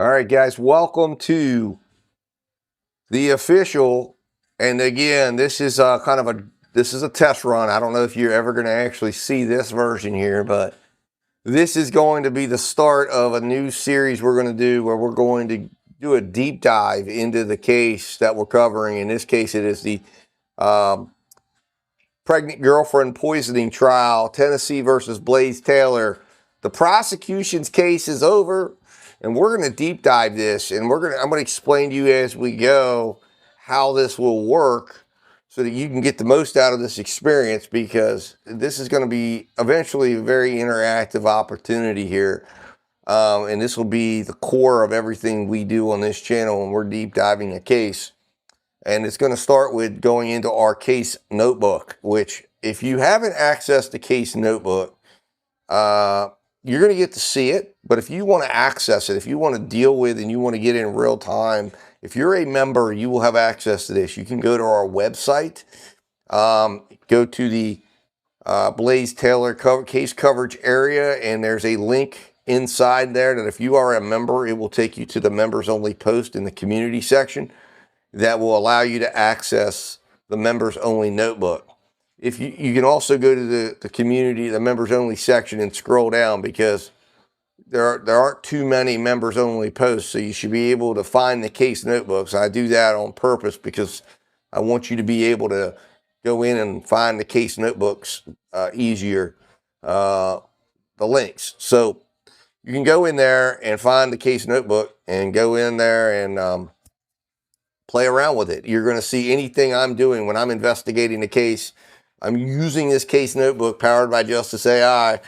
All right, guys, welcome to the official. And again, this is this is a test run. I don't know if you're ever going to actually see this version here, but this is going to be the start of a new series we're going to do where we're going to do a deep dive into the case that we're covering. In this case, it is the pregnant girlfriend poisoning trial, Tennessee versus Blaise Taylor. The prosecution's case is over. And we're going to deep dive this, and I'm going to explain to you as we go how this will work so that you can get the most out of this experience, because this is going to be eventually a very interactive opportunity here. And this will be the core of everything we do on this channel when we're deep diving a case. And it's going to start with going into our case notebook, which if you haven't accessed the case notebook, you're going to get to see it, but if you want to access it, if you want to deal with and you want to get in real time, if you're a member, you will have access to this. You can go to our website, go to the Blaise Taylor case coverage area, and there's a link inside there that if you are a member, it will take you to the members only post in the community section that will allow you to access the members only notebook. If you can also go to the community, the members only section, and scroll down, because there aren't too many members only posts, so you should be able to find the case notebooks. I do that on purpose because I want you to be able to go in and find the case notebooks easier, the links. So you can go in there and find the case notebook and go in there and play around with it. You're going to see anything I'm doing when I'm investigating the case. I'm using this case notebook powered by Justice AI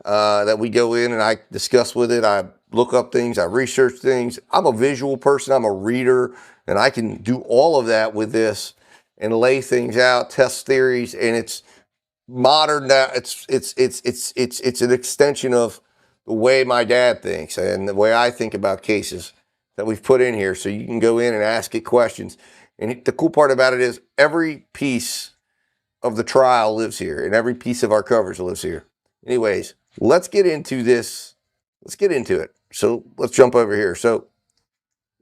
that we go in and I discuss with it. I look up things, I research things. I'm a visual person, I'm a reader, and I can do all of that with this and lay things out, test theories, and it's modern now. It's an extension of the way my dad thinks and the way I think about cases that we've put in here. So you can go in and ask it questions. And the cool part about it is every piece of the trial lives here, and every piece of our coverage lives here. Anyways, let's get into this. Let's get into it. So let's jump over here. So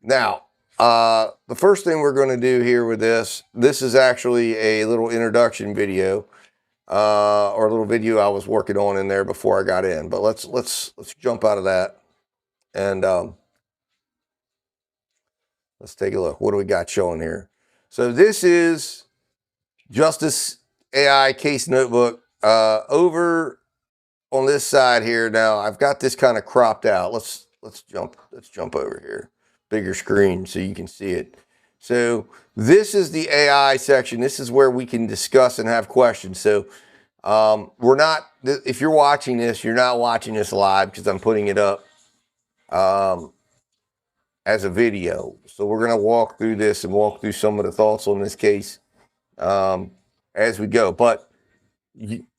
now, the first thing we're going to do here with this is actually a little introduction video, or a little video I was working on in there before I got in. But let's jump out of that and let's take a look. What do we got showing here? So this is Justice AI case notebook. Over on this side here now, I've got this kind of cropped out. Let's jump over here, bigger screen so you can see it. So this is the AI section. This is where we can discuss and have questions. So we're not, if you're watching this, you're not watching this live because I'm putting it up as a video. So we're going to walk through this and walk through some of the thoughts on this case as we go. But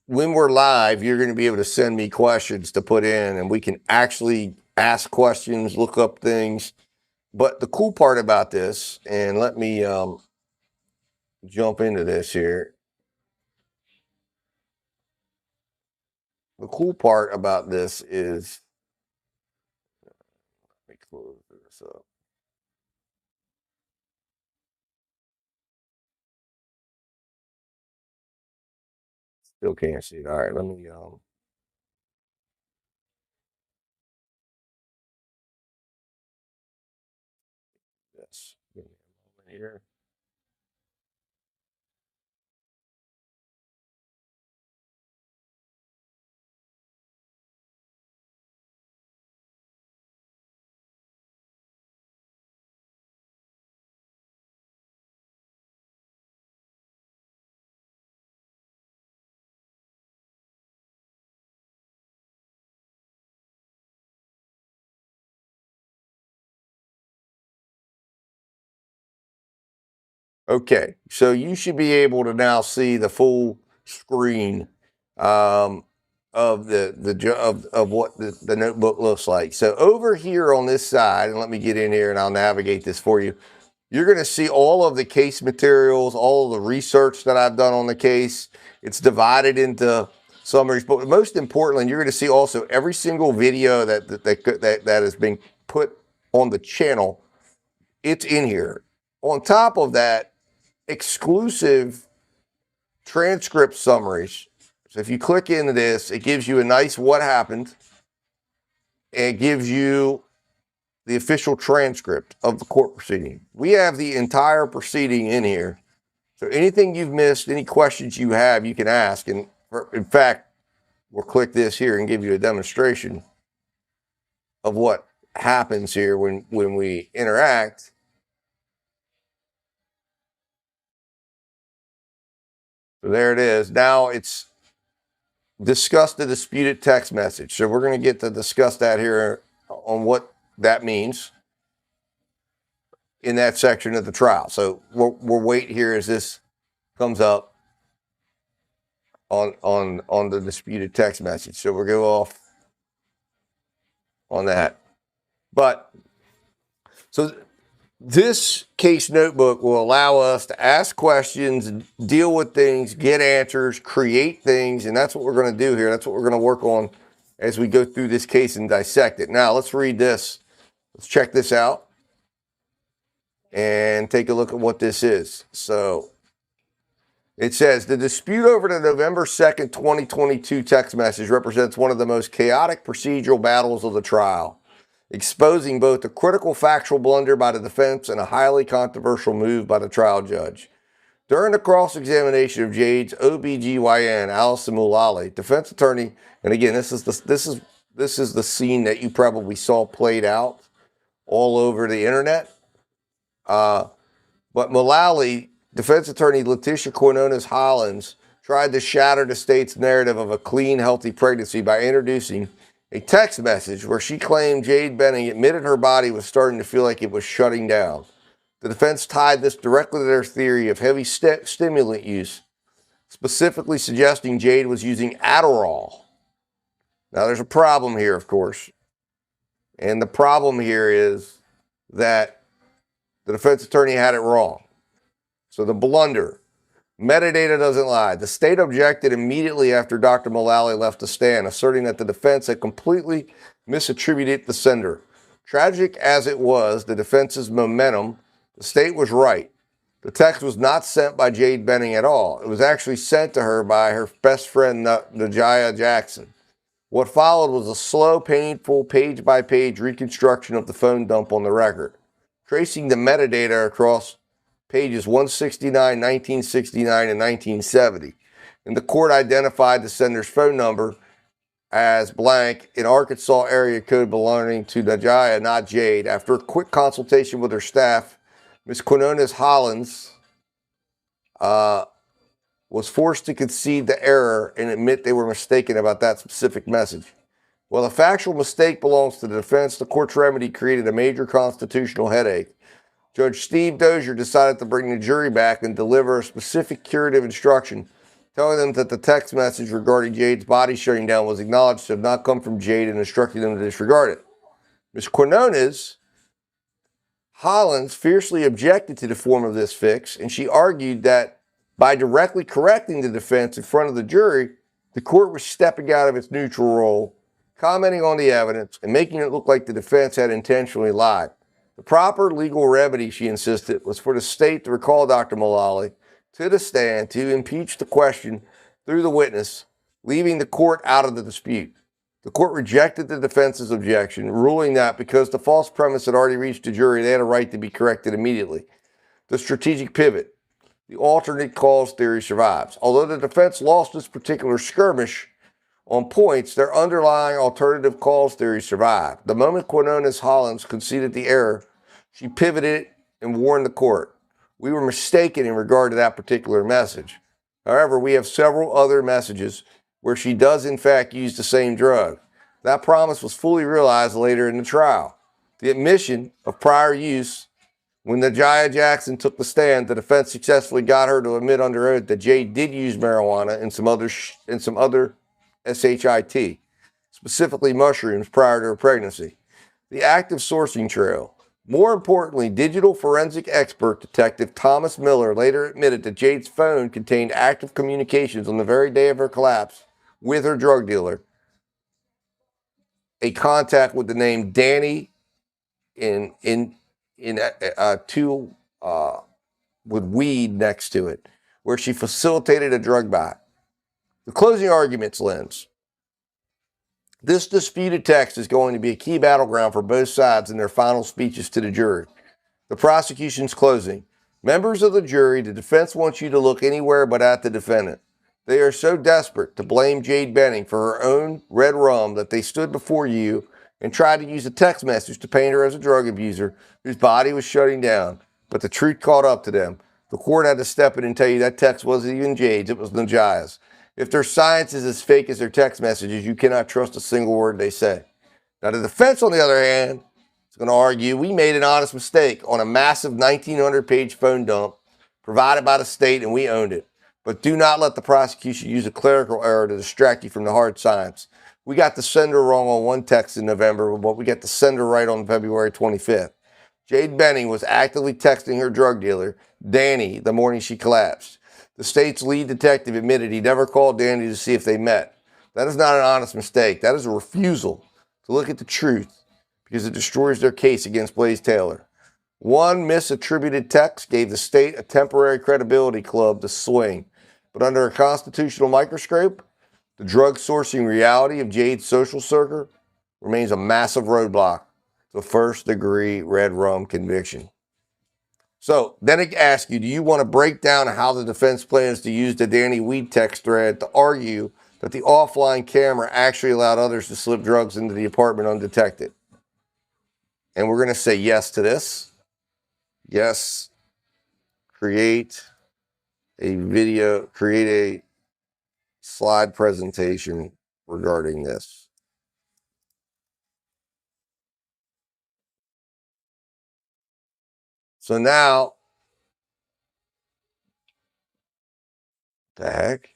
when we're live, you're going to be able to send me questions to put in, and we can actually ask questions, look up things. But the cool part about this, and let me jump into this here. The cool part about this is, let me close this up. Still can't see it. All right, let me yes, give me a moment here. Okay, so you should be able to now see the full screen of what the notebook looks like. So over here on this side, and let me get in here and I'll navigate this for you. You're going to see all of the case materials, all of the research that I've done on the case. It's divided into summaries, but most importantly, you're going to see also every single video that has been put on the channel. It's in here. On top of that, exclusive transcript summaries. So if you click into this, it gives you a nice what happened. And it gives you the official transcript of the court proceeding. We have the entire proceeding in here. So anything you've missed, any questions you have, you can ask. And in fact, we'll click this here and give you a demonstration of what happens here when we interact. So there it is. Now it's discuss the disputed text message. So we're going to get to discuss that here on what that means in that section of the trial. So we'll wait here as this comes up on the disputed text message. So we'll go off on that. But so this case notebook will allow us to ask questions, deal with things, get answers, create things, and that's what we're going to do here. That's what we're going to work on as we go through this case and dissect it. Now, let's read this. Let's check this out and take a look at what this is. So it says, the dispute over the November 2nd, 2022 text message represents one of the most chaotic procedural battles of the trial, exposing both a critical factual blunder by the defense and a highly controversial move by the trial judge. During the cross-examination of Jade's OBGYN, Allison Mullally, defense attorney, and again, this is the scene that you probably saw played out all over the internet. But Mullally, defense attorney Letitia Quinones-Hollins, tried to shatter the state's narrative of a clean, healthy pregnancy by introducing a text message where she claimed Jade Benning admitted her body was starting to feel like it was shutting down. The defense tied this directly to their theory of heavy stimulant use, specifically suggesting Jade was using Adderall. Now, there's a problem here, of course. And the problem here is that the defense attorney had it wrong. So the blunder. Metadata doesn't lie. The state objected immediately after Dr. Mullally left the stand, asserting that the defense had completely misattributed the sender. Tragic as it was, the defense's momentum, the state was right. The text was not sent by Jade Benning at all. It was actually sent to her by her best friend, Najaya Jackson. What followed was a slow, painful, page-by-page reconstruction of the phone dump on the record, tracing the metadata across pages 169, 1969, and 1970. And the court identified the sender's phone number as blank in Arkansas area code belonging to Najaya, not Jade. After a quick consultation with her staff, Ms. Quinones-Hollins was forced to concede the error and admit they were mistaken about that specific message. While the factual mistake belongs to the defense, the court's remedy created a major constitutional headache. Judge Steve Dozier decided to bring the jury back and deliver a specific curative instruction, telling them that the text message regarding Jade's body shutting down was acknowledged to have not come from Jade and instructing them to disregard it. Ms. Quinones-Hollins fiercely objected to the form of this fix, and she argued that by directly correcting the defense in front of the jury, the court was stepping out of its neutral role, commenting on the evidence, and making it look like the defense had intentionally lied. The proper legal remedy, she insisted, was for the state to recall Dr. Mullally to the stand to impeach the question through the witness, leaving the court out of the dispute. The court rejected the defense's objection, ruling that because the false premise had already reached the jury, they had a right to be corrected immediately. The strategic pivot. The alternate cause theory survives. Although the defense lost this particular skirmish on points, their underlying alternative cause theory survived. The moment Quinones-Hollins conceded the error, she pivoted and warned the court. We were mistaken in regard to that particular message. However, we have several other messages where she does in fact use the same drug. That promise was fully realized later in the trial. The admission of prior use. When Najaya Jackson took the stand, the defense successfully got her to admit under oath that Jade did use marijuana and some other SHIT, specifically mushrooms, prior to her pregnancy. The active sourcing trail. More importantly, digital forensic expert detective Thomas Miller later admitted that Jade's phone contained active communications on the very day of her collapse with her drug dealer, a contact with the name Danny two with weed next to it, where she facilitated a drug buy. The closing arguments, Lens. This disputed text is going to be a key battleground for both sides in their final speeches to the jury. The prosecution's closing. Members of the jury, the defense wants you to look anywhere but at the defendant. They are so desperate to blame Jade Benning for her own red rum that they stood before you and tried to use a text message to paint her as a drug abuser whose body was shutting down. But the truth caught up to them. The court had to step in and tell you that text wasn't even Jade's, it was Najaya's. If their science is as fake as their text messages, you cannot trust a single word they say. Now, the defense, on the other hand, is going to argue we made an honest mistake on a massive 1,900-page phone dump provided by the state, and we owned it. But do not let the prosecution use a clerical error to distract you from the hard science. We got the sender wrong on one text in November, but we got the sender right on February 25th. Jade Benning was actively texting her drug dealer, Danny, the morning she collapsed. The state's lead detective admitted he never called Danny to see if they met. That is not an honest mistake. That is a refusal to look at the truth because it destroys their case against Blaise Taylor. One misattributed text gave the state a temporary credibility club to swing. But under a constitutional microscope, the drug sourcing reality of Jade's social circle remains a massive roadblock to first-degree red rum conviction. So then it asks you, do you want to break down how the defense plans to use the Danny Weed text thread to argue that the offline camera actually allowed others to slip drugs into the apartment undetected? And we're going to say yes to this. Yes. Create a slide presentation regarding this. So now, the heck?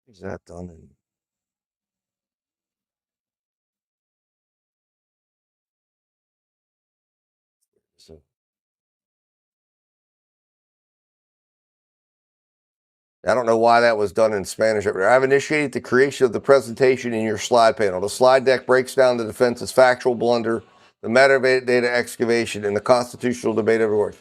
Is that done? So, I don't know why that was done in Spanish. I've initiated the creation of the presentation in your slide panel. The slide deck breaks down the defense's factual blunder, the metadata excavation, and the constitutional debate of yours.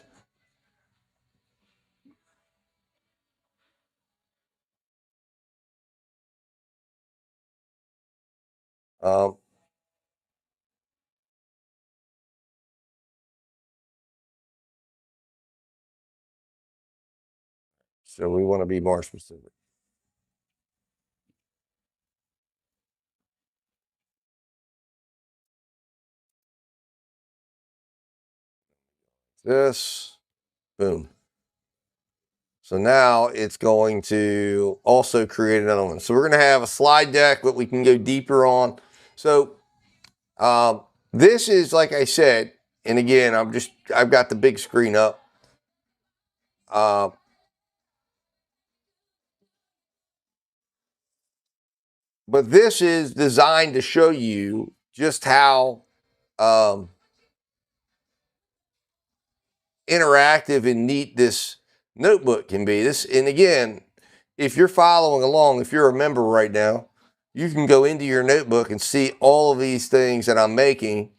So we want to be more specific. This, boom. So now it's going to also create another one. So we're going to have a slide deck that we can go deeper on. So this is, like I said, and again, I've got the big screen up. But this is designed to show you just how interactive and neat this notebook can be. And again, if you're following along, if you're a member right now, you can go into your notebook and see all of these things that I'm making.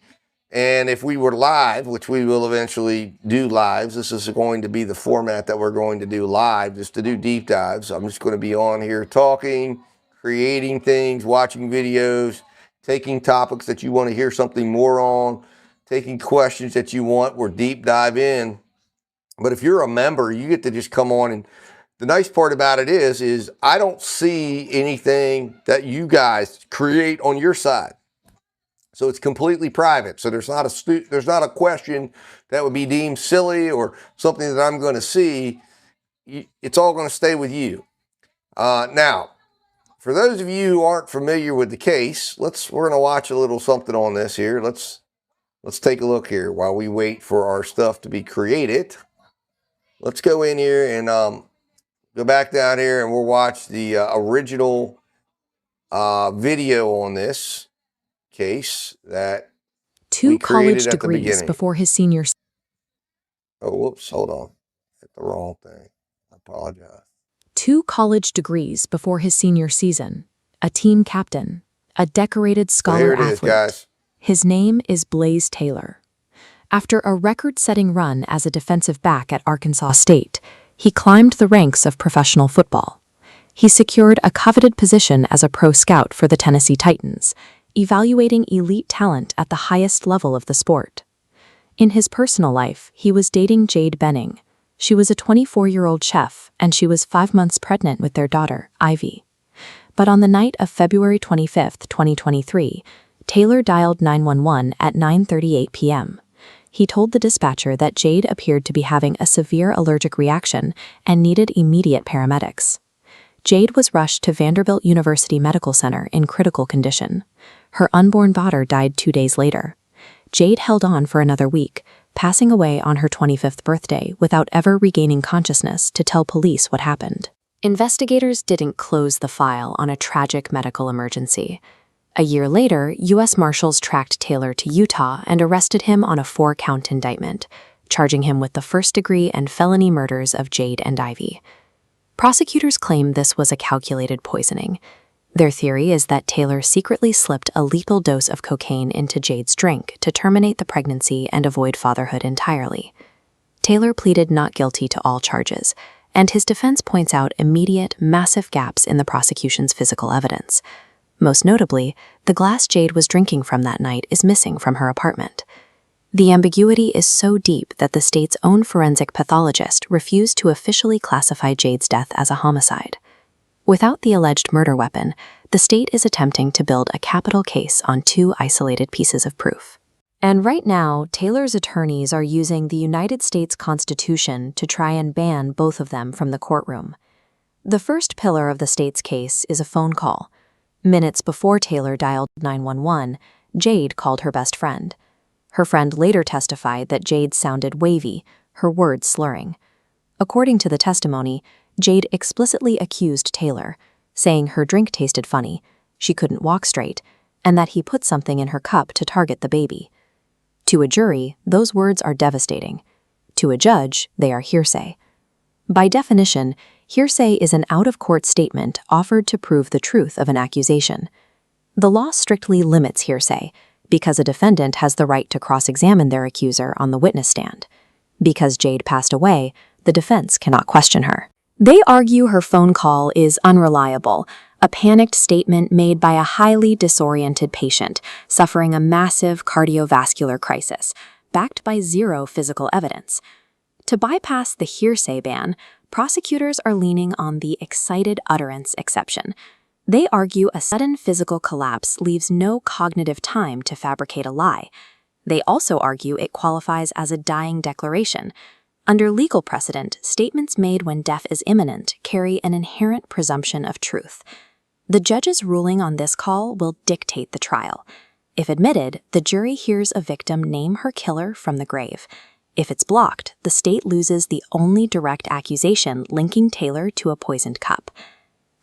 And if we were live, which we will eventually do lives, this is going to be the format that we're going to do live, just to do deep dives. I'm just going to be on here talking, creating things, watching videos, taking topics that you want to hear something more on, taking questions that you want, we're deep dive in. But if you're a member, you get to just come on, and the nice part about it is I don't see anything that you guys create on your side. So it's completely private. So there's not a question that would be deemed silly or something that I'm going to see. It's all going to stay with you. Now, for those of you who aren't familiar with the case, we're going to watch a little something on this here. Let's take a look here while we wait for our stuff to be created. Let's go in here and go back down here, and we'll watch the original video on this case that 2 college degrees before his senior. Oh, whoops, hold on. Hit the wrong thing. I apologize. 2 college degrees before his senior season. a team captain, a decorated scholar athlete. His name is Blaise Taylor. After a record-setting run as a defensive back at Arkansas State, he climbed the ranks of professional football. He secured a coveted position as a pro scout for the Tennessee Titans, evaluating elite talent at the highest level of the sport. In his personal life, he was dating Jade Benning. She was a 24-year-old chef, and she was 5 months pregnant with their daughter, Ivy. But on the night of February 25, 2023, Taylor dialed 911 at 9:38 p.m. He told the dispatcher that Jade appeared to be having a severe allergic reaction and needed immediate paramedics. Jade was rushed to Vanderbilt University Medical Center in critical condition. Her unborn daughter died 2 days later. Jade held on for another week, passing away on her 25th birthday without ever regaining consciousness to tell police what happened. Investigators didn't close the file on a tragic medical emergency. A year later, U.S. Marshals tracked Taylor to Utah and arrested him on a 4-count indictment, charging him with the first-degree and felony murders of Jade and Ivy. Prosecutors claim this was a calculated poisoning. Their theory is that Taylor secretly slipped a lethal dose of cocaine into Jade's drink to terminate the pregnancy and avoid fatherhood entirely. Taylor pleaded not guilty to all charges, and his defense points out immediate, massive gaps in the prosecution's physical evidence. Most notably, the glass Jade was drinking from that night is missing from her apartment. The ambiguity is so deep that the state's own forensic pathologist refused to officially classify Jade's death as a homicide. Without the alleged murder weapon, the state is attempting to build a capital case on 2 isolated pieces of proof. And right now, Taylor's attorneys are using the United States Constitution to try and ban both of them from the courtroom. The first pillar of the state's case is a phone call. Minutes before Taylor dialed 911, Jade called her best friend. Her friend later testified that Jade sounded wavy, her words slurring. According to the testimony, Jade explicitly accused Taylor, saying her drink tasted funny, she couldn't walk straight, and that he put something in her cup to target the baby. To a jury, those words are devastating. To a judge, they are hearsay. By definition, hearsay is an out-of-court statement offered to prove the truth of an accusation. The law strictly limits hearsay, because a defendant has the right to cross-examine their accuser on the witness stand. Because Jade passed away, the defense cannot question her. They argue her phone call is unreliable, a panicked statement made by a highly disoriented patient suffering a massive cardiovascular crisis, backed by 0 physical evidence. To bypass the hearsay ban, prosecutors are leaning on the excited utterance exception. They argue a sudden physical collapse leaves no cognitive time to fabricate a lie. They also argue it qualifies as a dying declaration. Under legal precedent, statements made when death is imminent carry an inherent presumption of truth. The judge's ruling on this call will dictate the trial. If admitted, the jury hears a victim name her killer from the grave. If it's blocked, the state loses the only direct accusation linking Taylor to a poisoned cup.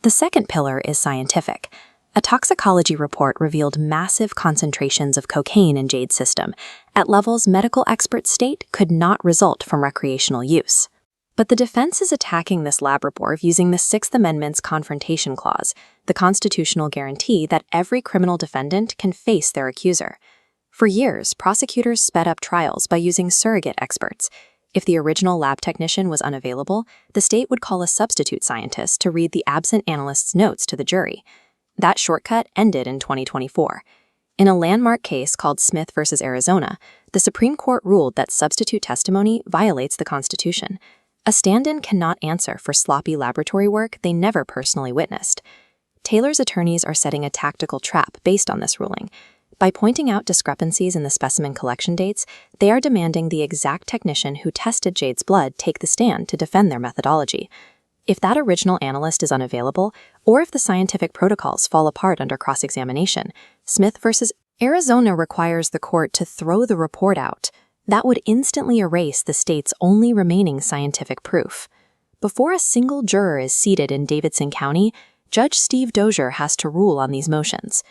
The second pillar is scientific. A toxicology report revealed massive concentrations of cocaine in Jade's system, at levels medical experts state could not result from recreational use. But the defense is attacking this lab report using the Sixth Amendment's Confrontation Clause, the constitutional guarantee that every criminal defendant can face their accuser. For years, prosecutors sped up trials by using surrogate experts. If the original lab technician was unavailable, the state would call a substitute scientist to read the absent analyst's notes to the jury. That shortcut ended in 2024. In a landmark case called Smith v. Arizona, the Supreme Court ruled that substitute testimony violates the Constitution. A stand-in cannot answer for sloppy laboratory work they never personally witnessed. Taylor's attorneys are setting a tactical trap based on this ruling. By pointing out discrepancies in the specimen collection dates, they are demanding the exact technician who tested Jade's blood take the stand to defend their methodology. If that original analyst is unavailable, or if the scientific protocols fall apart under cross-examination, Smith v. Arizona requires the court to throw the report out. That would instantly erase the state's only remaining scientific proof. Before a single juror is seated in Davidson County, Judge Steve Dozier has to rule on these motions.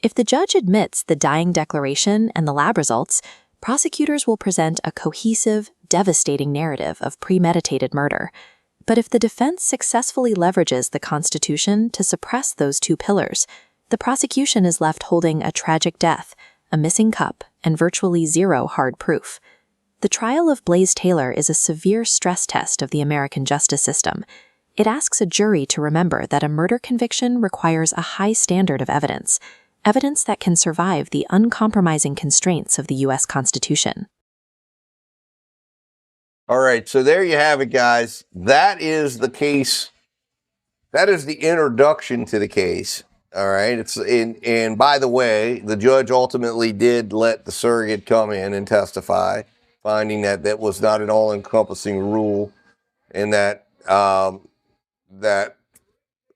If the judge admits the dying declaration and the lab results, prosecutors will present a cohesive, devastating narrative of premeditated murder. But if the defense successfully leverages the Constitution to suppress those two pillars, the prosecution is left holding a tragic death, a missing cup, and virtually zero hard proof. The trial of Blaise Taylor is a severe stress test of the American justice system. It asks a jury to remember that a murder conviction requires a high standard of evidence that can survive the uncompromising constraints of the U.S. Constitution. All right, so there you have it, guys. That is the case. That is the introduction to the case. All right, and by the way, the judge ultimately did let the surrogate come in and testify, finding that that was not an all-encompassing rule, and that that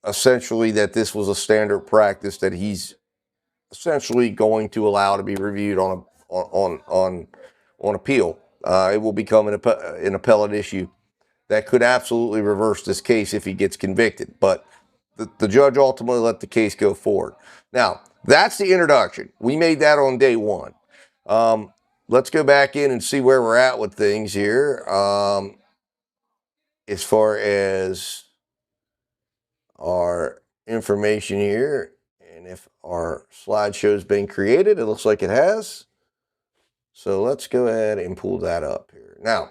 essentially that this was a standard practice that he's essentially going to allow to be reviewed on appeal. It will become an appellate issue that could absolutely reverse this case if he gets convicted. But the judge ultimately let the case go forward. Now, that's the introduction. We made that on day one. Let's go back in and see where we're at with things here. As far as our information here, and if our slideshow's been created, it looks like it has. So let's go ahead and pull that up here. Now,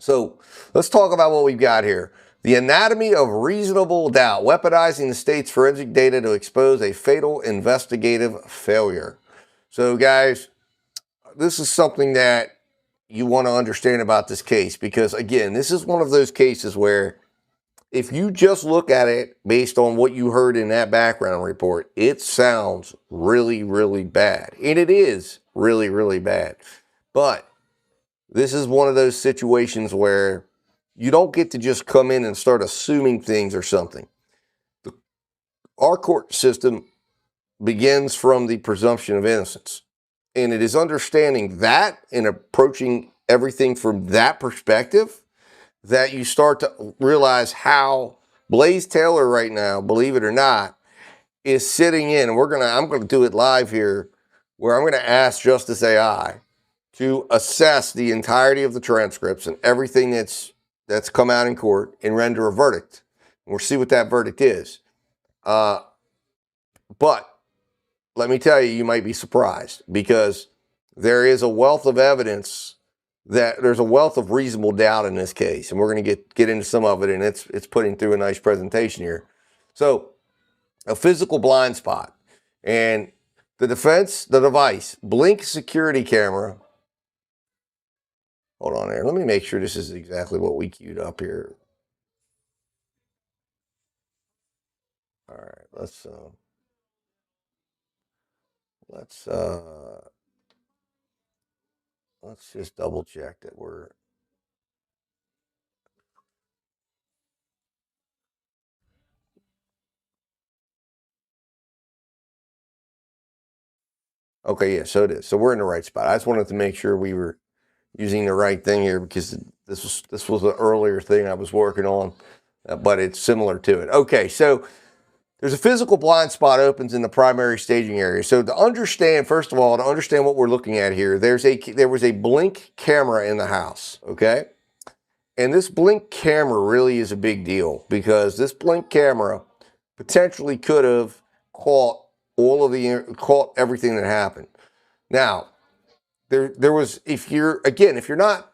so let's talk about what we've got here. The anatomy of reasonable doubt, weaponizing the state's forensic data to expose a fatal investigative failure. So guys, this is something that you want to understand about this case, because again, this is one of those cases where if you just look at it based on what you heard in that background report, it sounds really, really bad. And it is really, really bad. But this is one of those situations where you don't get to just come in and start assuming things or something. Our court system begins from the presumption of innocence. And it is understanding that and approaching everything from that perspective that you start to realize how Blaise Taylor right now, believe it or not, is sitting in. And I'm going to do it live here, where I'm going to ask Justice AI to assess the entirety of the transcripts and everything that's come out in court and render a verdict. And we'll see what that verdict is. But let me tell you, you might be surprised, because there is a wealth of evidence that there's a wealth of reasonable doubt in this case. And we're going to get into some of it, and it's putting through a nice presentation here. So, a physical blind spot. And the defense, the device, blink security camera. Hold on there. Let me make sure this is exactly what we queued up here. All right, let's just double check that we're okay. Yeah, so it is. So we're in the right spot. I just wanted to make sure we were using the right thing here, because this was an earlier thing I was working on, but it's similar to it. Okay, so there's a physical blind spot opens in the primary staging area. So to understand, first of all, to understand what we're looking at here, there was a blink camera in the house, okay? And this blink camera really is a big deal, because this blink camera potentially could have caught everything that happened. Now, there was, if you're not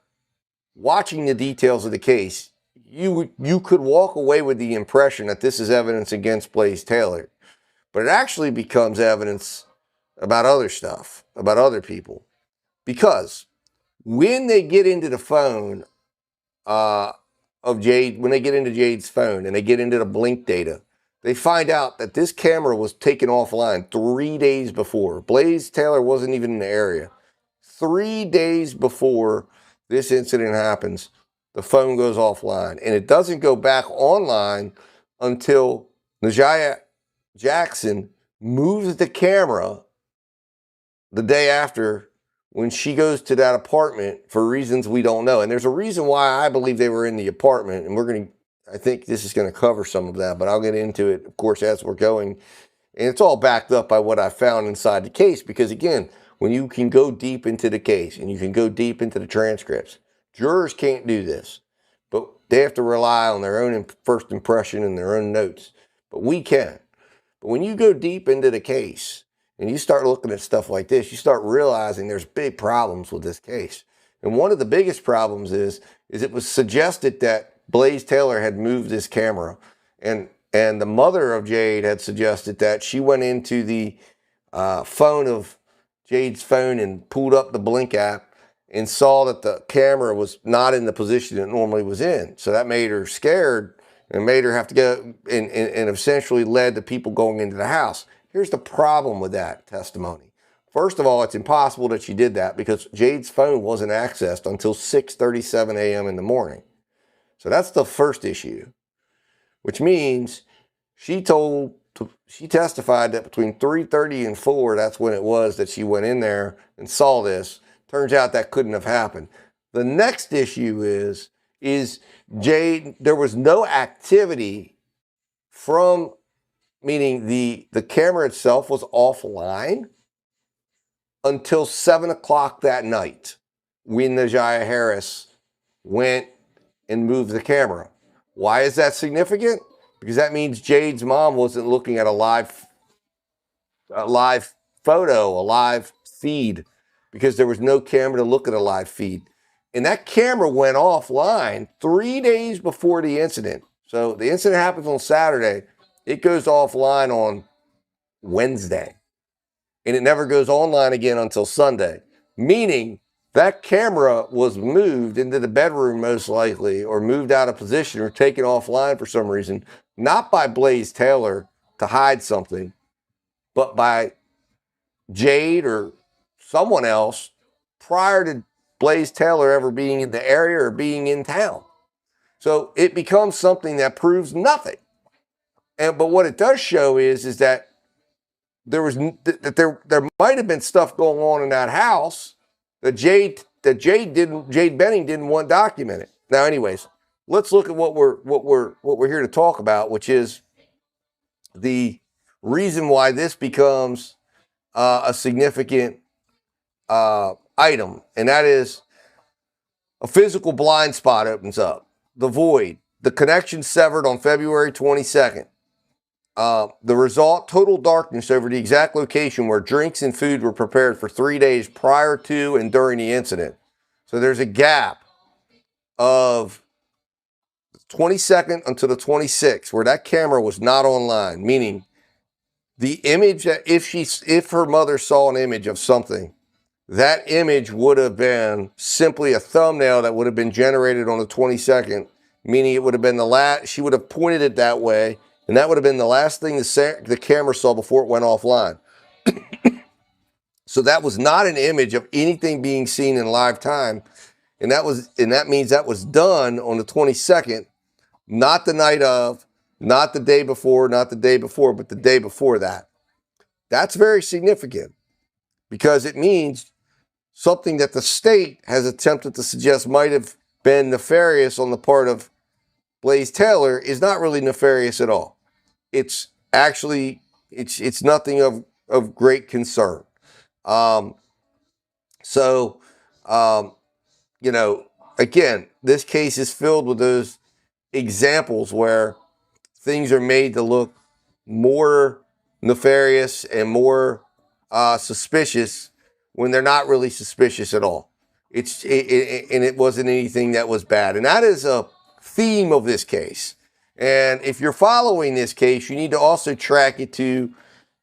watching the details of the case, you could walk away with the impression that this is evidence against Blaise Taylor, but it actually becomes evidence about other stuff, about other people, because when they get into the phone of Jade, when they get into Jade's phone and they get into the blink data, they find out that this camera was taken offline 3 days before. Blaise Taylor wasn't even in the area. 3 days before this incident happens, the phone goes offline, and it doesn't go back online until Najaya Jackson moves the camera the day after, when she goes to that apartment for reasons we don't know. And there's a reason why I believe they were in the apartment, and I think this is going to cover some of that, but I'll get into it, of course, as we're going. And it's all backed up by what I found inside the case, because again, when you can go deep into the case and you can go deep into the transcripts, jurors can't do this. but they have to rely on their own first impression and their own notes. But we can. But when you go deep into the case and you start looking at stuff like this, you start realizing there's big problems with this case. And one of the biggest problems is it was suggested that Blaise Taylor had moved his camera, and the mother of Jade had suggested that she went into the phone of Jade's phone and pulled up the Blink app and saw that the camera was not in the position it normally was in. So that made her scared and made her have to go and essentially led to people going into the house. Here's the problem with that testimony. First of all, it's impossible that she did that because Jade's phone wasn't accessed until 6:37 a.m. in the morning. So that's the first issue, which means she testified that between 3:30 and 4, that's when it was that she went in there and saw this. Turns out that couldn't have happened. The next issue is Jade, there was no activity from, meaning the camera itself was offline until 7 o'clock that night when Najah Harris went and moved the camera. Why is that significant? Because that means Jade's mom wasn't looking at a live photo, a live feed, because there was no camera to look at a live feed. And that camera went offline 3 days before the incident. So the incident happens on Saturday. It goes offline on Wednesday. And it never goes online again until Sunday. Meaning that camera was moved into the bedroom most likely, or moved out of position, or taken offline for some reason, not by Blaise Taylor to hide something, but by Jade or someone else prior to Blaise Taylor ever being in the area or being in town. So it becomes something that proves nothing. But what it does show is that there might have been stuff going on in that house that Jade Benning didn't want documented. Now, anyways, let's look at what we're here to talk about, which is the reason why this becomes a significant item, and that is a physical blind spot opens up. The void, the connection severed on February 22nd. The result, total darkness over the exact location where drinks and food were prepared for 3 days prior to and during the incident. So there's a gap of the 22nd until the 26th where that camera was not online, meaning the image that if her mother saw an image of something, that image would have been simply a thumbnail that would have been generated on the 22nd, meaning it would have been she would have pointed it that way, and that would have been the last thing the camera saw before it went offline. So that was not an image of anything being seen in live time, and that means that was done on the 22nd, not the night of, not the day before, but the day before that. That's very significant because it means something that the state has attempted to suggest might have been nefarious on the part of Blaise Taylor is not really nefarious at all. It's actually, it's nothing of great concern. Again, this case is filled with those examples where things are made to look more nefarious and more suspicious when they're not really suspicious at all. And it wasn't anything that was bad. And that is a theme of this case. And if you're following this case, you need to also track it to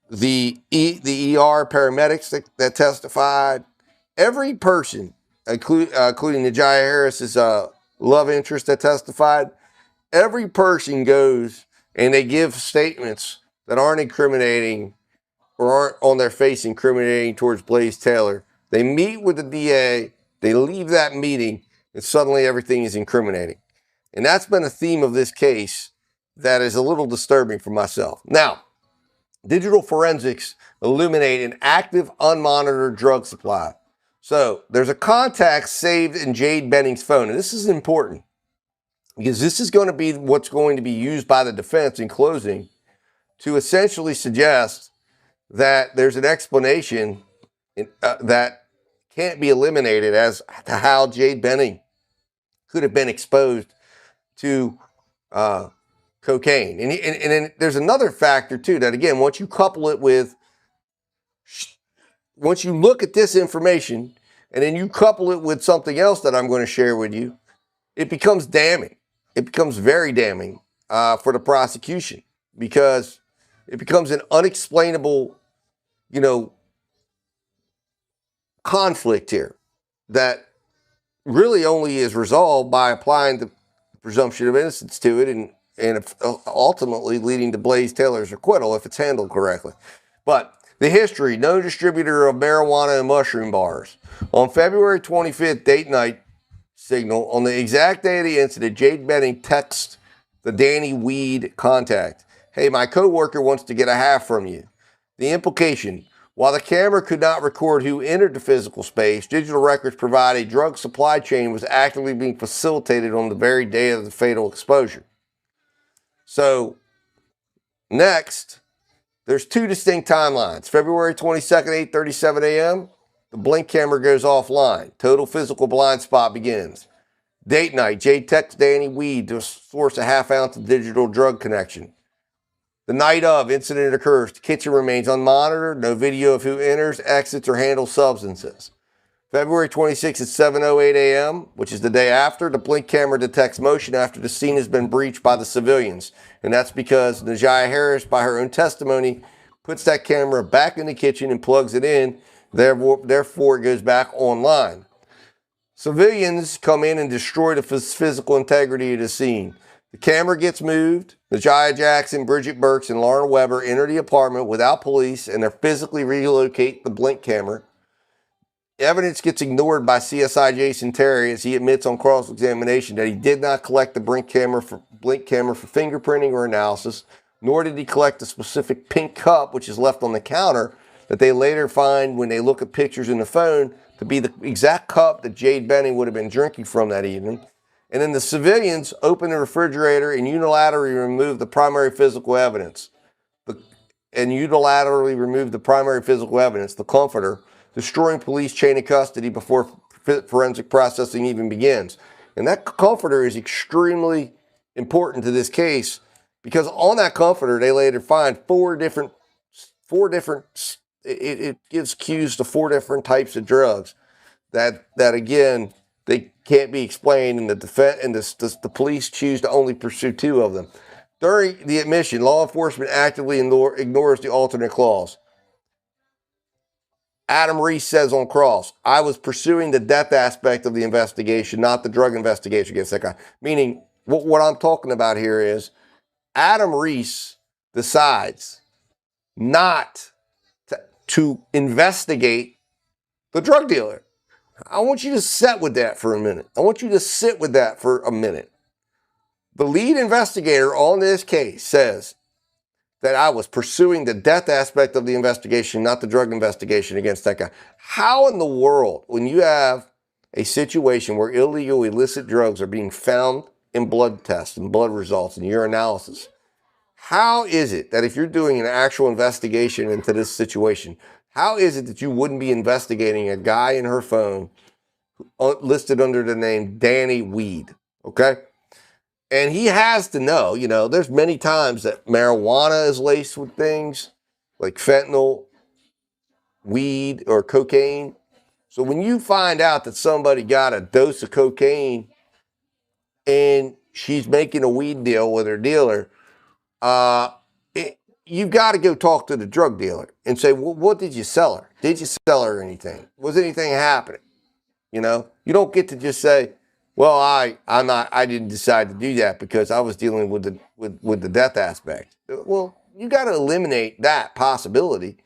the ER paramedics that testified. Every person, including Najah Harris's love interest that testified, every person goes and they give statements that aren't incriminating or aren't on their face incriminating towards Blaise Taylor. They meet with the DA, they leave that meeting, and suddenly everything is incriminating. And that's been a theme of this case that is a little disturbing for myself. Now, digital forensics illuminate an active, unmonitored drug supply. So there's a contact saved in Jade Benning's phone, and this is important because this is going to be what's going to be used by the defense in closing to essentially suggest that there's an explanation that can't be eliminated as to how Jade Benning could have been exposed to cocaine. And then there's another factor too, that again, once you look at this information and then you couple it with something else that I'm going to share with you, it becomes damning. It becomes very damning for the prosecution, because it becomes an unexplainable, conflict here that really only is resolved by applying the presumption of innocence to it and ultimately leading to Blaise Taylor's acquittal if it's handled correctly. But the history: known distributor of marijuana and mushroom bars. On February 25th, date night signal, on the exact day of the incident, Jade Benning texts the Danny Weed contact, "Hey, my coworker wants to get a half from you." The implication: while the camera could not record who entered the physical space, digital records provide a drug supply chain was actively being facilitated on the very day of the fatal exposure. So, next, there's two distinct timelines. February 22nd, 8:37 a.m., the blink camera goes offline. Total physical blind spot begins. Date night: Jade texts Danny Weed to source a half ounce of digital drug connection. The night of incident occurs. The kitchen remains unmonitored. No video of who enters, exits, or handles substances. February 26th at 7:08 a.m., which is the day after, the blink camera detects motion after the scene has been breached by the civilians. And that's because Najah Harris, by her own testimony, puts that camera back in the kitchen and plugs it in. Therefore, it goes back online. Civilians come in and destroy the physical integrity of the scene. The camera gets moved. Najah Jackson, Bridget Burks, and Lauren Weber enter the apartment without police, and they physically relocate the blink camera. Evidence gets ignored by CSI Jason Terry as he admits on cross-examination that he did not collect the blink camera for fingerprinting or analysis, nor did he collect the specific pink cup which is left on the counter that they later find when they look at pictures in the phone to be the exact cup that Jade Benning would have been drinking from that evening. And then the civilians open the refrigerator and unilaterally remove the primary physical evidence. The comforter, destroying police chain of custody before forensic processing even begins. And that comforter is extremely important to this case, because on that comforter, they later find it gives cues to 4 different types of drugs that again, they can't be explained, and the police choose to only pursue 2 of them. During the admission, law enforcement actively ignores the alternate clause. Adam Reese says on cross, "I was pursuing the death aspect of the investigation, not the drug investigation against that guy." Meaning, what I'm talking about here is Adam Reese decides not to investigate the drug dealer. I want you to sit with that for a minute. The lead investigator on this case says that I was pursuing the death aspect of the investigation, not the drug investigation against that guy. How in the world, when you have a situation where illegal, illicit drugs are being found in blood tests and blood results and urinalysis, how is it that if you're doing an actual investigation into this situation, how is it that you wouldn't be investigating a guy in her phone listed under the name Danny Weed, okay? And he has to know, there's many times that marijuana is laced with things like fentanyl, weed, or cocaine. So when you find out that somebody got a dose of cocaine and she's making a weed deal with her dealer, you've got to go talk to the drug dealer and say, well, what did you sell her? Did you sell her anything? Was anything happening? You don't get to just say, well, I didn't decide to do that because I was dealing with the death aspect. Well, you got to eliminate that possibility,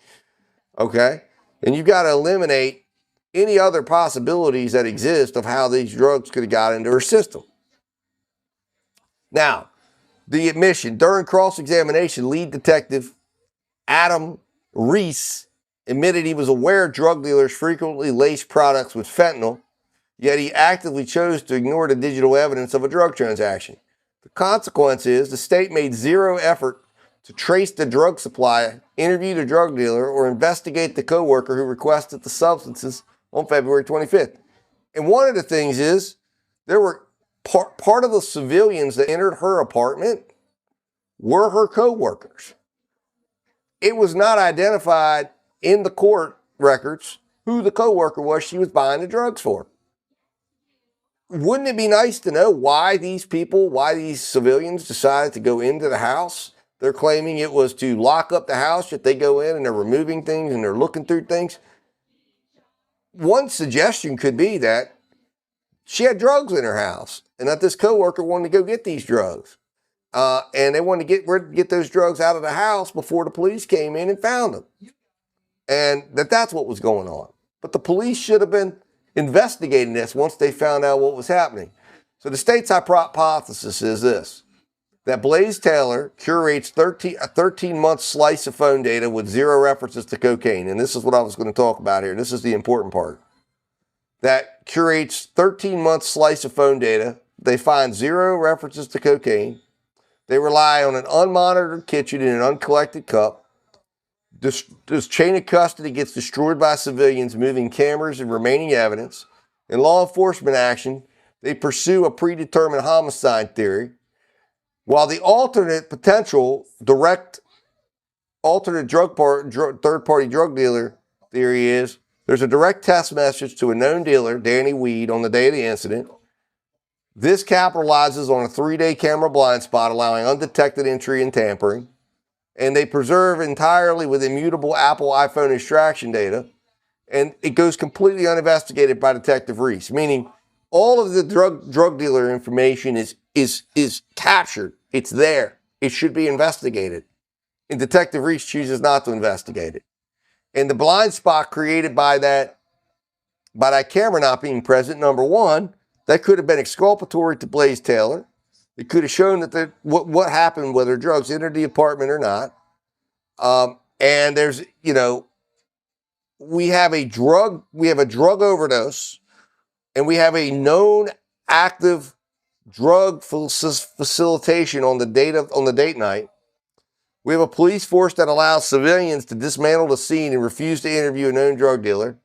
okay? And you got to eliminate any other possibilities that exist of how these drugs could have got into her system. Now, the admission: during cross-examination, lead detective Adam Reese admitted he was aware drug dealers frequently lace products with fentanyl, yet he actively chose to ignore the digital evidence of a drug transaction. The consequence is the state made zero effort to trace the drug supply, interview the drug dealer, or investigate the coworker who requested the substances on February 25th. And one of the things is there were part of the civilians that entered her apartment were her co-workers. It was not identified in the court records who the co-worker was she was buying the drugs for. Wouldn't it be nice to know why these civilians decided to go into the house? They're claiming it was to lock up the house, that they go in and they're removing things and they're looking through things. One suggestion could be that she had drugs in her house and that this coworker wanted to go get these drugs. And they wanted to get those drugs out of the house before the police came in and found them. And that's what was going on. But the police should have been investigating this once they found out what was happening. So the state's hypothesis is this, that Blaise Taylor curates a 13-month slice of phone data with 0 references to cocaine. And this is what I was going to talk about here. This is the important part. That curates 13-month slice of phone data. They find 0 references to cocaine. They rely on an unmonitored kitchen in an uncollected cup. This chain of custody gets destroyed by civilians moving cameras and remaining evidence. In law enforcement action, they pursue a predetermined homicide theory, while the alternate third-party drug dealer theory is there's a direct text message to a known dealer, Danny Weed, on the day of the incident. This capitalizes on a 3-day camera blind spot, allowing undetected entry and tampering. And they preserve entirely with immutable Apple iPhone extraction data. And it goes completely uninvestigated by Detective Reese, meaning all of the drug dealer information is captured. It's there. It should be investigated. And Detective Reese chooses not to investigate it. And the blind spot created by that camera not being present, number one, that could have been exculpatory to Blaise Taylor. It could have shown that what happened, whether drugs entered the apartment or not. And there's, we have a drug overdose, and we have a known active drug facilitation on the date night. We have a police force that allows civilians to dismantle the scene and refuse to interview a known drug dealer.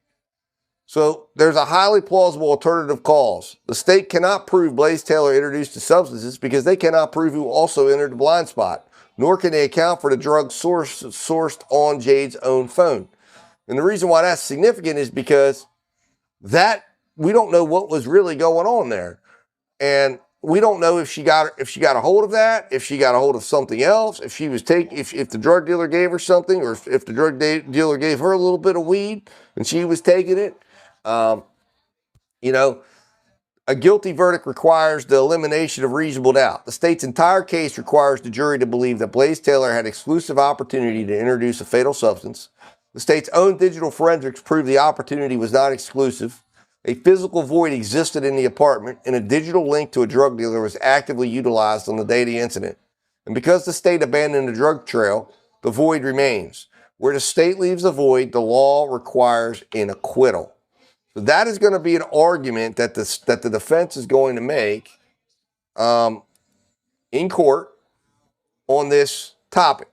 So there's a highly plausible alternative cause. The state cannot prove Blaise Taylor introduced the substances because they cannot prove who also entered the blind spot, nor can they account for the drugs sourced on Jade's own phone. And the reason why that's significant is because we don't know what was really going on there. And we don't know if she got a hold of that, if she got a hold of something else, if the drug dealer gave her something, or if the drug dealer gave her a little bit of weed and she was taking it. A guilty verdict requires the elimination of reasonable doubt. The state's entire case requires the jury to believe that Blaise Taylor had exclusive opportunity to introduce a fatal substance. The state's own digital forensics proved the opportunity was not exclusive. A physical void existed in the apartment, and a digital link to a drug dealer was actively utilized on the day of the incident. And because the state abandoned the drug trail, the void remains. Where the state leaves the void, the law requires an acquittal. So that is going to be an argument that the defense is going to make in court on this topic.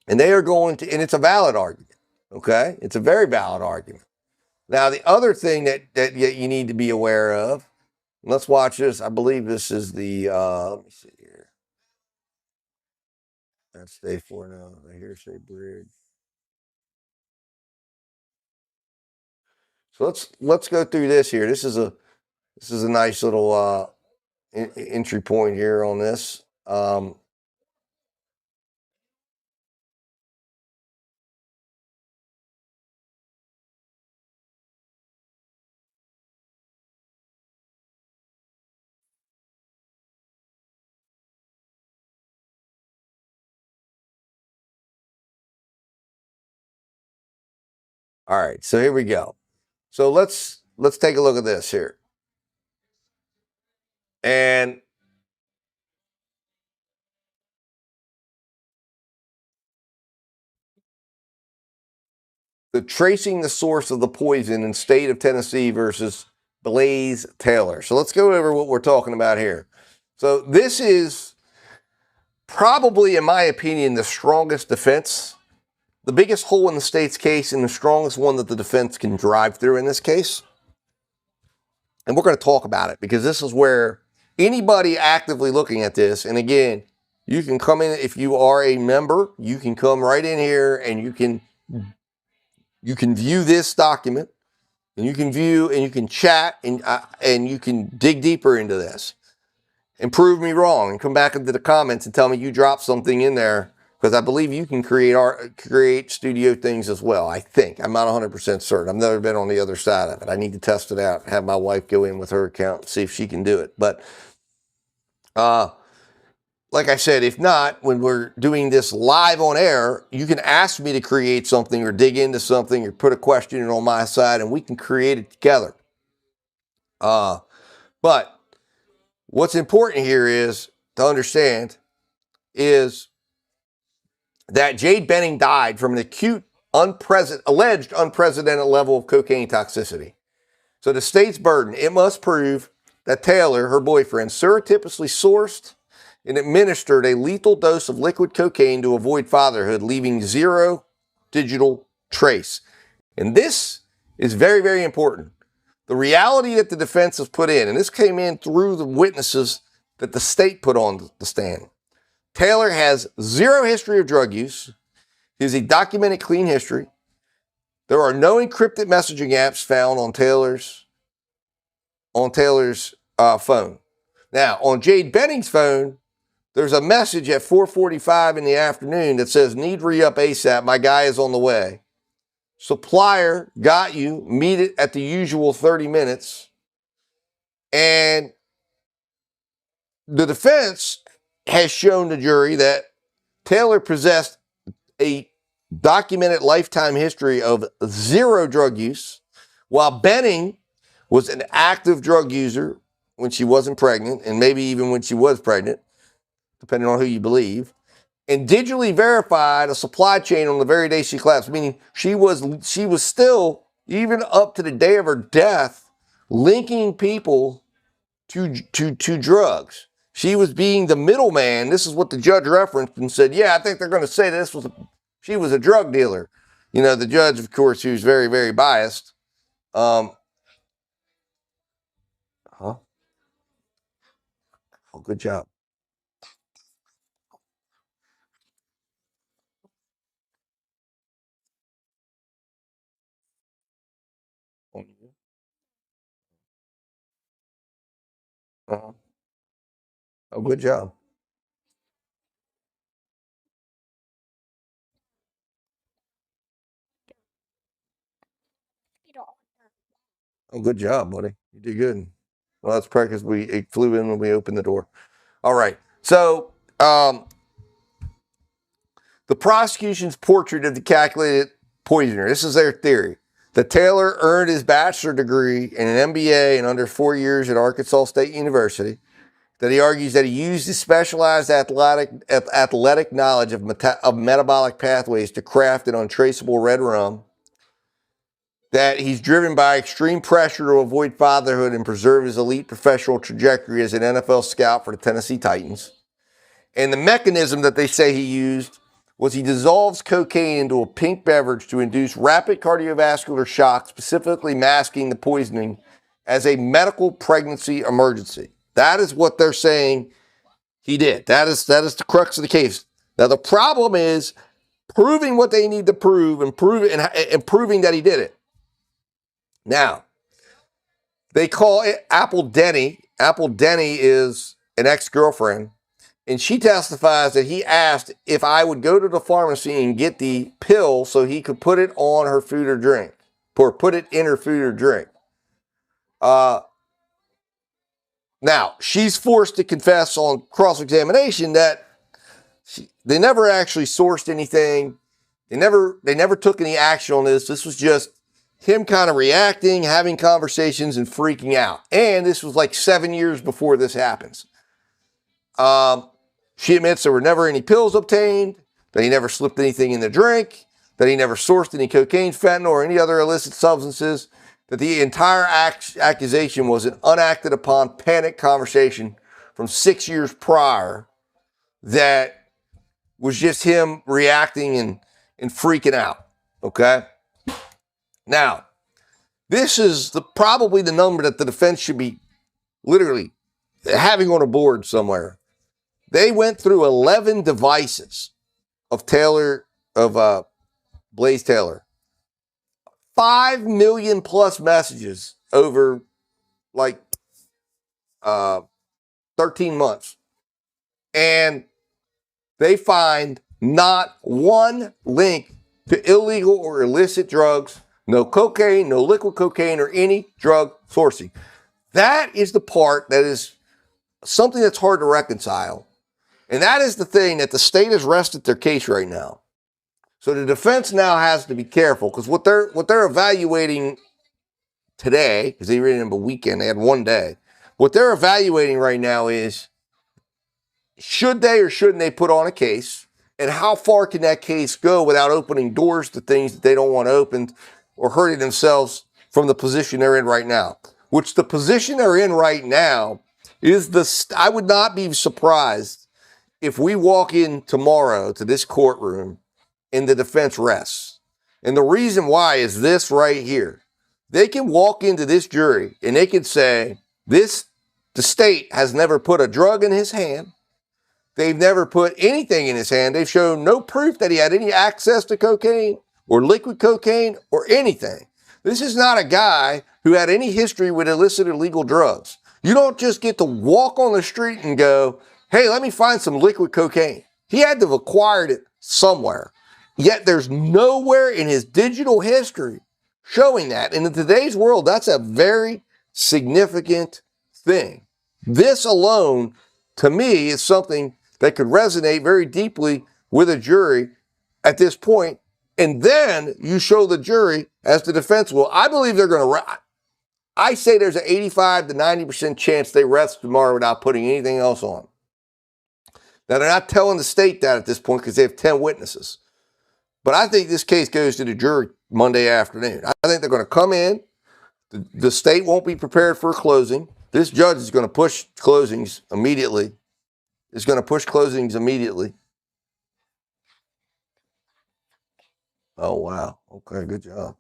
And they are going to, and it's a valid argument, okay? It's a very valid argument. Now, the other thing that you need to be aware of, let's watch this. I believe this is the, let me see here. That's day 4 now, the hearsay bridge. So let's go through this here. This is a nice little entry point here on this. All right, so here we go. So let's take a look at this here. And tracing the source of the poison in state of Tennessee versus Blaise Taylor. So let's go over what we're talking about here. So this is probably, in my opinion, the strongest defense, the biggest hole in the state's case, and the strongest one that the defense can drive through in this case. And we're going to talk about it because this is where anybody actively looking at this, and again, you can come in, if you are a member, you can come right in here and you can view this document, and you can view and you can chat and you can dig deeper into this and prove me wrong and come back into the comments and tell me you dropped something in there, because I believe you can create studio things as well. I think. I'm not 100% certain. I've never been on the other side of it. I need to test it out, have my wife go in with her account and see if she can do it. But like I said, if not, when we're doing this live on air, you can ask me to create something or dig into something or put a question in on my side and we can create it together. But what's important here is to understand is that Jade Benning died from an acute, alleged unprecedented level of cocaine toxicity. So the state's burden, it must prove that Taylor, her boyfriend, surreptitiously sourced and administered a lethal dose of liquid cocaine to avoid fatherhood, leaving zero digital trace. And this is very, very important. The reality that the defense has put in, and this came in through the witnesses that the state put on the stand. Taylor has zero history of drug use. He has a documented clean history. There are no encrypted messaging apps found on Taylor's phone. Now, on Jade Benning's phone, there's a message at 4:45 in the afternoon that says, "Need re-up ASAP. My guy is on the way. Supplier got you. Meet it at the usual 30 minutes." And the defense has shown the jury that Taylor possessed a documented lifetime history of zero drug use, while Benning was an active drug user when she wasn't pregnant, and maybe even when she was pregnant, depending on who you believe, and digitally verified a supply chain on the very day she collapsed, meaning she was still, even up to the day of her death, linking people to drugs. She was being the middleman. This is what the judge referenced and said, yeah, I think they're going to say she was a drug dealer. You know, the judge, of course, who's very, very biased. Oh, good job. Uh-huh. Oh, good job. Oh, good job, buddy. You did good. Well, that's probably because it flew in when we opened the door. All right. So, the prosecution's portrait of the calculated poisoner. This is their theory. That Taylor earned his bachelor's degree and an MBA in under 4 years at Arkansas State University. That he argues that he used his specialized athletic knowledge of metabolic pathways to craft an untraceable red rum. That he's driven by extreme pressure to avoid fatherhood and preserve his elite professional trajectory as an NFL scout for the Tennessee Titans. And the mechanism that they say he used was he dissolves cocaine into a pink beverage to induce rapid cardiovascular shock, specifically masking the poisoning as a medical pregnancy emergency. That is what they're saying he did. That is the crux of the case. Now, the problem is proving what they need to prove and proving that he did it. Now, they call it Apple Denny. Apple Denny is an ex-girlfriend. And she testifies that he asked if I would go to the pharmacy and get the pill so he could put it on her food or drink, or put it in her food or drink. Now, she's forced to confess on cross-examination that they never actually sourced anything. They never took any action on this. This was just him kind of reacting, having conversations, and freaking out. And this was like 7 years before this happens. She admits there were never any pills obtained, that he never slipped anything in the drink, that he never sourced any cocaine, fentanyl, or any other illicit substances, that the entire accusation was an unacted upon panic conversation from 6 years prior that was just him reacting and freaking out. Okay? Now, This is probably the number that the defense should be literally having on a board somewhere. They went through 11 devices of Blaise Taylor. 5 million plus messages over like 13 months. And they find not one link to illegal or illicit drugs, no cocaine, no liquid cocaine, or any drug sourcing. That is the part that is something that's hard to reconcile. And that is the thing that the state has rested their case right now. So the defense now has to be careful, because what they're evaluating today, because they didn't have a weekend, they had one day. What they're evaluating right now is, should they or shouldn't they put on a case, and how far can that case go without opening doors to things that they don't want to open or hurting themselves from the position they're in right now. Which the position they're in right now is I would not be surprised if we walk in tomorrow to this courtroom and the defense rests. And the reason why is this right here. They can walk into this jury and they can say, the state has never put a drug in his hand. They've never put anything in his hand. They've shown no proof that he had any access to cocaine or liquid cocaine or anything. This is not a guy who had any history with illicit or illegal drugs. You don't just get to walk on the street and go, hey, let me find some liquid cocaine. He had to have acquired it somewhere. Yet there's nowhere in his digital history showing that. And in today's world, that's a very significant thing. This alone, to me, is something that could resonate very deeply with a jury at this point. And then you show the jury, as the defense will. I believe they're going to, I say there's an 85 to 90% chance they rest tomorrow without putting anything else on. Now, they're not telling the state that at this point because they have 10 witnesses. But I think this case goes to the jury Monday afternoon. I think they're going to come in. The state won't be prepared for a closing. This judge is going to push closings immediately. Oh, wow. Okay, good job.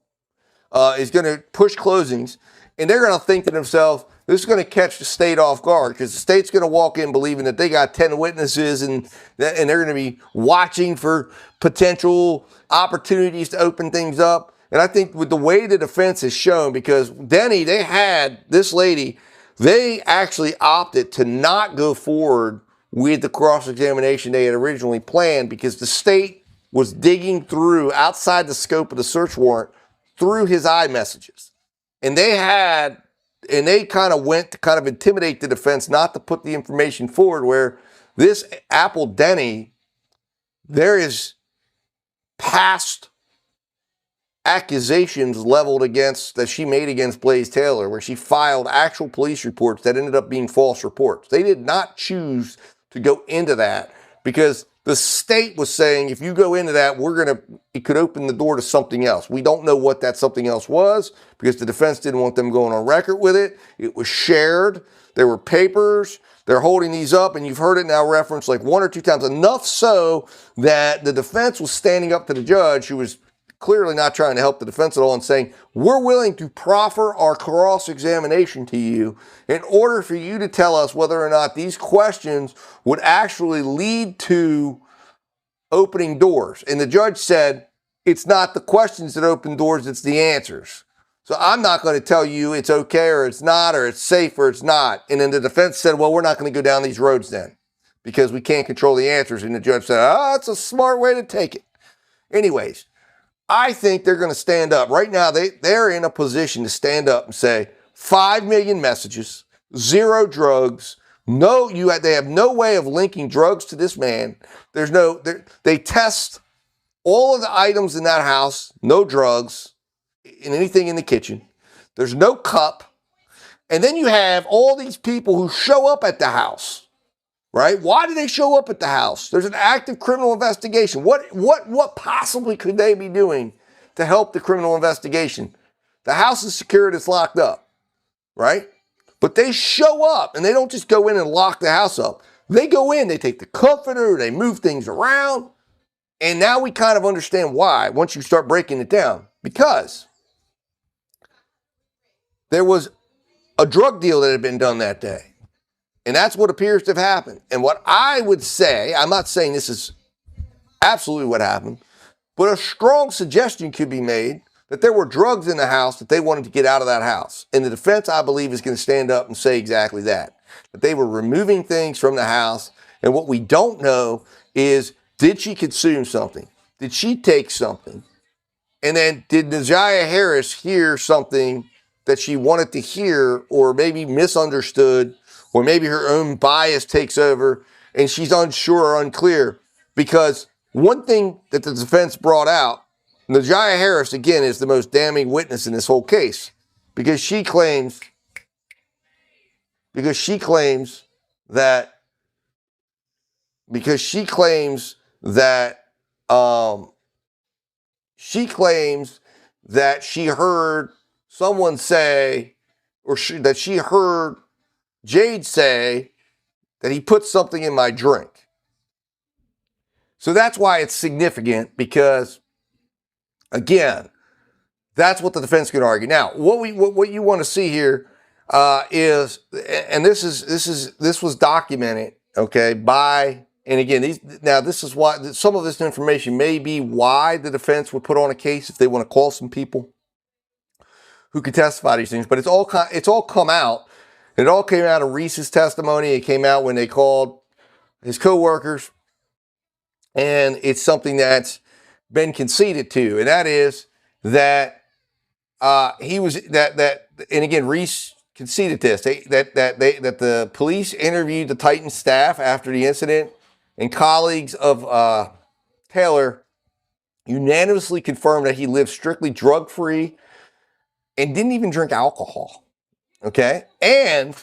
Is going to push closings, and they're going to think to themselves, this is going to catch the state off guard, because the state's going to walk in believing that they got 10 witnesses and they're going to be watching for potential opportunities to open things up. And I think with the way the defense has shown, because Denny, they had this lady, they actually opted to not go forward with the cross-examination they had originally planned, because the state was digging through outside the scope of the search warrant through his iMessages. And they kind of went to kind of intimidate the defense not to put the information forward, where this Apple Denny, there is past accusations leveled that she made against Blaise Taylor, where she filed actual police reports that ended up being false reports. They did not choose to go into that because the state was saying, if you go into that, it could open the door to something else. We don't know what that something else was because the defense didn't want them going on record with it. It was shared. There were papers. They're holding these up, and you've heard it now referenced like 1 or 2 times, enough so that the defense was standing up to the judge, who was clearly not trying to help the defense at all, and saying, we're willing to proffer our cross-examination to you in order for you to tell us whether or not these questions would actually lead to opening doors. And the judge said, it's not the questions that open doors, it's the answers. So I'm not going to tell you it's okay or it's not, or it's safe or it's not. And then the defense said, well, we're not going to go down these roads then because we can't control the answers. And the judge said, that's a smart way to take it. Anyways, I think they're going to stand up. Right now, they're in a position to stand up and say, 5 million messages, 0 drugs, they have no way of linking drugs to this man. They test all of the items in that house, no drugs, in anything in the kitchen. There's no cup. And then you have all these people who show up at the house. Right? Why do they show up at the house? There's an active criminal investigation. What possibly could they be doing to help the criminal investigation? The house is secured, it's locked up, right? But they show up, and they don't just go in and lock the house up. They go in, they take the comforter, they move things around, and now we kind of understand why once you start breaking it down. Because there was a drug deal that had been done that day. And that's what appears to have happened. And what I would say, I'm not saying this is absolutely what happened, but a strong suggestion could be made that there were drugs in the house that they wanted to get out of that house. And the defense, I believe, is going to stand up and say exactly that. That they were removing things from the house. And what we don't know is, did she consume something? Did she take something? And then did Najah Harris hear something that she wanted to hear, or maybe misunderstood, or maybe her own bias takes over and she's unsure or unclear? Because one thing that the defense brought out, Najah Harris, again, is the most damning witness in this whole case, because she claims that she heard someone say, that she heard Jade say that he put something in my drink. So that's why it's significant, because, again, that's what the defense could argue. Now, what you want to see here is, and this was documented, okay, by, and again, this is why some of this information may be why the defense would put on a case if they want to call some people who could testify these things. But it's all come out. It all came out of Reese's testimony. It came out when they called his coworkers, and it's something that's been conceded to, and that is that and again, Reese conceded this, that the police interviewed the Titan staff after the incident, and colleagues of Taylor unanimously confirmed that he lived strictly drug-free and didn't even drink alcohol. Okay, and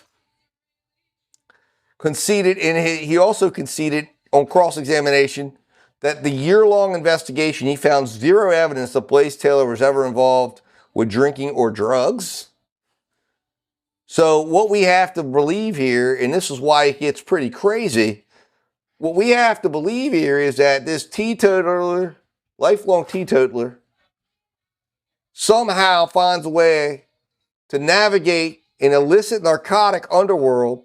he also conceded on cross-examination that the year-long investigation, he found zero evidence that Blaise Taylor was ever involved with drinking or drugs. So what we have to believe here, and this is why it gets pretty crazy, what we have to believe here is that this teetotaler, lifelong teetotaler, somehow finds a way to navigate an illicit narcotic underworld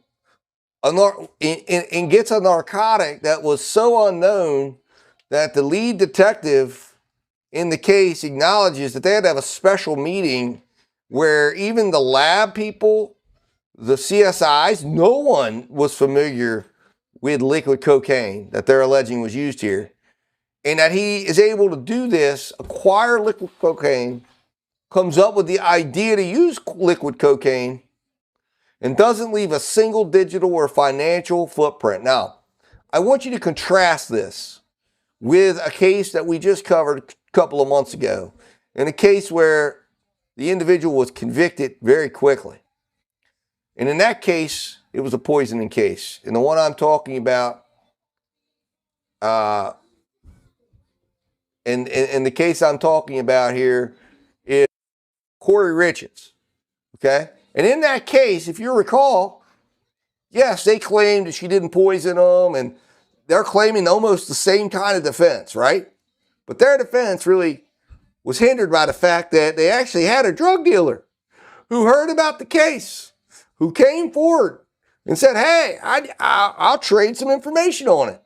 and gets a narcotic that was so unknown that the lead detective in the case acknowledges that they had to have a special meeting where even the lab people, the CSIs, no one was familiar with liquid cocaine that they're alleging was used here. And that he is able to do this, acquire liquid cocaine, comes up with the idea to use liquid cocaine, and doesn't leave a single digital or financial footprint. Now, I want you to contrast this with a case that we just covered a couple of months ago, in a case where the individual was convicted very quickly. And in that case, it was a poisoning case. And the one I'm talking about, and the case I'm talking about here is Corey Richards, okay? And in that case, if you recall, yes, they claimed that she didn't poison them, and they're claiming almost the same kind of defense, right? But their defense really was hindered by the fact that they actually had a drug dealer who heard about the case, who came forward and said, hey, I'll trade some information on it.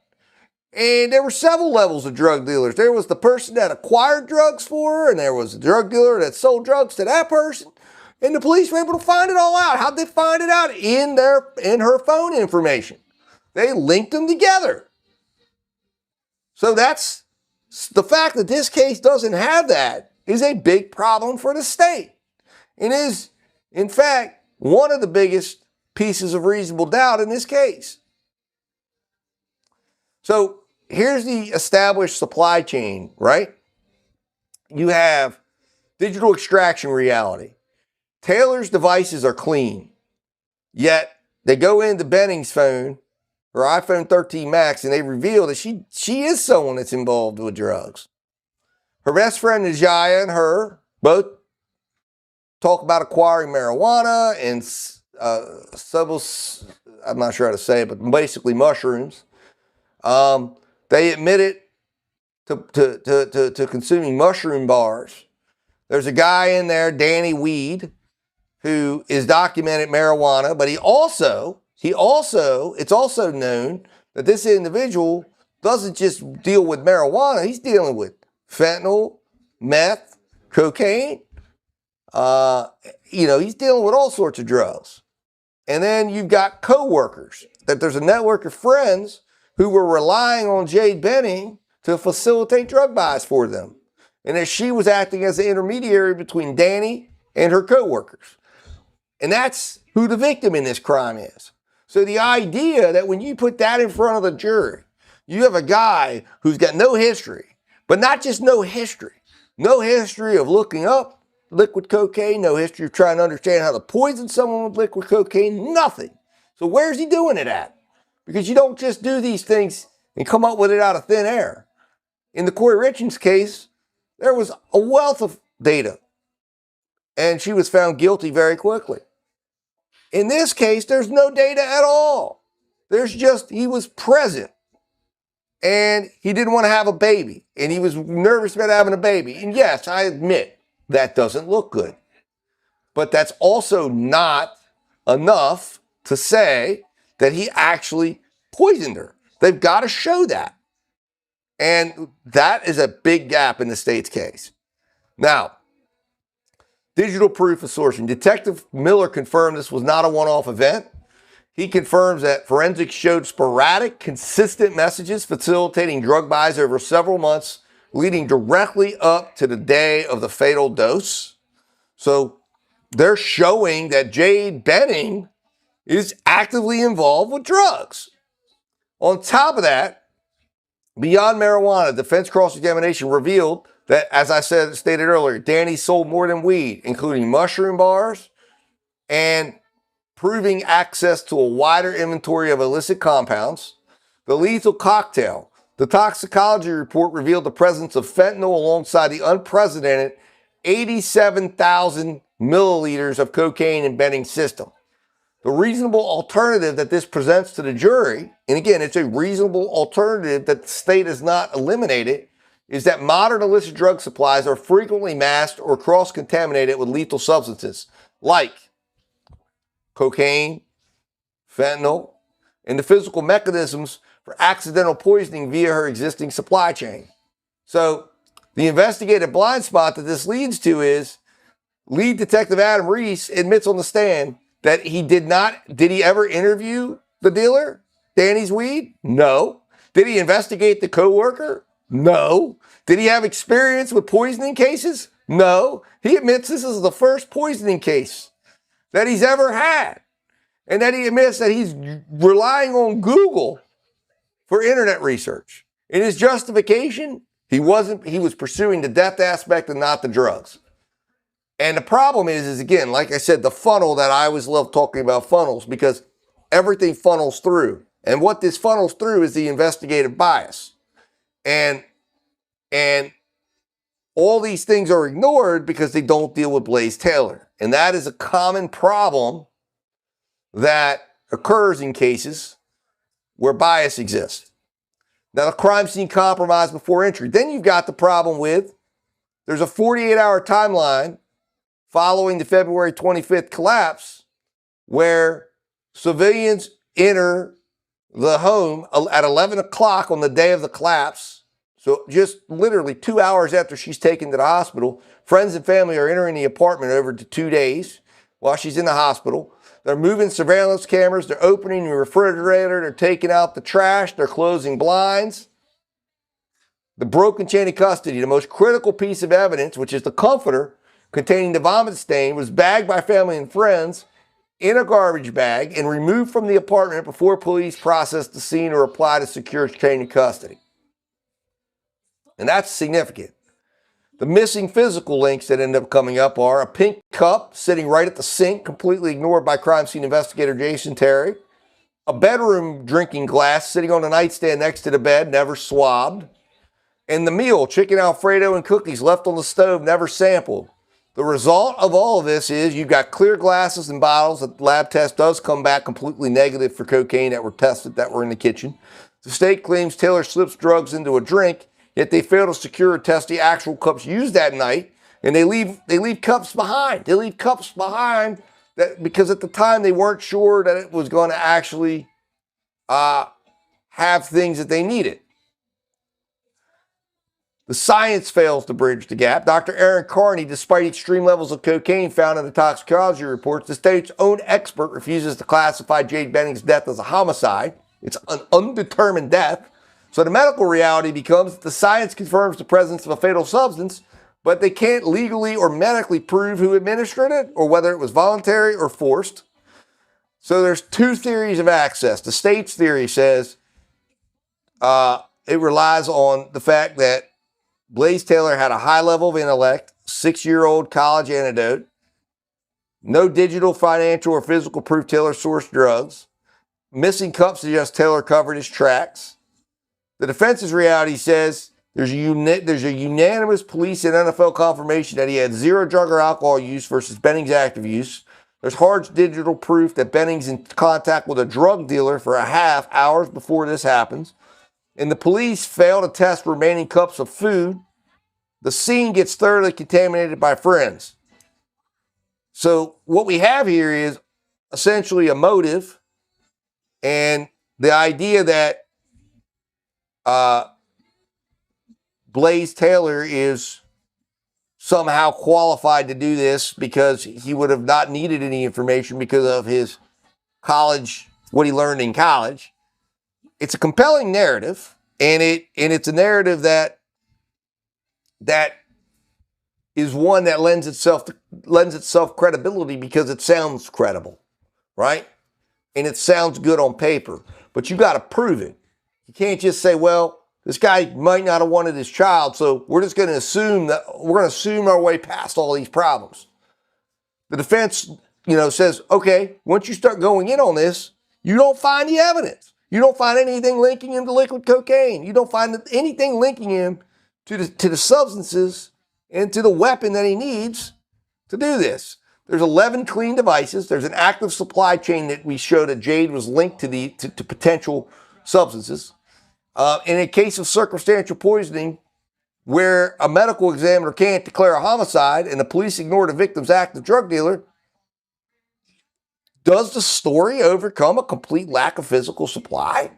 And there were several levels of drug dealers. There was the person that acquired drugs for her, and there was a drug dealer that sold drugs to that person. And the police were able to find it all out. How'd they find it out? In her phone information. They linked them together. So that's the fact that this case doesn't have that is a big problem for the state. It is, in fact, one of the biggest pieces of reasonable doubt in this case. So here's the established supply chain, right? You have digital extraction reality. Taylor's devices are clean, yet they go into Benning's phone, her iPhone 13 Max, and they reveal that she is someone that's involved with drugs. Her best friend Najah and her both talk about acquiring marijuana and I'm not sure how to say it, but basically mushrooms. They admitted to consuming mushroom bars. There's a guy in there, Danny Weed, who is documented marijuana, but it's also known that this individual doesn't just deal with marijuana, he's dealing with fentanyl, meth, cocaine. He's dealing with all sorts of drugs. And then you've got co-workers, that there's a network of friends who were relying on Jade Benning to facilitate drug buys for them. And that she was acting as an intermediary between Danny and her co-workers. And that's who the victim in this crime is. So the idea that when you put that in front of the jury, you have a guy who's got no history, but not just no history of looking up liquid cocaine, no history of trying to understand how to poison someone with liquid cocaine, nothing. So where's he doing it at? Because you don't just do these things and come up with it out of thin air. In the Corey Richards case, there was a wealth of data, and she was found guilty very quickly. In this case, there's no data at all. There's just, he was present, and he didn't want to have a baby, and he was nervous about having a baby. And yes, I admit, that doesn't look good. But that's also not enough to say that he actually poisoned her. They've got to show that. And that is a big gap in the state's case. Now, digital proof assertion. Detective Miller confirmed this was not a one-off event. He confirms that forensics showed sporadic, consistent messages facilitating drug buys over several months, leading directly up to the day of the fatal dose. So they're showing that Jade Benning is actively involved with drugs. On top of that, beyond marijuana, defense cross-examination revealed that, as I stated earlier, Danny sold more than weed, including mushroom bars, and proving access to a wider inventory of illicit compounds. The lethal cocktail. The toxicology report revealed the presence of fentanyl alongside the unprecedented 87,000 milliliters of cocaine in Benning's system. The reasonable alternative that this presents to the jury, and again, it's a reasonable alternative that the state has not eliminated, is that modern illicit drug supplies are frequently masked or cross-contaminated with lethal substances like cocaine, fentanyl, and the physical mechanisms for accidental poisoning via her existing supply chain. So the investigative blind spot that this leads to is lead detective Adam Reese admits on the stand that did he ever interview the dealer, Danny's weed? No. Did he investigate the coworker? No. Did he have experience with poisoning cases? No. He admits this is the first poisoning case that he's ever had. And that he admits that he's relying on Google for internet research. In his justification, he was pursuing the death aspect and not the drugs. And the problem is again, like I said, the funnel that I always love talking about funnels, because everything funnels through. And what this funnels through is the investigative bias. And all these things are ignored because they don't deal with Blaise Taylor. And that is a common problem that occurs in cases where bias exists. Now, the crime scene compromised before entry. Then you've got the problem with there's a 48-hour timeline following the February 25th collapse where civilians enter the home at 11 o'clock on the day of the collapse. So just literally 2 hours after she's taken to the hospital, friends and family are entering the apartment over to 2 days while she's in the hospital. They're moving surveillance cameras. They're opening the refrigerator. They're taking out the trash. They're closing blinds. The broken chain of custody, the most critical piece of evidence, which is the comforter containing the vomit stain, was bagged by family and friends in a garbage bag and removed from the apartment before police processed the scene or applied a secure chain of custody. And that's significant. The missing physical links that end up coming up are a pink cup sitting right at the sink, completely ignored by crime scene investigator Jason Terry, a bedroom drinking glass sitting on the nightstand next to the bed, never swabbed, and the meal, chicken Alfredo and cookies left on the stove, never sampled. The result of all of this is you've got clear glasses and bottles. The lab test does come back completely negative for cocaine that were tested that were in the kitchen. The state claims Taylor slips drugs into a drink, yet they fail to secure or test the actual cups used that night, and they leave cups behind. They leave cups behind because at the time they weren't sure that it was going to actually have things that they needed. The science fails to bridge the gap. Dr. Aaron Carney, despite extreme levels of cocaine found in the toxicology reports, the state's own expert refuses to classify Jade Benning's death as a homicide. It's an undetermined death. So the medical reality becomes the science confirms the presence of a fatal substance, but they can't legally or medically prove who administered it or whether it was voluntary or forced. So there's two theories of access. The state's theory says it relies on the fact that Blaise Taylor had a high level of intellect, 6-year-old college antidote, no digital, financial, or physical proof Taylor sourced drugs. Missing cups suggest Taylor covered his tracks. The defense's reality says there's a unanimous police and NFL confirmation that he had zero drug or alcohol use versus Benning's active use. There's hard digital proof that Benning's in contact with a drug dealer for a half hours before this happens. And the police fail to test remaining cups of food. The scene gets thoroughly contaminated by friends. So what we have here is essentially a motive and the idea that Blaise Taylor is somehow qualified to do this because he would have not needed any information because of his college, what he learned in college. It's a compelling narrative, and it's a narrative that is one that lends itself credibility because it sounds credible, right? And it sounds good on paper, but you got to prove it. You can't just say, well, this guy might not have wanted his child, so we're just going to assume our way past all these problems. The defense, says, okay, once you start going in on this, you don't find the evidence. You don't find anything linking him to liquid cocaine. You don't find anything linking him to the substances and to the weapon that he needs to do this. There's 11 clean devices. There's an active supply chain that we showed that Jade was linked to potential substances. In a case of circumstantial poisoning, where a medical examiner can't declare a homicide and the police ignore the victim's active drug dealer, does the story overcome a complete lack of physical supply?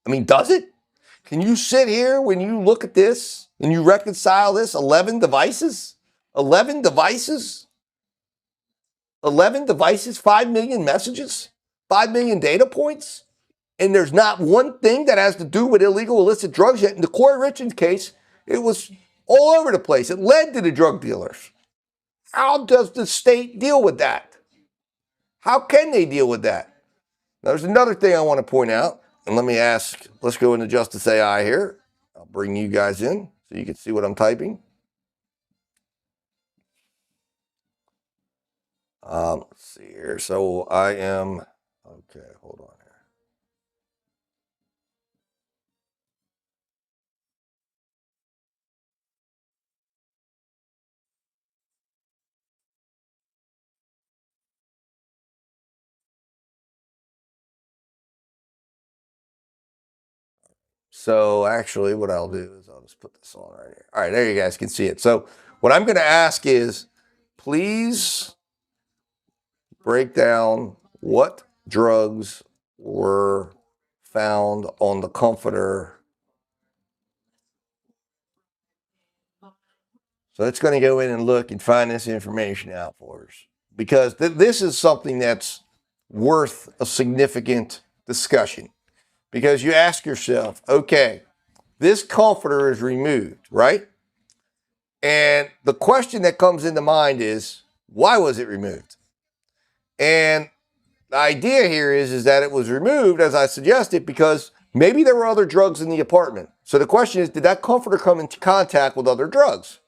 I mean, does it? Can you sit here when you look at this and you reconcile this? 11 devices? 11 devices? 11 devices, 5 million messages, 5 million data points? And there's not one thing that has to do with illegal illicit drugs yet. In the Corey Richards case, it was all over the place. It led to the drug dealers. How does the state deal with that? How can they deal with that? Now, there's another thing I want to point out, and let's go into Justice AI here. I'll bring you guys in so you can see what I'm typing. Let's see here. So okay, hold on here. So actually what I'll do is I'll just put this on right here. All right, there you guys can see it. So what I'm going to ask is, please break down what drugs were found on the comforter. So it's going to go in and look and find this information out for us, because this is something that's worth a significant discussion. Because you ask yourself, okay, this comforter is removed, right? And the question that comes into mind is, why was it removed? And the idea here is that it was removed, as I suggested, because maybe there were other drugs in the apartment. So the question is, did that comforter come into contact with other drugs?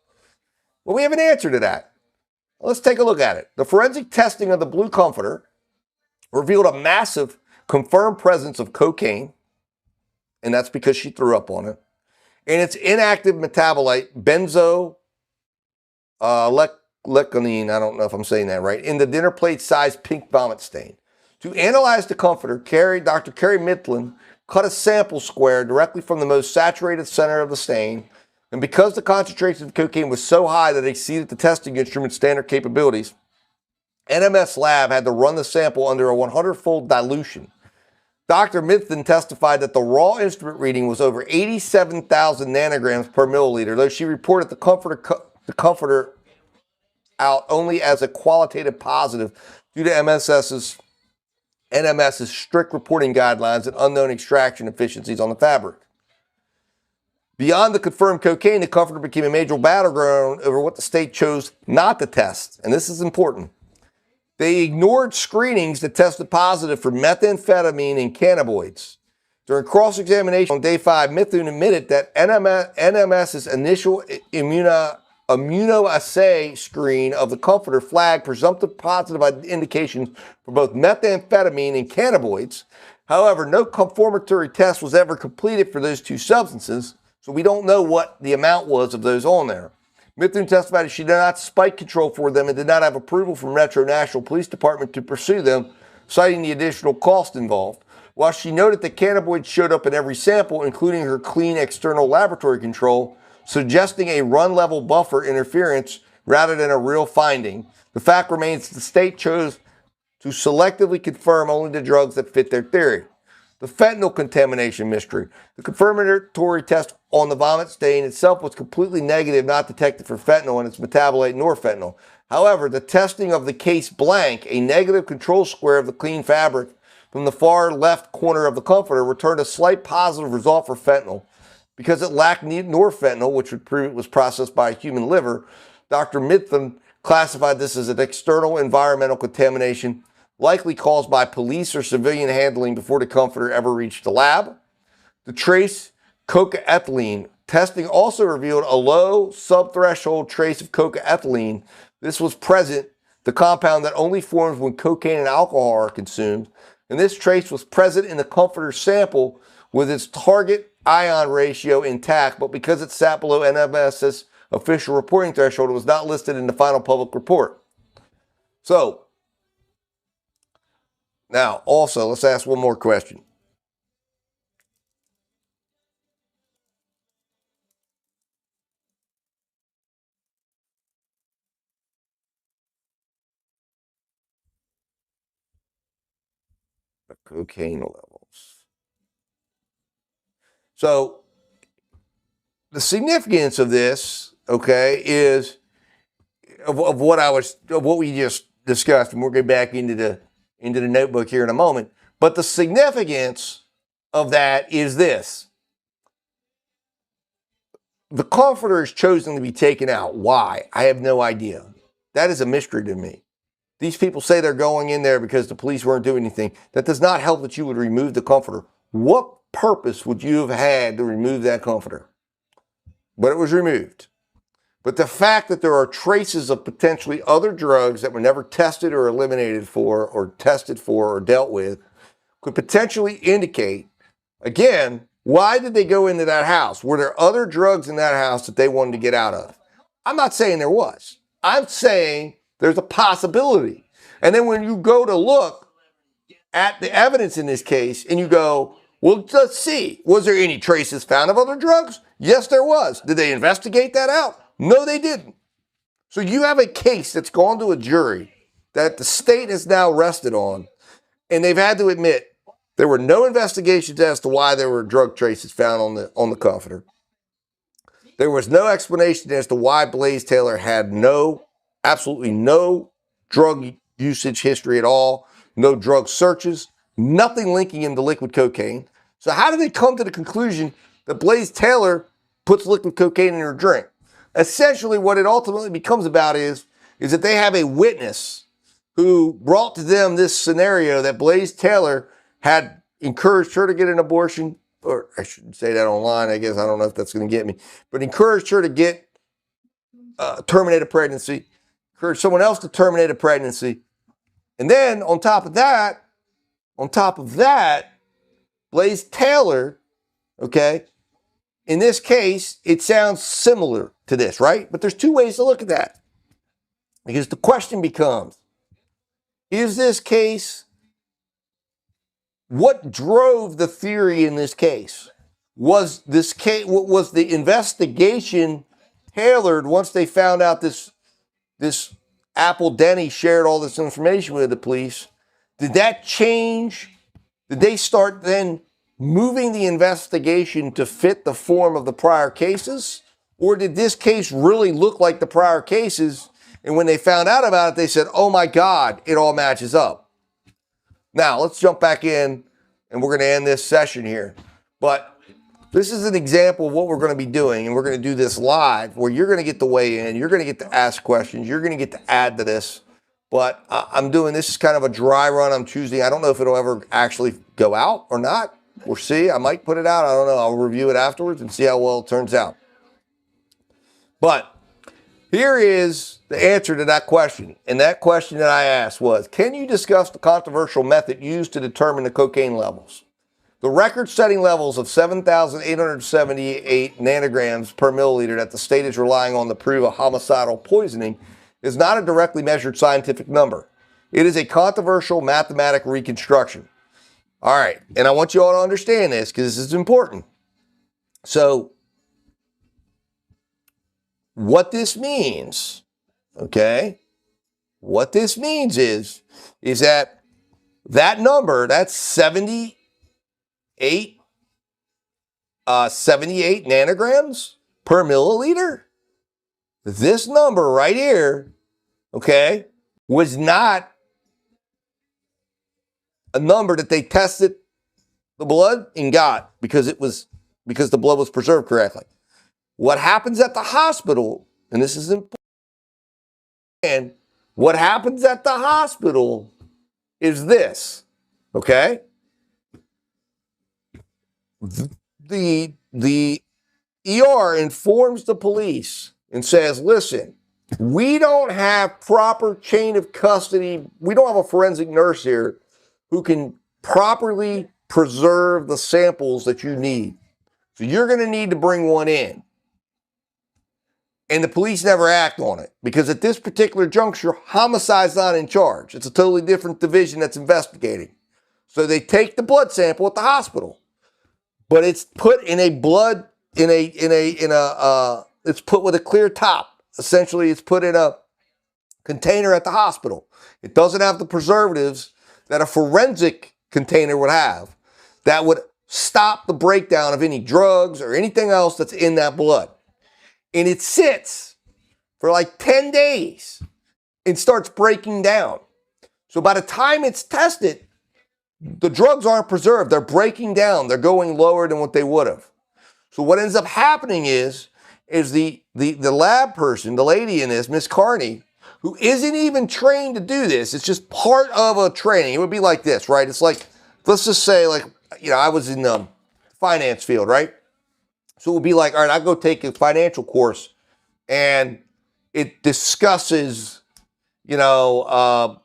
Well, we have an answer to that. Let's take a look at it. The forensic testing of the blue comforter revealed a massive confirmed presence of cocaine, and that's because she threw up on it, and its inactive metabolite, benzoylecgonine, I don't know if I'm saying that right, in the dinner plate-sized pink vomit stain. To analyze the comforter, Dr. Carrie Mitlin cut a sample square directly from the most saturated center of the stain, and because the concentration of cocaine was so high that it exceeded the testing instrument's standard capabilities, NMS lab had to run the sample under a 100-fold dilution. Dr. Mithun testified that the raw instrument reading was over 87,000 nanograms per milliliter, though she reported the comforter out only as a qualitative positive due to NMS's strict reporting guidelines and unknown extraction efficiencies on the fabric. Beyond the confirmed cocaine, the comforter became a major battleground over what the state chose not to test, and this is important. They ignored screenings that tested positive for methamphetamine and cannabinoids. During cross-examination on day 5, Mithun admitted that NMS's initial immunoassay screen of the comforter flagged presumptive positive indications for both methamphetamine and cannabinoids. However, no confirmatory test was ever completed for those two substances, so we don't know what the amount was of those on there. Mithun testified that she did not spike control for them and did not have approval from Metro National Police Department to pursue them, citing the additional cost involved. While she noted that cannabinoids showed up in every sample, including her clean external laboratory control, suggesting a run-level buffer interference rather than a real finding, the fact remains the state chose to selectively confirm only the drugs that fit their theory. The fentanyl contamination mystery. The confirmatory test on the vomit stain itself was completely negative, not detected for fentanyl and its metabolite norfentanyl. However, the testing of the case blank, a negative control square of the clean fabric from the far left corner of the comforter, returned a slight positive result for fentanyl. Because it lacked norfentanyl, which would prove it was processed by a human liver, Dr. Mithun classified this as an external environmental contamination likely caused by police or civilian handling before the comforter ever reached the lab. The trace cocaethylene testing also revealed a low subthreshold trace of cocaethylene. This was present, the compound that only forms when cocaine and alcohol are consumed. And this trace was present in the comforter sample with its target ion ratio intact, but because it sat below NMS's official reporting threshold, it was not listed in the final public report. So, now, also, let's ask one more question. The cocaine levels. So, the significance of this, okay, is of what we just discussed, and we'll get back into the notebook here in a moment. But the significance of that is this. The comforter is chosen to be taken out. Why? I have no idea. That is a mystery to me. These people say they're going in there because the police weren't doing anything. That does not help that you would remove the comforter. What purpose would you have had to remove that comforter? But it was removed. But the fact that there are traces of potentially other drugs that were never tested or eliminated for or tested for or dealt with could potentially indicate, again, why did they go into that house? Were there other drugs in that house that they wanted to get out of? I'm not saying there was. I'm saying there's a possibility. And then when you go to look at the evidence in this case and you go, well, let's see, was there any traces found of other drugs? Yes, there was. Did they investigate that out? No, they didn't. So you have a case that's gone to a jury that the state has now rested on, and they've had to admit there were no investigations as to why there were drug traces found on the comforter. There was no explanation as to why Blaise Taylor had absolutely no drug usage history at all, no drug searches, nothing linking him to liquid cocaine. So how did they come to the conclusion that Blaise Taylor puts liquid cocaine in her drink? Essentially, what it ultimately becomes about is that they have a witness who brought to them this scenario that Blaise Taylor had encouraged her to get an abortion, or I shouldn't say that online, I guess, I don't know if that's going to get me, but encouraged her to get terminate a pregnancy, encouraged someone else to terminate a pregnancy. And then on top of that, Blaise Taylor, okay, in this case, it sounds similar to this, right? But there's two ways to look at that. Because the question becomes, is this case, what drove the theory in this case? Was the investigation tailored once they found out this Apple Denny shared all this information with the police, did that change? Did they start then moving the investigation to fit the form of the prior cases? Or did this case really look like the prior cases? And when they found out about it, they said, oh my God, it all matches up. Now, let's jump back in and we're going to end this session here. But this is an example of what we're going to be doing, and we're going to do this live where you're going to get to weigh in, you're going to get to ask questions, you're going to get to add to this. But I'm doing this is kind of a dry run on Tuesday. I don't know if it'll ever actually go out or not. We'll see. I might put it out. I don't know. I'll review it afterwards and see how well it turns out. But here is the answer to that question. And that question that I asked was, can you discuss the controversial method used to determine the cocaine levels? The record-setting levels of 7,878 nanograms per milliliter that the state is relying on to prove a homicidal poisoning is not a directly measured scientific number. It is a controversial mathematical reconstruction. All right, and I want you all to understand this because this is important. So, what this means, okay, what this means is that number, that's 78 nanograms per milliliter. This number right here, okay, was not a number that they tested the blood and got because the blood was preserved correctly. What happens at the hospital, and this is important, and what happens at the hospital is this, okay? The ER informs the police and says, listen, we don't have proper chain of custody. We don't have a forensic nurse here who can properly preserve the samples that you need. So you're going to need to bring one in. And the police never act on it because at this particular juncture, homicide's not in charge. It's a totally different division that's investigating. So they take the blood sample at the hospital, but it's put in a blood, it's put with a clear top. Essentially, it's put in a container at the hospital. It doesn't have the preservatives that a forensic container would have that would stop the breakdown of any drugs or anything else that's in that blood. And it sits for like 10 days and starts breaking down. So by the time it's tested, the drugs aren't preserved. They're breaking down. They're going lower than what they would have. So what ends up happening is the lab person, the lady in this, Miss Carney, who isn't even trained to do this. It's just part of a training. It would be like this, right? It's like, let's just say, like, you know, I was in the finance field, right? So it would be like, all right, I go take a financial course and it discusses, an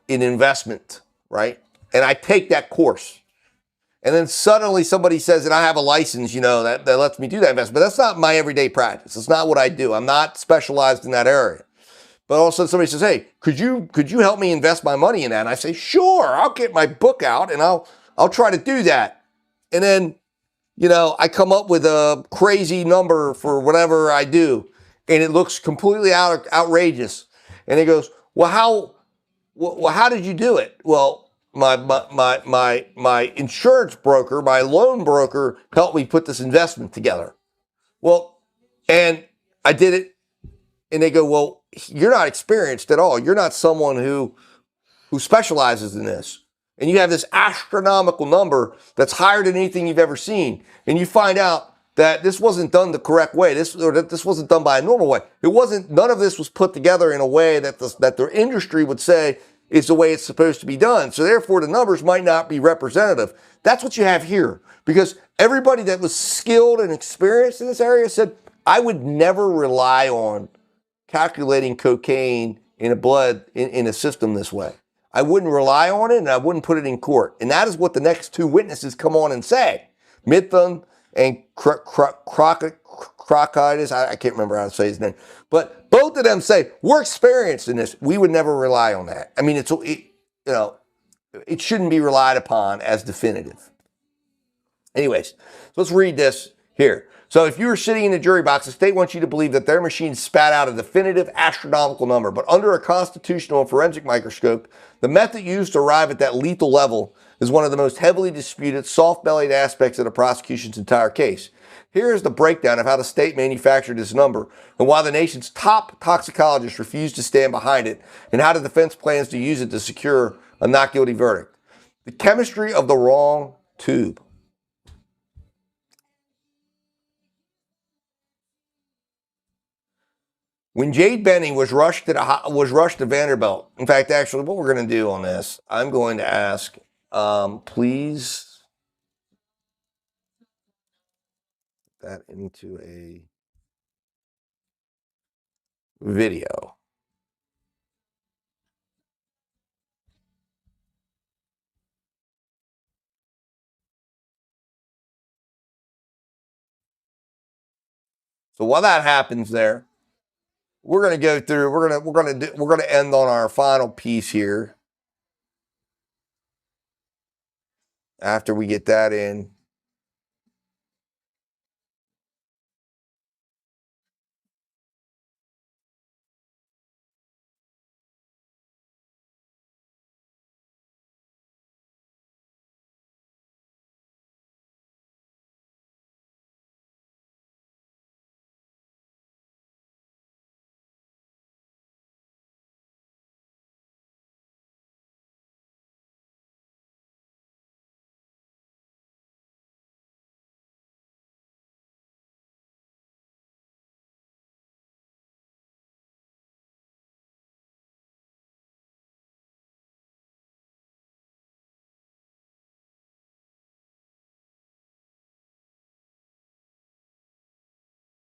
investment, right? And I take that course. And then suddenly somebody says, and I have a license, that lets me do that investment. But that's not my everyday practice. It's not what I do. I'm not specialized in that area. But all of a sudden somebody says, hey, could you help me invest my money in that? And I say, sure, I'll get my book out and I'll try to do that. And then, I come up with a crazy number for whatever I do, and it looks completely outrageous. And he goes, well, how did you do it? Well, my insurance broker, my loan broker, helped me put this investment together. Well, and I did it, and they go, well, you're not experienced at all. You're not someone who specializes in this. And you have this astronomical number that's higher than anything you've ever seen. And you find out that this wasn't done the correct way. This wasn't done by a normal way. None of this was put together in a way that the industry would say is the way it's supposed to be done. So therefore, the numbers might not be representative. That's what you have here. Because everybody that was skilled and experienced in this area said, I would never rely on calculating cocaine in a blood, in a system this way. I wouldn't rely on it, and I wouldn't put it in court. And that is what the next two witnesses come on and say. Mithun and Crocidus, I can't remember how to say his name. But both of them say, we're experienced in this. We would never rely on that. I mean, it shouldn't be relied upon as definitive. Anyways, let's read this here. So if you were sitting in the jury box, the state wants you to believe that their machine spat out a definitive astronomical number. But under a constitutional and forensic microscope, the method used to arrive at that lethal level is one of the most heavily disputed, soft-bellied aspects of the prosecution's entire case. Here is the breakdown of how the state manufactured this number and why the nation's top toxicologists refused to stand behind it, and how the defense plans to use it to secure a not guilty verdict. The chemistry of the wrong tube. When Jade Benning was rushed to Vanderbilt, in fact, actually, what we're going to do on this, I'm going to ask, please, put that into a video. So while that happens there, we're going to go through. We're going to end on our final piece here. After we get that in.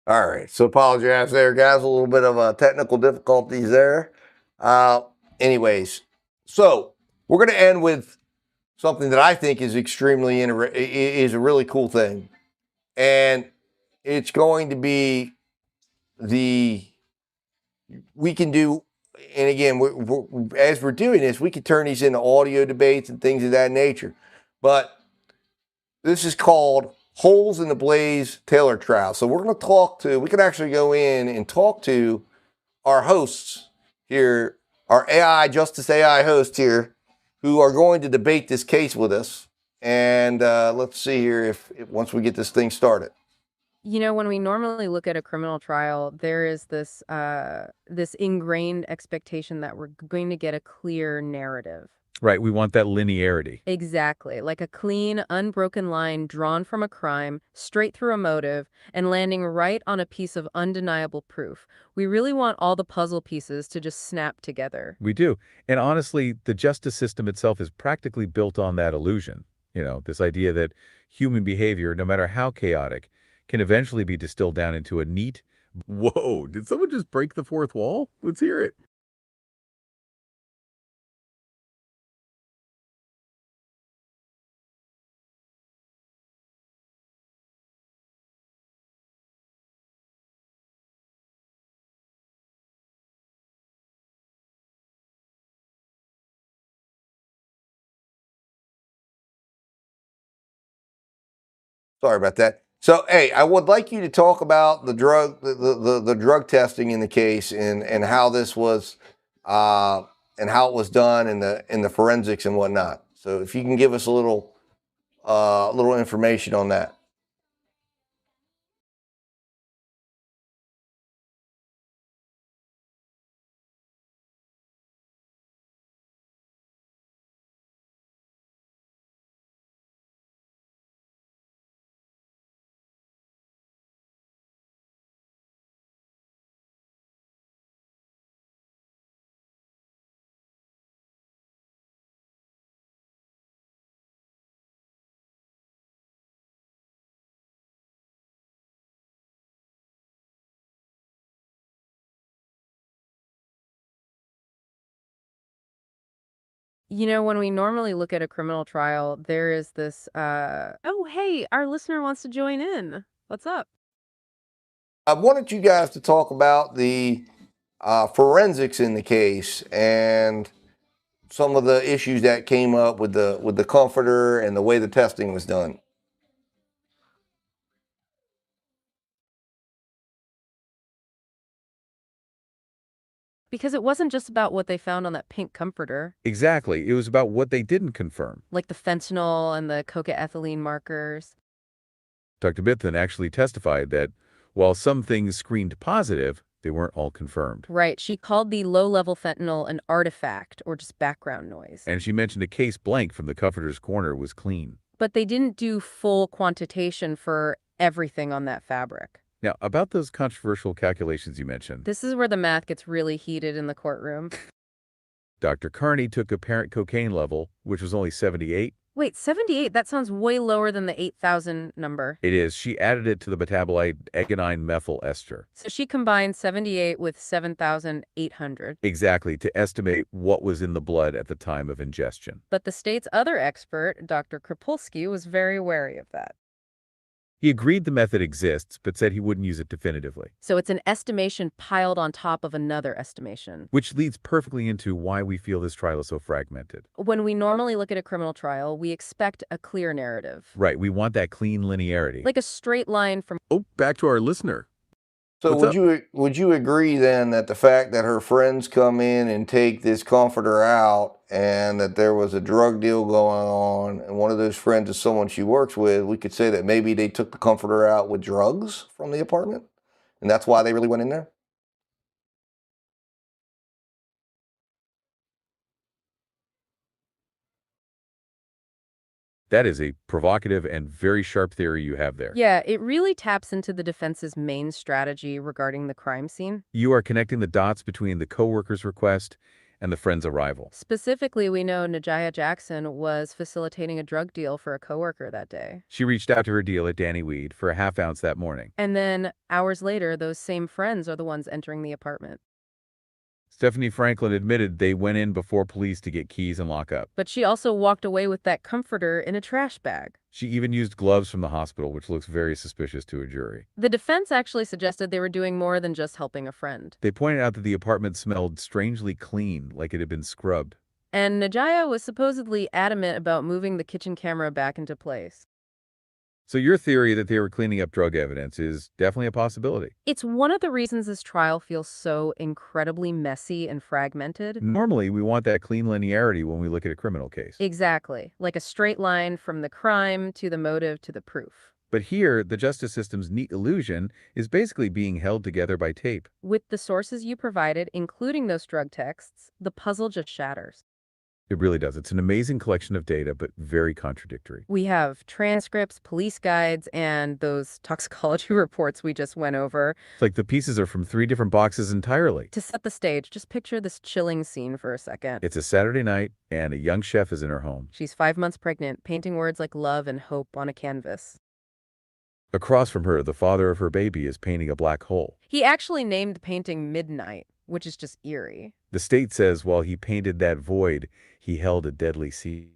All right, so apologize there, guys. A little bit of technical difficulties there. Anyways, so we're going to end with something that I think is is a really cool thing, and it's going to be we can do, and again, as we're doing this, we can turn these into audio debates and things of that nature, but this is called Holes in the Blaise Taylor trial. So we're going to we can actually go in and talk to our hosts here, our Justice AI host here, who are going to debate this case with us. And let's see here if once we get this thing started. You know, when we normally look at a criminal trial, there is this this ingrained expectation that we're going to get a clear narrative. Right, we want that linearity. Exactly, like a clean, unbroken line drawn from a crime, straight through a motive, and landing right on a piece of undeniable proof. We really want all the puzzle pieces to just snap together. We do. And honestly, the justice system itself is practically built on that illusion. You know, this idea that human behavior, no matter how chaotic, can eventually be distilled down into a neat... Whoa, did someone just break the fourth wall? Let's hear it. Sorry about that. So, hey, I would like you to talk about the drug testing in the case and how this was and how it was done in the forensics and whatnot. So, if you can give us a little information on that. You know, when we normally look at a criminal trial, there is this, oh, hey, our listener wants to join in. What's up? I wanted you guys to talk about the forensics in the case and some of the issues that came up with the comforter and the way the testing was done. Because it wasn't just about what they found on that pink comforter. Exactly. It was about what they didn't confirm. Like the fentanyl and the cocaethylene markers. Dr. Bithen actually testified that while some things screened positive, they weren't all confirmed. Right. She called the low-level fentanyl an artifact or just background noise. And she mentioned a case blank from the comforter's corner was clean. But they didn't do full quantitation for everything on that fabric. Now, about those controversial calculations you mentioned. This is where the math gets really heated in the courtroom. Dr. Carney took apparent cocaine level, which was only 78. Wait, 78? That sounds way lower than the 8,000 number. It is. She added it to the metabolite agonine methyl ester. So she combined 78 with 7,800. Exactly, to estimate what was in the blood at the time of ingestion. But the state's other expert, Dr. Krapulski, was very wary of that. He agreed the method exists, but said he wouldn't use it definitively. So it's an estimation piled on top of another estimation. Which leads perfectly into why we feel this trial is so fragmented. When we normally look at a criminal trial, we expect a clear narrative. Right, we want that clean linearity. Like a straight line from... Oh, back to our listener. So would you agree then that the fact that her friends come in and take this comforter out and that there was a drug deal going on and one of those friends is someone she works with, we could say that maybe they took the comforter out with drugs from the apartment and that's why they really went in there? That is a provocative and very sharp theory you have there. Yeah, it really taps into the defense's main strategy regarding the crime scene. You are connecting the dots between the coworker's request and the friend's arrival. Specifically, we know Najaya Jackson was facilitating a drug deal for a coworker that day. She reached out to her deal at Danny Weed for a half ounce that morning. And then, hours later, those same friends are the ones entering the apartment. Stephanie Franklin admitted they went in before police to get keys and lock up. But she also walked away with that comforter in a trash bag. She even used gloves from the hospital, which looks very suspicious to a jury. The defense actually suggested they were doing more than just helping a friend. They pointed out that the apartment smelled strangely clean, like it had been scrubbed. And Najaya was supposedly adamant about moving the kitchen camera back into place. So your theory that they were cleaning up drug evidence is definitely a possibility. It's one of the reasons this trial feels so incredibly messy and fragmented. Normally, we want that clean linearity when we look at a criminal case. Exactly. Like a straight line from the crime to the motive to the proof. But here, the justice system's neat illusion is basically being held together by tape. With the sources you provided, including those drug texts, the puzzle just shatters. It really does. It's an amazing collection of data, but very contradictory. We have transcripts, police guides, and those toxicology reports we just went over. It's like the pieces are from 3 different boxes entirely. To set the stage, just picture this chilling scene for a second. It's a Saturday night, and a young chef is in her home. She's 5 months pregnant, painting words like love and hope on a canvas. Across from her, the father of her baby is painting a black hole. He actually named the painting Midnight, which is just eerie. The state says while he painted that void, he held a deadly seed.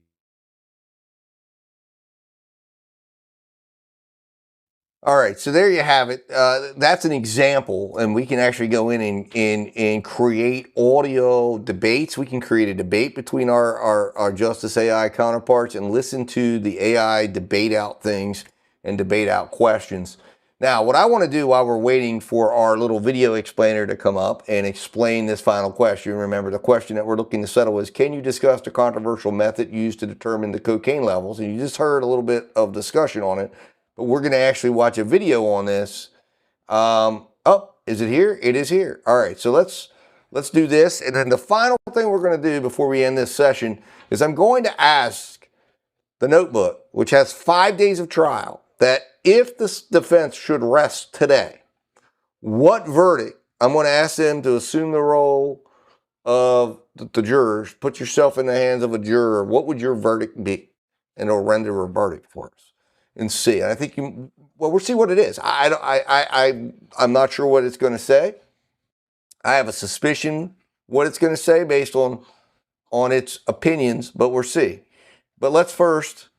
All right, so there you have it. That's an example, and we can actually go in and create audio debates. We can create a debate between our Justice AI counterparts and listen to the AI debate out things and debate out questions. Now, what I want to do while we're waiting for our little video explainer to come up and explain this final question, remember the question that we're looking to settle is, can you discuss the controversial method used to determine the cocaine levels? And you just heard a little bit of discussion on it, but we're going to actually watch a video on this. Oh, is it here? It is here. All right, so let's do this. And then the final thing we're going to do before we end this session is I'm going to ask the notebook, which has 5 days of trial, that if the defense should rest today, what verdict, I'm going to ask them to assume the role of the jurors, put yourself in the hands of a juror, what would your verdict be? And it'll render a verdict for us and see. And I think, we'll see what it is. I'm not sure what it's going to say. I have a suspicion what it's going to say based on its opinions, but we'll see. But let's first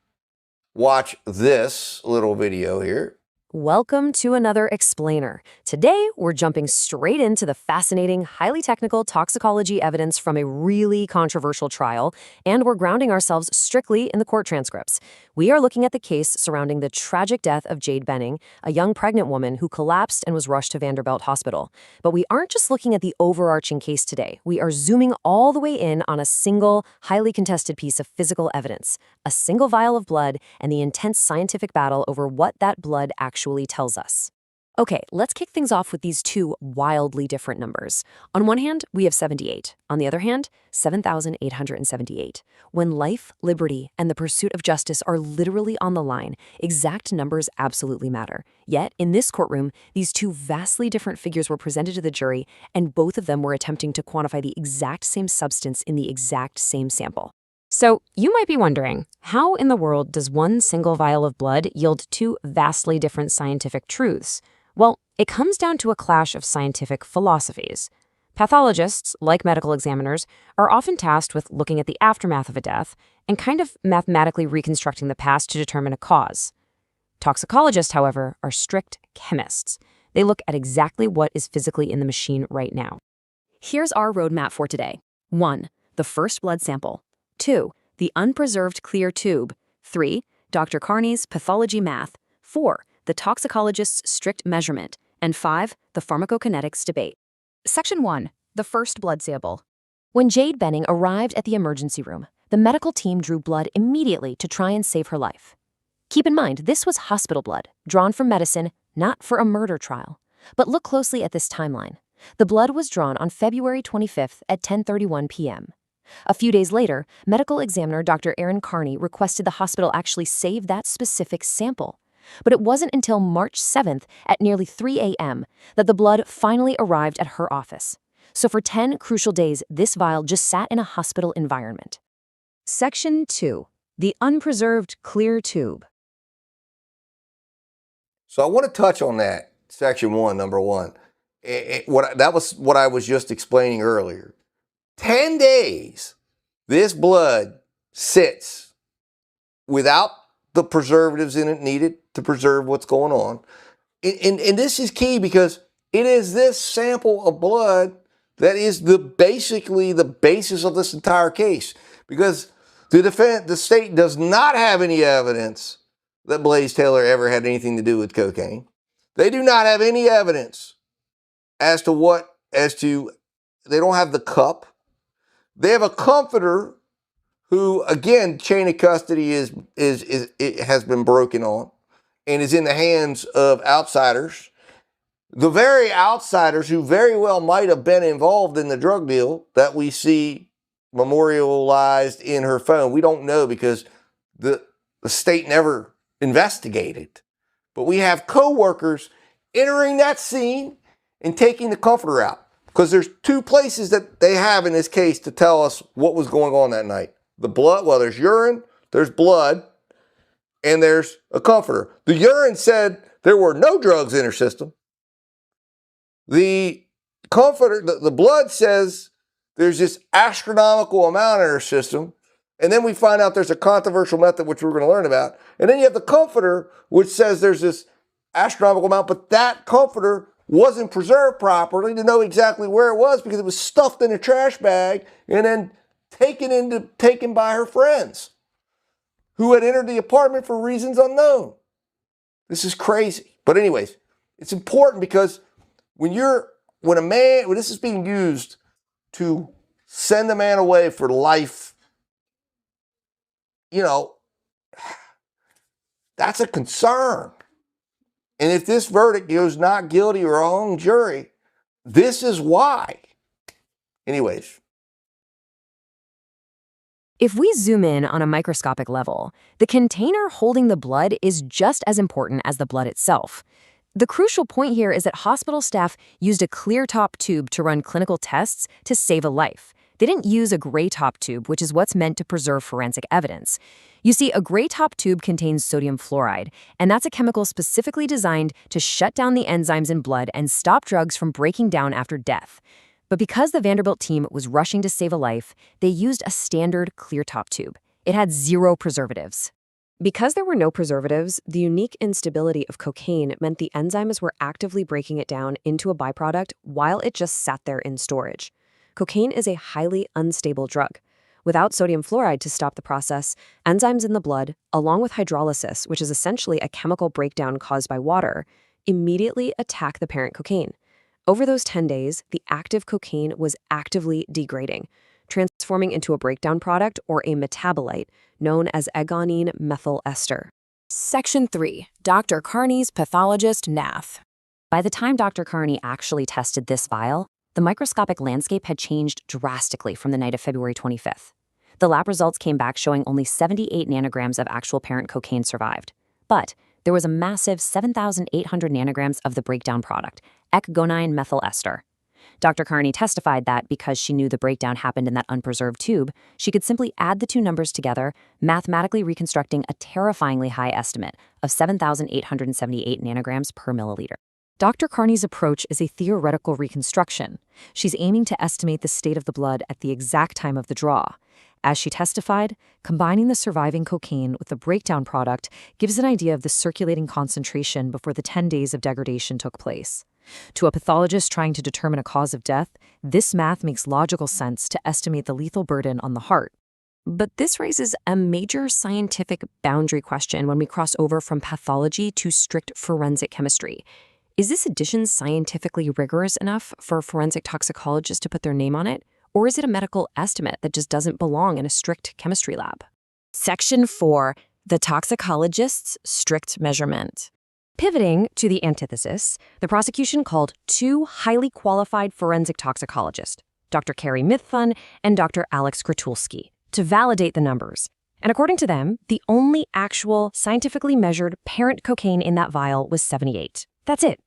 watch this little video here Welcome to another Explainer. Today, we're jumping straight into the fascinating, highly technical toxicology evidence from a really controversial trial, and we're grounding ourselves strictly in the court transcripts. We are looking at the case surrounding the tragic death of Jade Benning, a young pregnant woman who collapsed and was rushed to Vanderbilt Hospital. But we aren't just looking at the overarching case today. We are zooming all the way in on a single, highly contested piece of physical evidence, a single vial of blood, and the intense scientific battle over what that blood actually tells us. Okay, let's kick things off with these two wildly different numbers. On one hand, we have 78. On the other hand, 7,878. When life, liberty, and the pursuit of justice are literally on the line, exact numbers absolutely matter. Yet, in this courtroom, these two vastly different figures were presented to the jury, and both of them were attempting to quantify the exact same substance in the exact same sample. So, you might be wondering, how in the world does one single vial of blood yield two vastly different scientific truths? Well, it comes down to a clash of scientific philosophies. Pathologists, like medical examiners, are often tasked with looking at the aftermath of a death and kind of mathematically reconstructing the past to determine a cause. Toxicologists, however, are strict chemists. They look at exactly what is physically in the machine right now. Here's our roadmap for today. 1. The first blood sample. 2. The unpreserved clear tube. 3. Dr. Carney's pathology math. 4. The toxicologist's strict measurement. And 5. The pharmacokinetics debate. Section 1. The first blood sample. When Jade Benning arrived at the emergency room, the medical team drew blood immediately to try and save her life. Keep in mind, this was hospital blood, drawn from medicine, not for a murder trial. But look closely at this timeline. The blood was drawn on February 25th at 10:31 p.m. A few days later, medical examiner Dr. Carney requested the hospital actually save that specific sample. But it wasn't until March 7th at nearly 3 a.m. that the blood finally arrived at her office. So for 10 crucial days, this vial just sat in a hospital environment. Section 2. The unpreserved clear tube. So I want to touch on that, section 1, number 1. That was what I was just explaining earlier. 10 days, this blood sits without the preservatives in it needed to preserve what's going on. And this is key because it is this sample of blood that is basically the basis of this entire case. Because the state does not have any evidence that Blaise Taylor ever had anything to do with cocaine. They do not have any evidence as to they don't have the cup. They have a comforter who, again, chain of custody has been broken on and is in the hands of outsiders. The very outsiders who very well might have been involved in the drug deal that we see memorialized in her phone. We don't know because the state never investigated. But we have co-workers entering that scene and taking the comforter out. Because there's two places that they have in this case to tell us what was going on that night. The blood, well, there's urine, there's blood, and there's a comforter. The urine said there were no drugs in her system. The comforter, the blood says there's this astronomical amount in her system. And then we find out there's a controversial method, which we're going to learn about. And then you have the comforter, which says there's this astronomical amount, but that comforter wasn't preserved properly to know exactly where it was because it was stuffed in a trash bag and then taken by her friends who had entered the apartment for reasons unknown. This is crazy. But anyways, it's important because when this is being used to send a man away for life, that's a concern. And if this verdict goes not guilty or hung jury, this is why. Anyways. If we zoom in on a microscopic level, the container holding the blood is just as important as the blood itself. The crucial point here is that hospital staff used a clear top tube to run clinical tests to save a life. They didn't use a gray top tube, which is what's meant to preserve forensic evidence. You see, a gray top tube contains sodium fluoride, and that's a chemical specifically designed to shut down the enzymes in blood and stop drugs from breaking down after death. But because the Vanderbilt team was rushing to save a life, they used a standard clear top tube. It had 0 preservatives. Because there were no preservatives, the unique instability of cocaine meant the enzymes were actively breaking it down into a byproduct while it just sat there in storage. Cocaine is a highly unstable drug. Without sodium fluoride to stop the process, enzymes in the blood, along with hydrolysis, which is essentially a chemical breakdown caused by water, immediately attack the parent cocaine. Over those 10 days, the active cocaine was actively degrading, transforming into a breakdown product or a metabolite known as agonine methyl ester. Section 3. Dr. Carney's pathologist Nath. By the time Dr. Carney actually tested this vial, the microscopic landscape had changed drastically from the night of February 25th. The lab results came back showing only 78 nanograms of actual parent cocaine survived. But there was a massive 7,800 nanograms of the breakdown product, agonine methyl ester. Dr. Carney testified that because she knew the breakdown happened in that unpreserved tube, she could simply add the two numbers together, mathematically reconstructing a terrifyingly high estimate of 7,878 nanograms per milliliter. Dr. Carney's approach is a theoretical reconstruction. She's aiming to estimate the state of the blood at the exact time of the draw. As she testified, combining the surviving cocaine with the breakdown product gives an idea of the circulating concentration before the 10 days of degradation took place. To a pathologist trying to determine a cause of death, this math makes logical sense to estimate the lethal burden on the heart. But this raises a major scientific boundary question when we cross over from pathology to strict forensic chemistry. Is this addition scientifically rigorous enough for a forensic toxicologist to put their name on it? Or is it a medical estimate that just doesn't belong in a strict chemistry lab? Section 4. The toxicologist's strict measurement. Pivoting to the antithesis, the prosecution called two highly qualified forensic toxicologists, Dr. Carrie Mithun and Dr. Alex Kratulski, to validate the numbers. And according to them, the only actual scientifically measured parent cocaine in that vial was 78. That's it.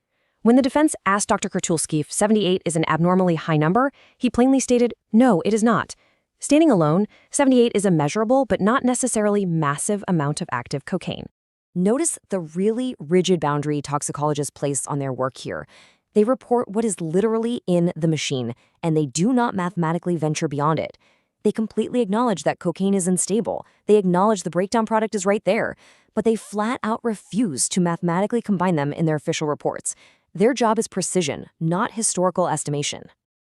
When the defense asked Dr. Kratulski if 78 is an abnormally high number, he plainly stated, no, it is not. Standing alone, 78 is a measurable but not necessarily massive amount of active cocaine. Notice the really rigid boundary toxicologists place on their work here. They report what is literally in the machine, and they do not mathematically venture beyond it. They completely acknowledge that cocaine is unstable. They acknowledge the breakdown product is right there, but they flat out refuse to mathematically combine them in their official reports. Their job is precision, not historical estimation.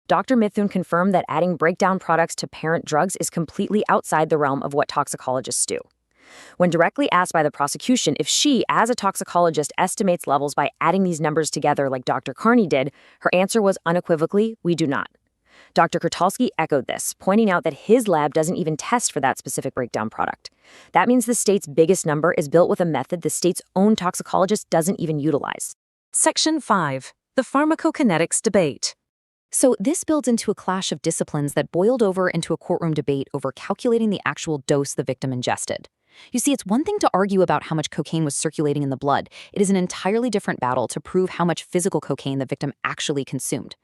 Dr. Mithun confirmed that adding breakdown products to parent drugs is completely outside the realm of what toxicologists do. When directly asked by the prosecution if she, as a toxicologist, estimates levels by adding these numbers together like Dr. Carney did, her answer was unequivocally, we do not. Dr. Kratulski echoed this, pointing out that his lab doesn't even test for that specific breakdown product. That means the state's biggest number is built with a method the state's own toxicologist doesn't even utilize. Section 5. The pharmacokinetics debate. So this builds into a clash of disciplines that boiled over into a courtroom debate over calculating the actual dose the victim ingested. You see, it's one thing to argue about how much cocaine was circulating in the blood. It is an entirely different battle to prove how much physical cocaine the victim actually consumed.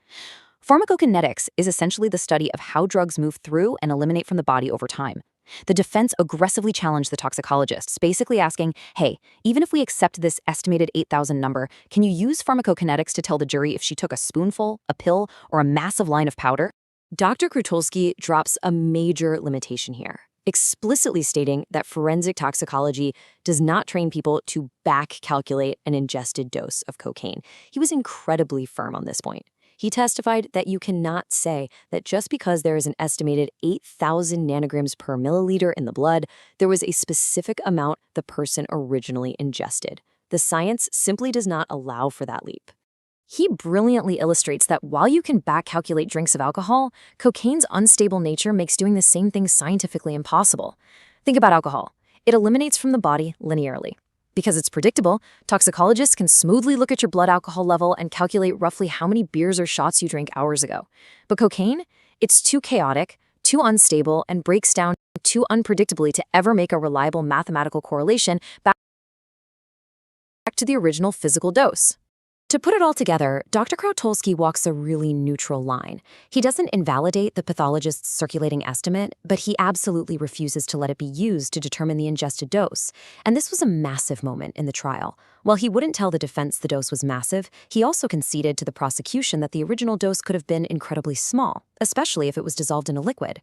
Pharmacokinetics is essentially the study of how drugs move through and eliminate from the body over time. The defense aggressively challenged the toxicologists, basically asking, hey, even if we accept this estimated 8,000 number, can you use pharmacokinetics to tell the jury if she took a spoonful, a pill, or a massive line of powder? Dr. Kratulski drops a major limitation here, explicitly stating that forensic toxicology does not train people to back calculate an ingested dose of cocaine. He was incredibly firm on this point. He testified that you cannot say that just because there is an estimated 8,000 nanograms per milliliter in the blood, there was a specific amount the person originally ingested. The science simply does not allow for that leap. He brilliantly illustrates that while you can back calculate drinks of alcohol, cocaine's unstable nature makes doing the same thing scientifically impossible. Think about alcohol. It eliminates from the body linearly. Because it's predictable, toxicologists can smoothly look at your blood alcohol level and calculate roughly how many beers or shots you drank hours ago. But cocaine? It's too chaotic, too unstable, and breaks down too unpredictably to ever make a reliable mathematical correlation back to the original physical dose. To put it all together, Dr. Kratulski walks a really neutral line. He doesn't invalidate the pathologist's circulating estimate, but he absolutely refuses to let it be used to determine the ingested dose. And this was a massive moment in the trial. While he wouldn't tell the defense the dose was massive, he also conceded to the prosecution that the original dose could have been incredibly small, especially if it was dissolved in a liquid.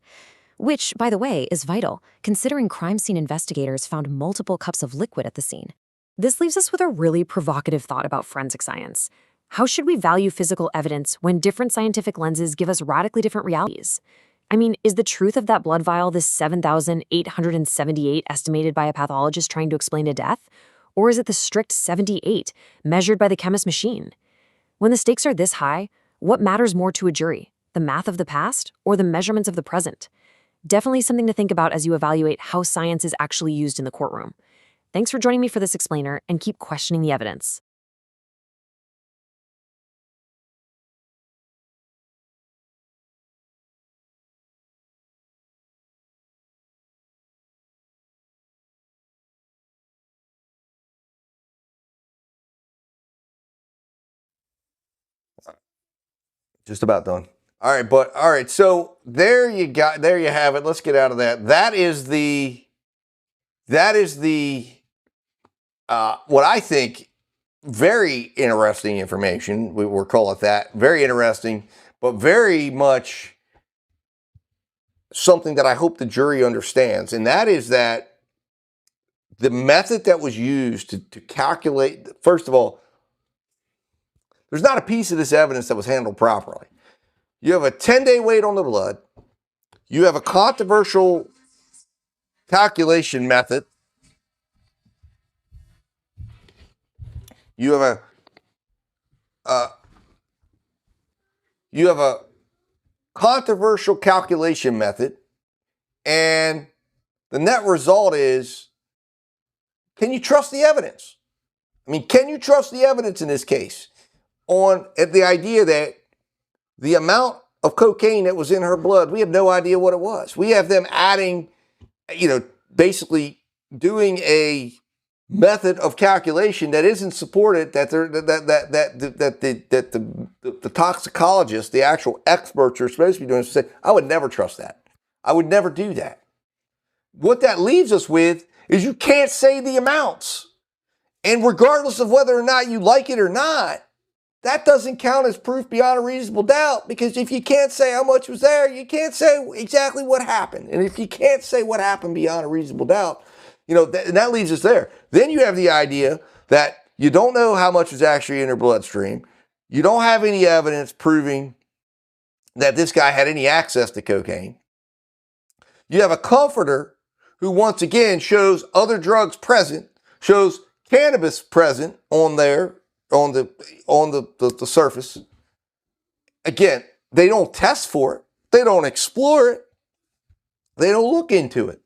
which, by the way, is vital, considering crime scene investigators found multiple cups of liquid at the scene. This leaves us with a really provocative thought about forensic science. How should we value physical evidence when different scientific lenses give us radically different realities? I mean, is the truth of that blood vial the 7,878 estimated by a pathologist trying to explain a death? Or is it the strict 78 measured by the chemist machine? When the stakes are this high, what matters more to a jury, the math of the past or the measurements of the present? Definitely something to think about as you evaluate how science is actually used in the courtroom. Thanks for joining me for this explainer, and keep questioning the evidence. Just about done. All right, so there you have it. Let's get out of that. That is the what I think very interesting information. We'll call it that. Very interesting, but very much something that I hope the jury understands, and that is that the method that was used to calculate, first of all, there's not a piece of this evidence that was handled properly. You have a 10-day wait on the blood. You have a controversial calculation method. You have a controversial calculation method, and the net result is, can you trust the evidence? I mean, can you trust the evidence in this case on the idea that the amount of cocaine that was in her blood, we have no idea what it was. We have them adding, basically doing a method of calculation that isn't supported, that the toxicologist, the actual experts are supposed to be doing. Say, I would never trust that. I would never do that. What that leaves us with is you can't say the amounts. And regardless of whether or not you like it or not, that doesn't count as proof beyond a reasonable doubt, because if you can't say how much was there, you can't say exactly what happened. And if you can't say what happened beyond a reasonable doubt, and that leaves us there. Then you have the idea that you don't know how much is actually in her bloodstream. You don't have any evidence proving that this guy had any access to cocaine. You have a comforter who, once again, shows other drugs present, shows cannabis present on there, on the surface. Again, they don't test for it. They don't explore it. They don't look into it.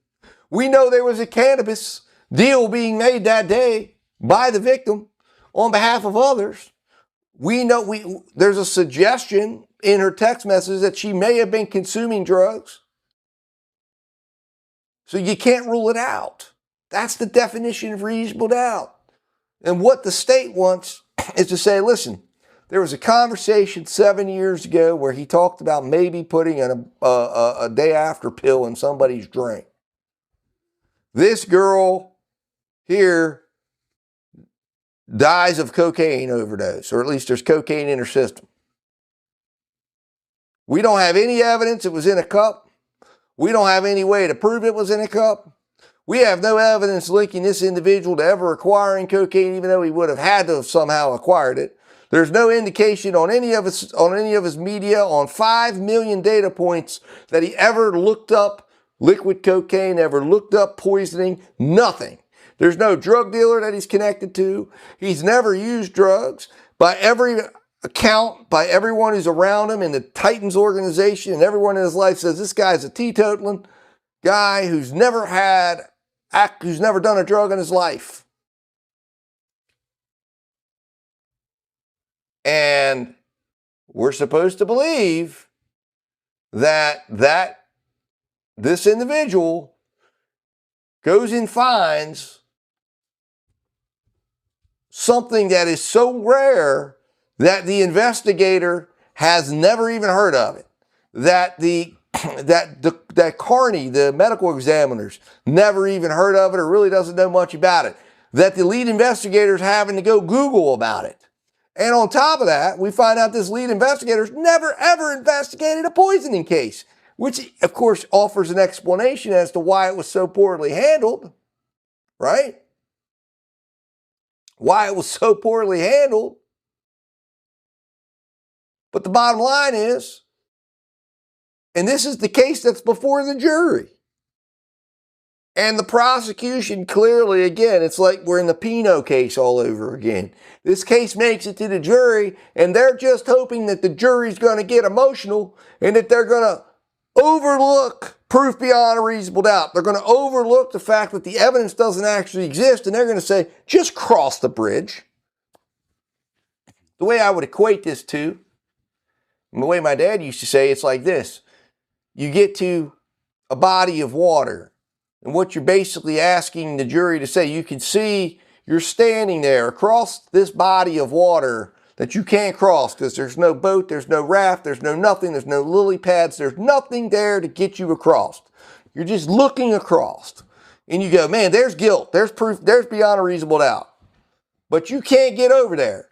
We know there was a cannabis deal being made that day by the victim on behalf of others. We know there's a suggestion in her text message that she may have been consuming drugs. So you can't rule it out. That's the definition of reasonable doubt. And what the state wants is to say, listen, there was a conversation 7 years ago where he talked about maybe putting a day after pill in somebody's drink. This girl here dies of cocaine overdose, or at least there's cocaine in her system. We don't have any evidence it was in a cup. We don't have any way to prove it was in a cup. We have no evidence linking this individual to ever acquiring cocaine, even though he would have had to have somehow acquired it. There's no indication on any of his media, on 5 million data points, that he ever looked up liquid cocaine, ever looked up poisoning, nothing. There's no drug dealer that he's connected to. He's never used drugs. By every account, by everyone who's around him in the Titans organization, and everyone in his life says this guy's a teetotaling guy who's never done a drug in his life. And we're supposed to believe that this individual goes and finds something that is so rare that the investigator has never even heard of it, that Carney, the medical examiners, never even heard of it or really doesn't know much about it, that the lead investigator's having to go Google about it. And on top of that, we find out this lead investigator's never ever investigated a poisoning case. which of course offers an explanation as to why it was so poorly handled, right? Why it was so poorly handled. But the bottom line is, and this is the case that's before the jury, and the prosecution clearly, again, it's like we're in the Pinot case all over again. This case makes it to the jury, and they're just hoping that the jury's going to get emotional and that they're going to overlook proof beyond a reasonable doubt. They're going to overlook the fact that the evidence doesn't actually exist, and they're going to say, just cross the bridge. The way I would equate this to, and the way my dad used to say, it's like this. You get to a body of water, and what you're basically asking the jury to say, you can see you're standing there across this body of water that you can't cross because there's no boat, there's no raft, there's no nothing, there's no lily pads, there's nothing there to get you across. You're just looking across. And you go, man, there's guilt, there's proof, there's beyond a reasonable doubt. But you can't get over there.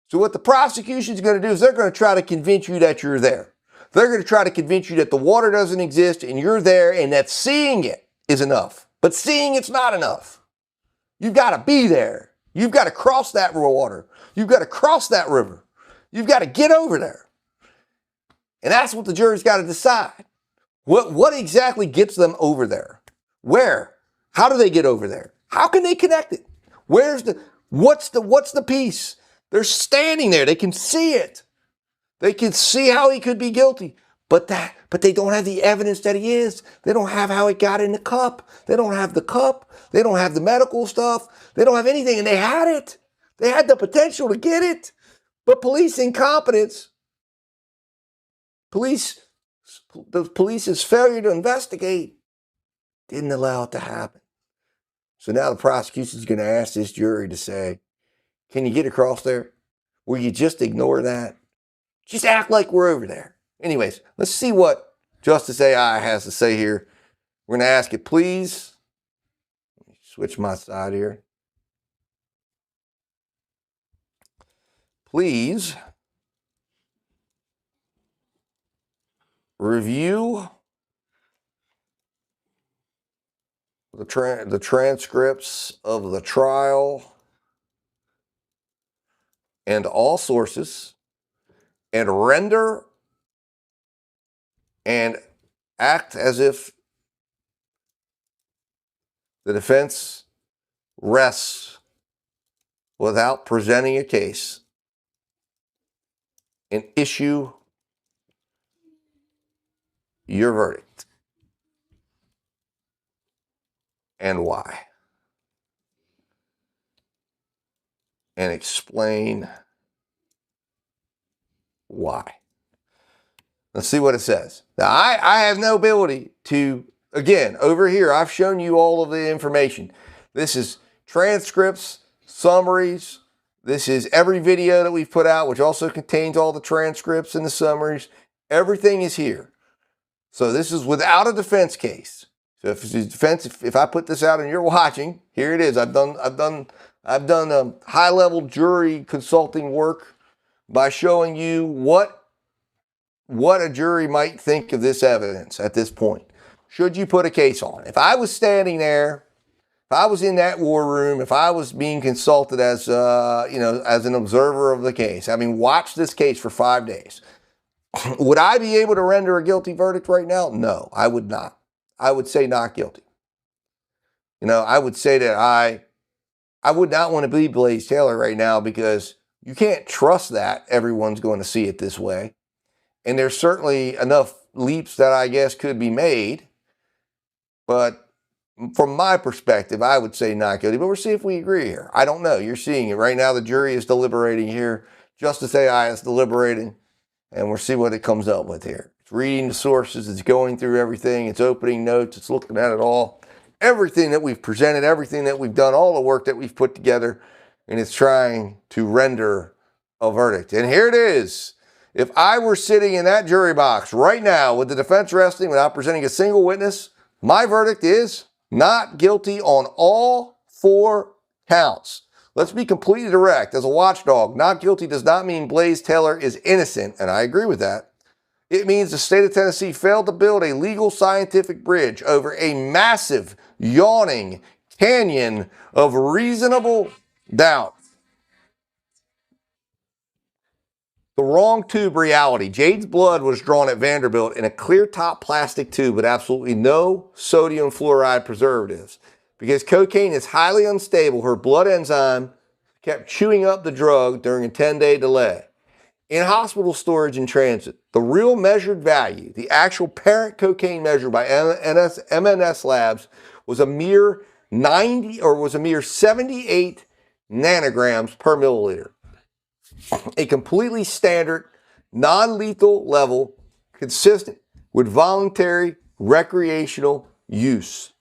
So what the prosecution's going to do is they're going to try to convince you that you're there. They're going to try to convince you that the water doesn't exist and you're there and that seeing it is enough. But seeing it's not enough. You've got to be there. You've got to cross that water. You've got to cross that river. You've got to get over there. And that's what the jury's got to decide. What exactly gets them over there? Where? How do they get over there? How can they connect it? What's the piece? They're standing there. They can see it. They can see how he could be guilty. But they don't have the evidence that he is. They don't have how it got in the cup. They don't have the cup. They don't have the medical stuff. They don't have anything. And they had it. They had the potential to get it. But police incompetence, the police's failure to investigate didn't allow it to happen. So now the prosecution's going to ask this jury to say, can you get across there? Will you just ignore that? Just act like we're over there. Anyways, let's see what Justice AI has to say here. We're going to ask it, please. Let me switch my side here. Please review the transcripts of the trial and all sources, and render and act as if the defense rests without presenting a case, and issue your verdict and why. And explain why. Let's see what it says. Now, I have no ability to, again, over here, I've shown you all of the information. This is transcripts, summaries. This is every video that we've put out, which also contains all the transcripts and the summaries. Everything is here. So this is without a defense case. So if I put this out and you're watching, here it is. I've done high-level jury consulting work by showing you what a jury might think of this evidence at this point. Should you put a case on? If I was standing there, if I was in that war room, if I was being consulted as as an observer of the case, having watched this case for 5 days, would I be able to render a guilty verdict right now? No, I would not. I would say not guilty. I would say that I would not want to be Blaise Taylor right now because you can't trust that everyone's going to see it this way. And there's certainly enough leaps that I guess could be made. But from my perspective, I would say not guilty. But we'll see if we agree here. I don't know. You're seeing it. Right now, the jury is deliberating here. Justice AI is deliberating. And we'll see what it comes up with here. It's reading the sources. It's going through everything. It's opening notes. It's looking at it all. Everything that we've presented, everything that we've done, all the work that we've put together. And it's trying to render a verdict. And here it is. If I were sitting in that jury box right now with the defense resting without presenting a single witness, my verdict is not guilty on all 4 counts. Let's be completely direct. As a watchdog, not guilty does not mean Blaise Taylor is innocent, and I agree with that. It means the state of Tennessee failed to build a legal scientific bridge over a massive, yawning canyon of reasonable doubt. The wrong tube reality. Jade's blood was drawn at Vanderbilt in a clear top plastic tube with absolutely no sodium fluoride preservatives. Because cocaine is highly unstable, her blood enzyme kept chewing up the drug during a 10-day delay. In hospital storage and transit, the real measured value, the actual parent cocaine measured by MNS labs, was a mere 78 nanograms per milliliter. A completely standard, non-lethal level consistent with voluntary recreational use.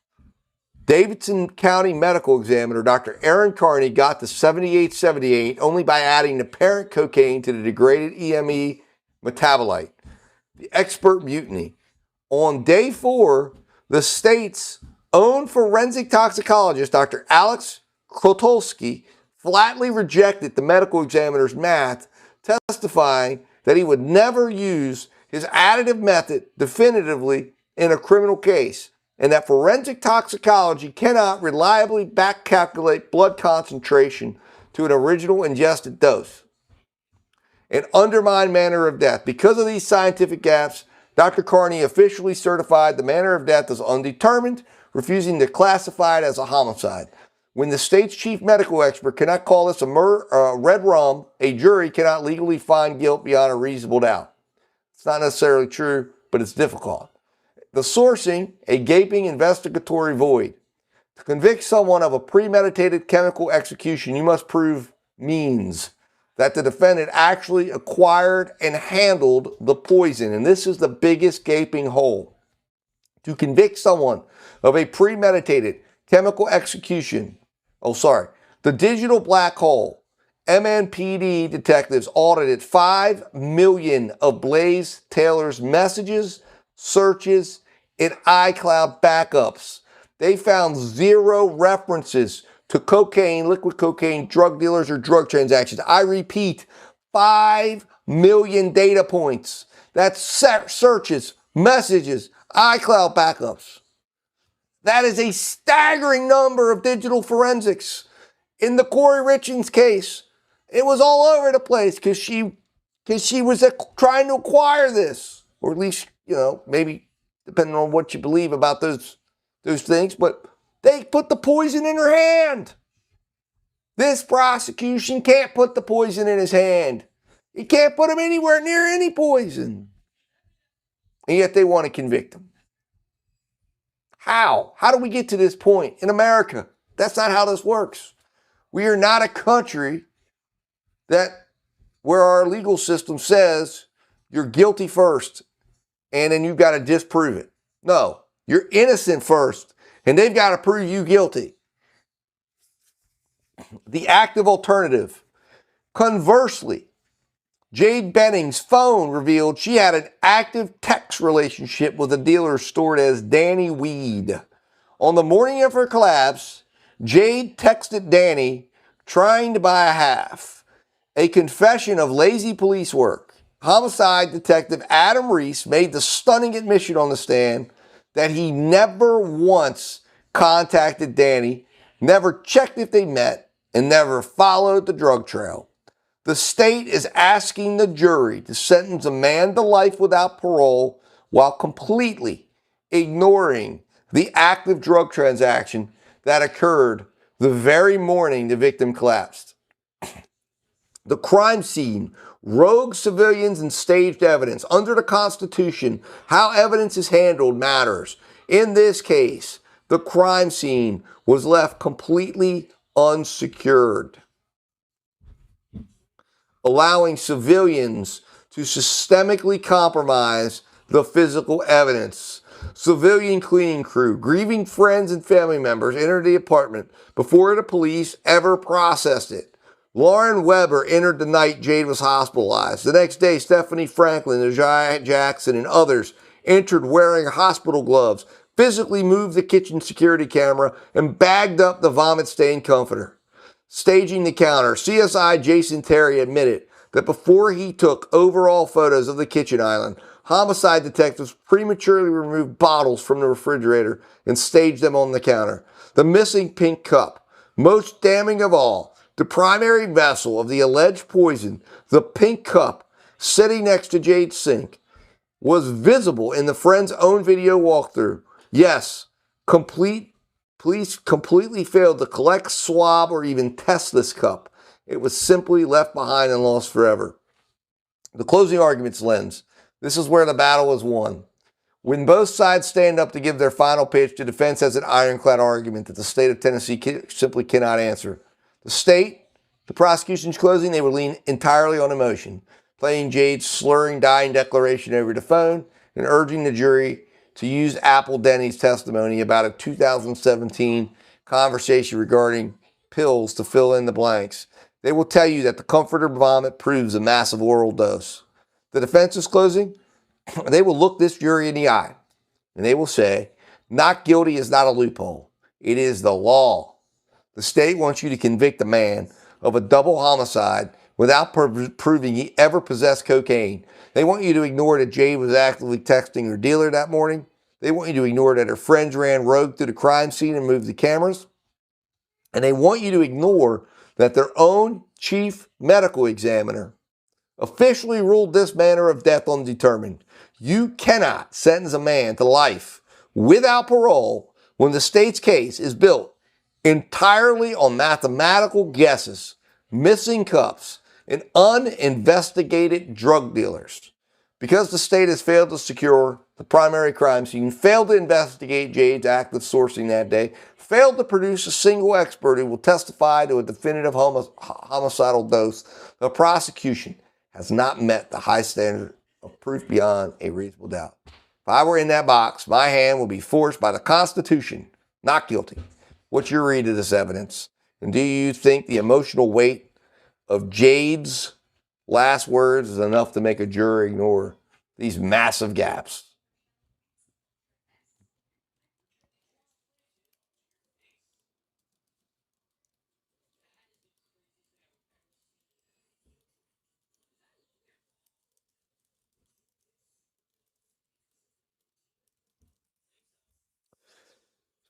Davidson County Medical Examiner Dr. Aaron Carney got to 7878 only by adding the parent cocaine to the degraded EME metabolite. The expert mutiny. On day 4, the state's own forensic toxicologist, Dr. Alex Krotolsky, flatly rejected the medical examiner's math, testifying that he would never use his additive method definitively in a criminal case, and that forensic toxicology cannot reliably back calculate blood concentration to an original ingested dose. An undermined manner of death. Because of these scientific gaps, Dr. Carney officially certified the manner of death as undetermined, refusing to classify it as a homicide. When the state's chief medical expert cannot call this a red rum, a jury cannot legally find guilt beyond a reasonable doubt. It's not necessarily true, but it's difficult. The sourcing, a gaping investigatory void. To convict someone of a premeditated chemical execution, you must prove means that the defendant actually acquired and handled the poison. And this is the biggest gaping hole. To convict someone of a premeditated chemical execution, the digital black hole. MNPD detectives audited 5 million of Blaise Taylor's messages, searches, and iCloud backups. They found 0 references to cocaine, liquid cocaine, drug dealers, or drug transactions. I repeat, 5 million data points. That's searches, messages, iCloud backups. That is a staggering number of digital forensics. In the Corey Richings case, it was all over the place because she was trying to acquire this, or at least, maybe depending on what you believe about those things, but they put the poison in her hand. This prosecution can't put the poison in his hand. He can't put him anywhere near any poison. And yet they want to convict him. How? How do we get to this point in America? That's not how this works. We are not a country where our legal system says you're guilty first and then you've got to disprove it. No, you're innocent first and they've got to prove you guilty. The active alternative. Conversely, Jade Benning's phone revealed she had an active text relationship with a dealer stored as Danny Weed. On the morning of her collapse, Jade texted Danny trying to buy a half. A confession of lazy police work. Homicide detective Adam Reese made the stunning admission on the stand that he never once contacted Danny, never checked if they met, and never followed the drug trail. The state is asking the jury to sentence a man to life without parole while completely ignoring the active drug transaction that occurred the very morning the victim collapsed. The crime scene, rogue civilians and staged evidence. Under the Constitution, how evidence is handled matters. In this case, the crime scene was left completely unsecured, allowing civilians to systemically compromise the physical evidence. Civilian cleaning crew, grieving friends and family members entered the apartment before the police ever processed it. Lauren Weber entered the night Jade was hospitalized. The next day, Stephanie Franklin, Najah Jackson, and others entered wearing hospital gloves, physically moved the kitchen security camera, and bagged up the vomit-stained comforter. Staging the counter, CSI Jason Terry admitted that before he took overall photos of the kitchen island, homicide detectives prematurely removed bottles from the refrigerator and staged them on the counter. The missing pink cup, most damning of all, the primary vessel of the alleged poison, the pink cup sitting next to Jade's sink, was visible in the friend's own video walkthrough. Yes, police completely failed to collect, swab, or even test this cup. It was simply left behind and lost forever. The closing arguments lens. This is where the battle is won. When both sides stand up to give their final pitch, the defense has an ironclad argument that the state of Tennessee simply cannot answer. The prosecution's closing, they would lean entirely on emotion, playing Jade's slurring, dying declaration over the phone and urging the jury to use Apple Denny's testimony about a 2017 conversation regarding pills to fill in the blanks. They will tell you that the comforter vomit proves a massive oral dose. The defense's closing, they will look this jury in the eye and they will say, not guilty is not a loophole. It is the law. The state wants you to convict a man of a double homicide without proving he ever possessed cocaine. They want you to ignore that Jade was actively texting her dealer that morning. They want you to ignore that her friends ran rogue through the crime scene and moved the cameras. And they want you to ignore that their own chief medical examiner officially ruled this manner of death undetermined. You cannot sentence a man to life without parole when the state's case is built entirely on mathematical guesses, missing cups, and uninvestigated drug dealers. Because the state has failed to secure the primary crime scene, failed to investigate Jade's active sourcing that day, failed to produce a single expert who will testify to a definitive homicidal dose, the prosecution has not met the high standard of proof beyond a reasonable doubt. If I were in that box, my hand would be forced by the Constitution, not guilty. What's your read of this evidence? And do you think the emotional weight of Jade's last words is enough to make a jury ignore these massive gaps?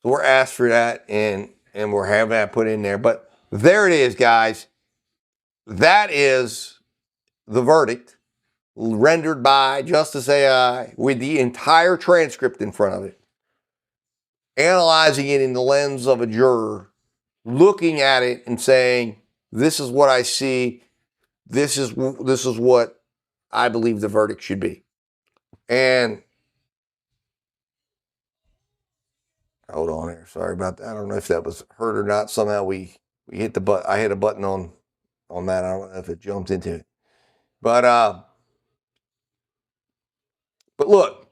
So we're asked for that, and we're having that put in there. But there it is, guys. That is the verdict rendered by Justice AI with the entire transcript in front of it, analyzing it in the lens of a juror, looking at it and saying, this is what I see. This is what I believe the verdict should be. And hold on here. Sorry about that. I don't know if that was heard or not. Somehow we hit the button. I hit a button on that. I don't know if it jumped into it. But look,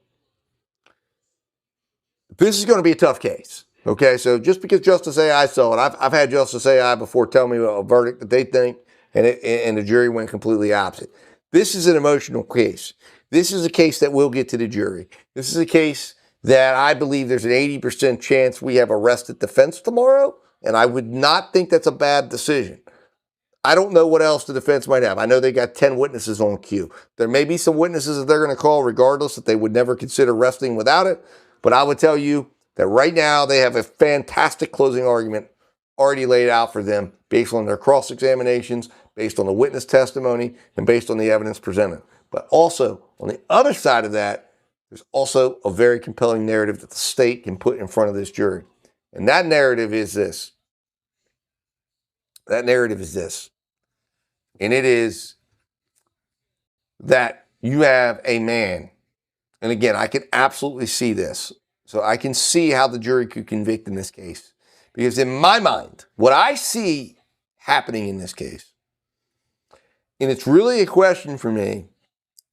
this is going to be a tough case. Okay, so just because Justice AI saw it, I've had Justice AI before tell me a verdict that they think, and the jury went completely opposite. This is an emotional case. This is a case that will get to the jury. This is a case that I believe there's an 80% chance we have arrested defense tomorrow, and I would not think that's a bad decision. I don't know what else the defense might have. I know they got 10 witnesses on queue. There may be some witnesses that they're going to call regardless that they would never consider arresting without it, but I would tell you that right now they have a fantastic closing argument already laid out for them based on their cross-examinations, based on the witness testimony, and based on the evidence presented. But also, on the other side of that, there's also a very compelling narrative that the state can put in front of this jury. And that narrative is this. That narrative is this. And it is that you have a man, and again, I can absolutely see this. So I can see how the jury could convict in this case. Because in my mind, what I see happening in this case, and it's really a question for me,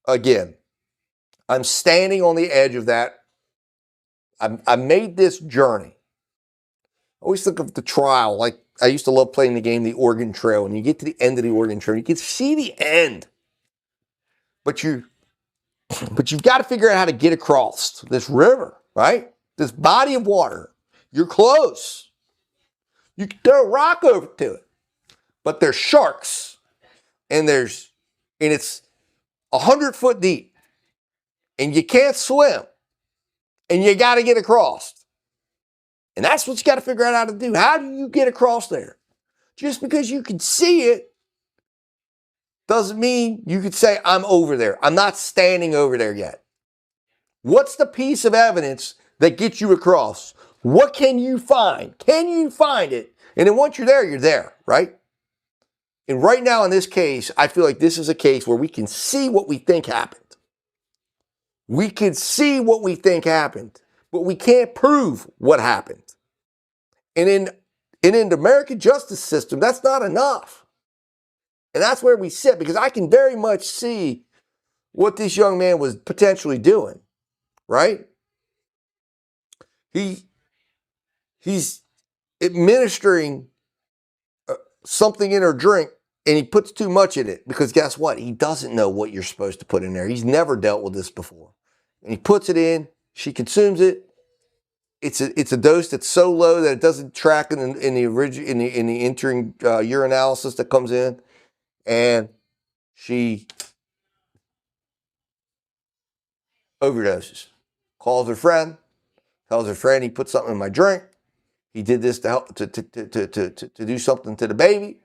again, I'm standing on the edge of that. I made this journey. I always think of the trial, like I used to love playing the game, the Oregon Trail, and you get to the end of the Oregon Trail, you can see the end. But you've got to figure out how to get across this river, right? This body of water. You're close. You can throw a rock over to it. But there's sharks, and there's and it's 100 foot deep, and you can't swim, and you got to get across. And that's what you got to figure out how to do. How do you get across there? Just because you can see it doesn't mean you could say, I'm over there. I'm not standing over there yet. What's the piece of evidence that gets you across? What can you find? Can you find it? And then once you're there, right? And right now in this case, I feel like this is a case where we can see what we think happened. We can see what we think happened, but we can't prove what happened. And in the American justice system, that's not enough. And that's where we sit, because I can very much see what this young man was potentially doing, right? He's administering something in her drink, and he puts too much in it, because guess what? He doesn't know what you're supposed to put in there. He's never dealt with this before. And he puts it in, she consumes it. It's a dose that's so low that it doesn't track in the entering urinalysis that comes in, and she overdoses. Calls her friend, tells her friend he put something in my drink. He did this to help to do something to the baby,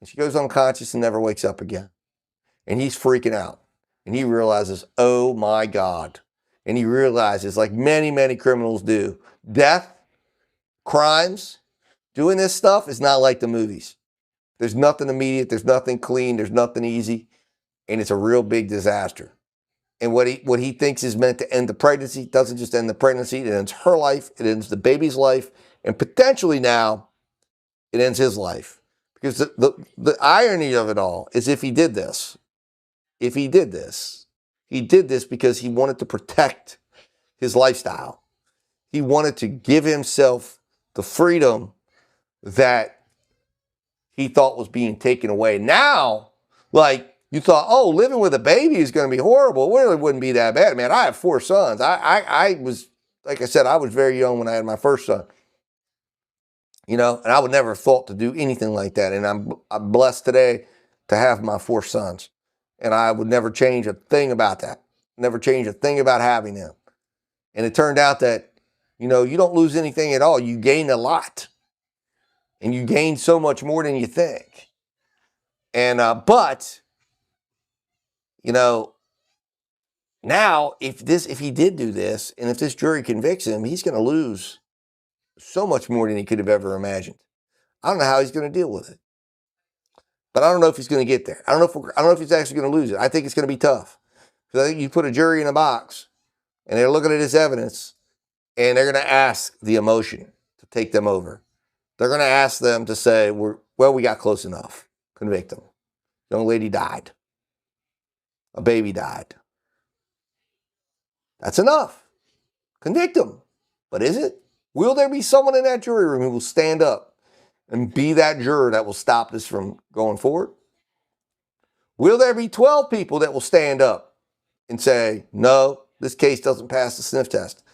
and she goes unconscious and never wakes up again. And he's freaking out, and he realizes, oh my God. And he realizes, like many, many criminals do, death, crimes, doing this stuff is not like the movies. There's nothing immediate, there's nothing clean, there's nothing easy, and it's a real big disaster. And what he thinks is meant to end the pregnancy doesn't just end the pregnancy, it ends her life, it ends the baby's life, and potentially now it ends his life. Because the irony of it all is he did this because he wanted to protect his lifestyle. He wanted to give himself the freedom that he thought was being taken away. Now, like, you thought, oh, living with a baby is going to be horrible. Well, it wouldn't be that bad. Man, I have 4 sons. I was, like I said, I was very young when I had my first son. You know, and I would never have thought to do anything like that. And I'm blessed today to have my 4 sons. And I would never change a thing about that. Never change a thing about having them. And it turned out that, you know, you don't lose anything at all. You gain a lot. And you gain so much more than you think. And, but, you know, now if he did do this, and if this jury convicts him, he's going to lose so much more than he could have ever imagined. I don't know how he's going to deal with it. But I don't know if he's going to get there. I don't know if he's actually going to lose it. I think it's going to be tough. Because I think you put a jury in a box, and they're looking at this evidence, and they're going to ask the emotion to take them over. They're going to ask them to say, well, we got close enough. Convict them. Young lady died. A baby died. That's enough. Convict them. But is it? Will there be someone in that jury room who will stand up and be that juror that will stop this from going forward? Will there be 12 people that will stand up and say, no, this case doesn't pass the sniff test?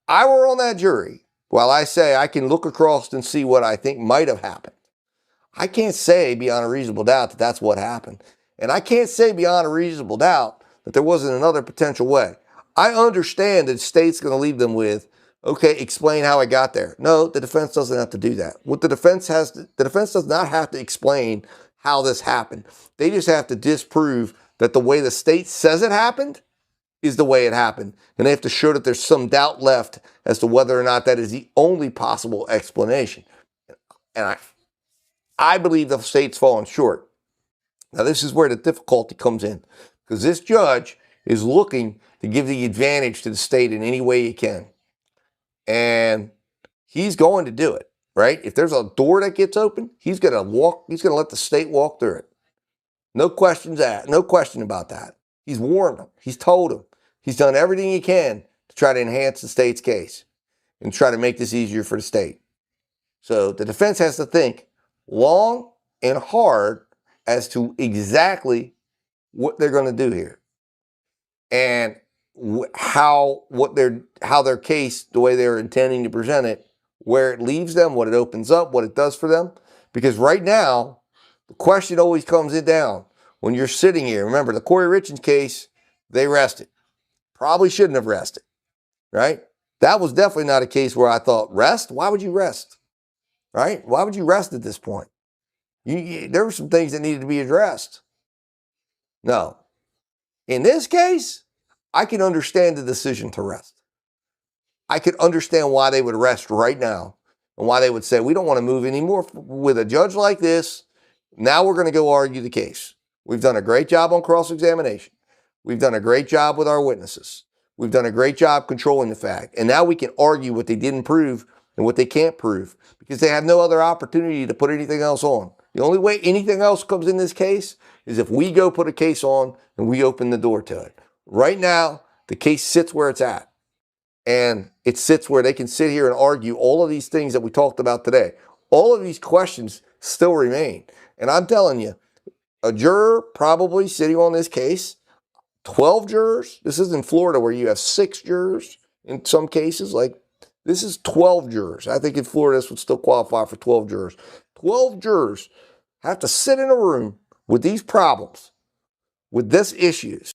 I were on that jury. While I say I can look across and see what I think might have happened, I can't say beyond a reasonable doubt that that's what happened. And I can't say beyond a reasonable doubt that there wasn't another potential way. I understand that the state's going to leave them with, okay, explain how I got there. No, the defense doesn't have to do that. What the defense does not have to explain how this happened. They just have to disprove that the way the state says it happened is the way it happened. And they have to show that there's some doubt left as to whether or not that is the only possible explanation. And I believe the state's fallen short. Now, this is where the difficulty comes in, because this judge is looking to give the advantage to the state in any way he can. And he's going to do it, right? If there's a door that gets open, he's going to let the state walk through it. No questions asked, no question about that. He's warned them. He's told them. He's done everything he can to try to enhance the state's case and try to make this easier for the state. So the defense has to think long and hard as to exactly what they're going to do here and how their case, the way they're intending to present it, where it leaves them, what it opens up, what it does for them. Because right now, the question always comes down, when you're sitting here. Remember, the Corey Richards case, they rested. Probably shouldn't have rested, right? That was definitely not a case where I thought, rest? Why would you rest, right? Why would you rest at this point? There were some things that needed to be addressed. No. In this case, I can understand the decision to rest. I could understand why they would rest right now and why they would say, we don't want to move anymore with a judge like this. Now we're going to go argue the case. We've done a great job on cross-examination. We've done a great job with our witnesses. We've done a great job controlling the fact. And now we can argue what they didn't prove and what they can't prove because they have no other opportunity to put anything else on. The only way anything else comes in this case is if we go put a case on and we open the door to it. Right now, the case sits where it's at. And it sits where they can sit here and argue all of these things that we talked about today. All of these questions still remain. And I'm telling you, a juror probably sitting on this case, 12 jurors. This is in Florida where you have 6 jurors in some cases. Like, this is 12 jurors. I think in Florida this would still qualify for 12 jurors. 12 jurors have to sit in a room with these problems, with these issues,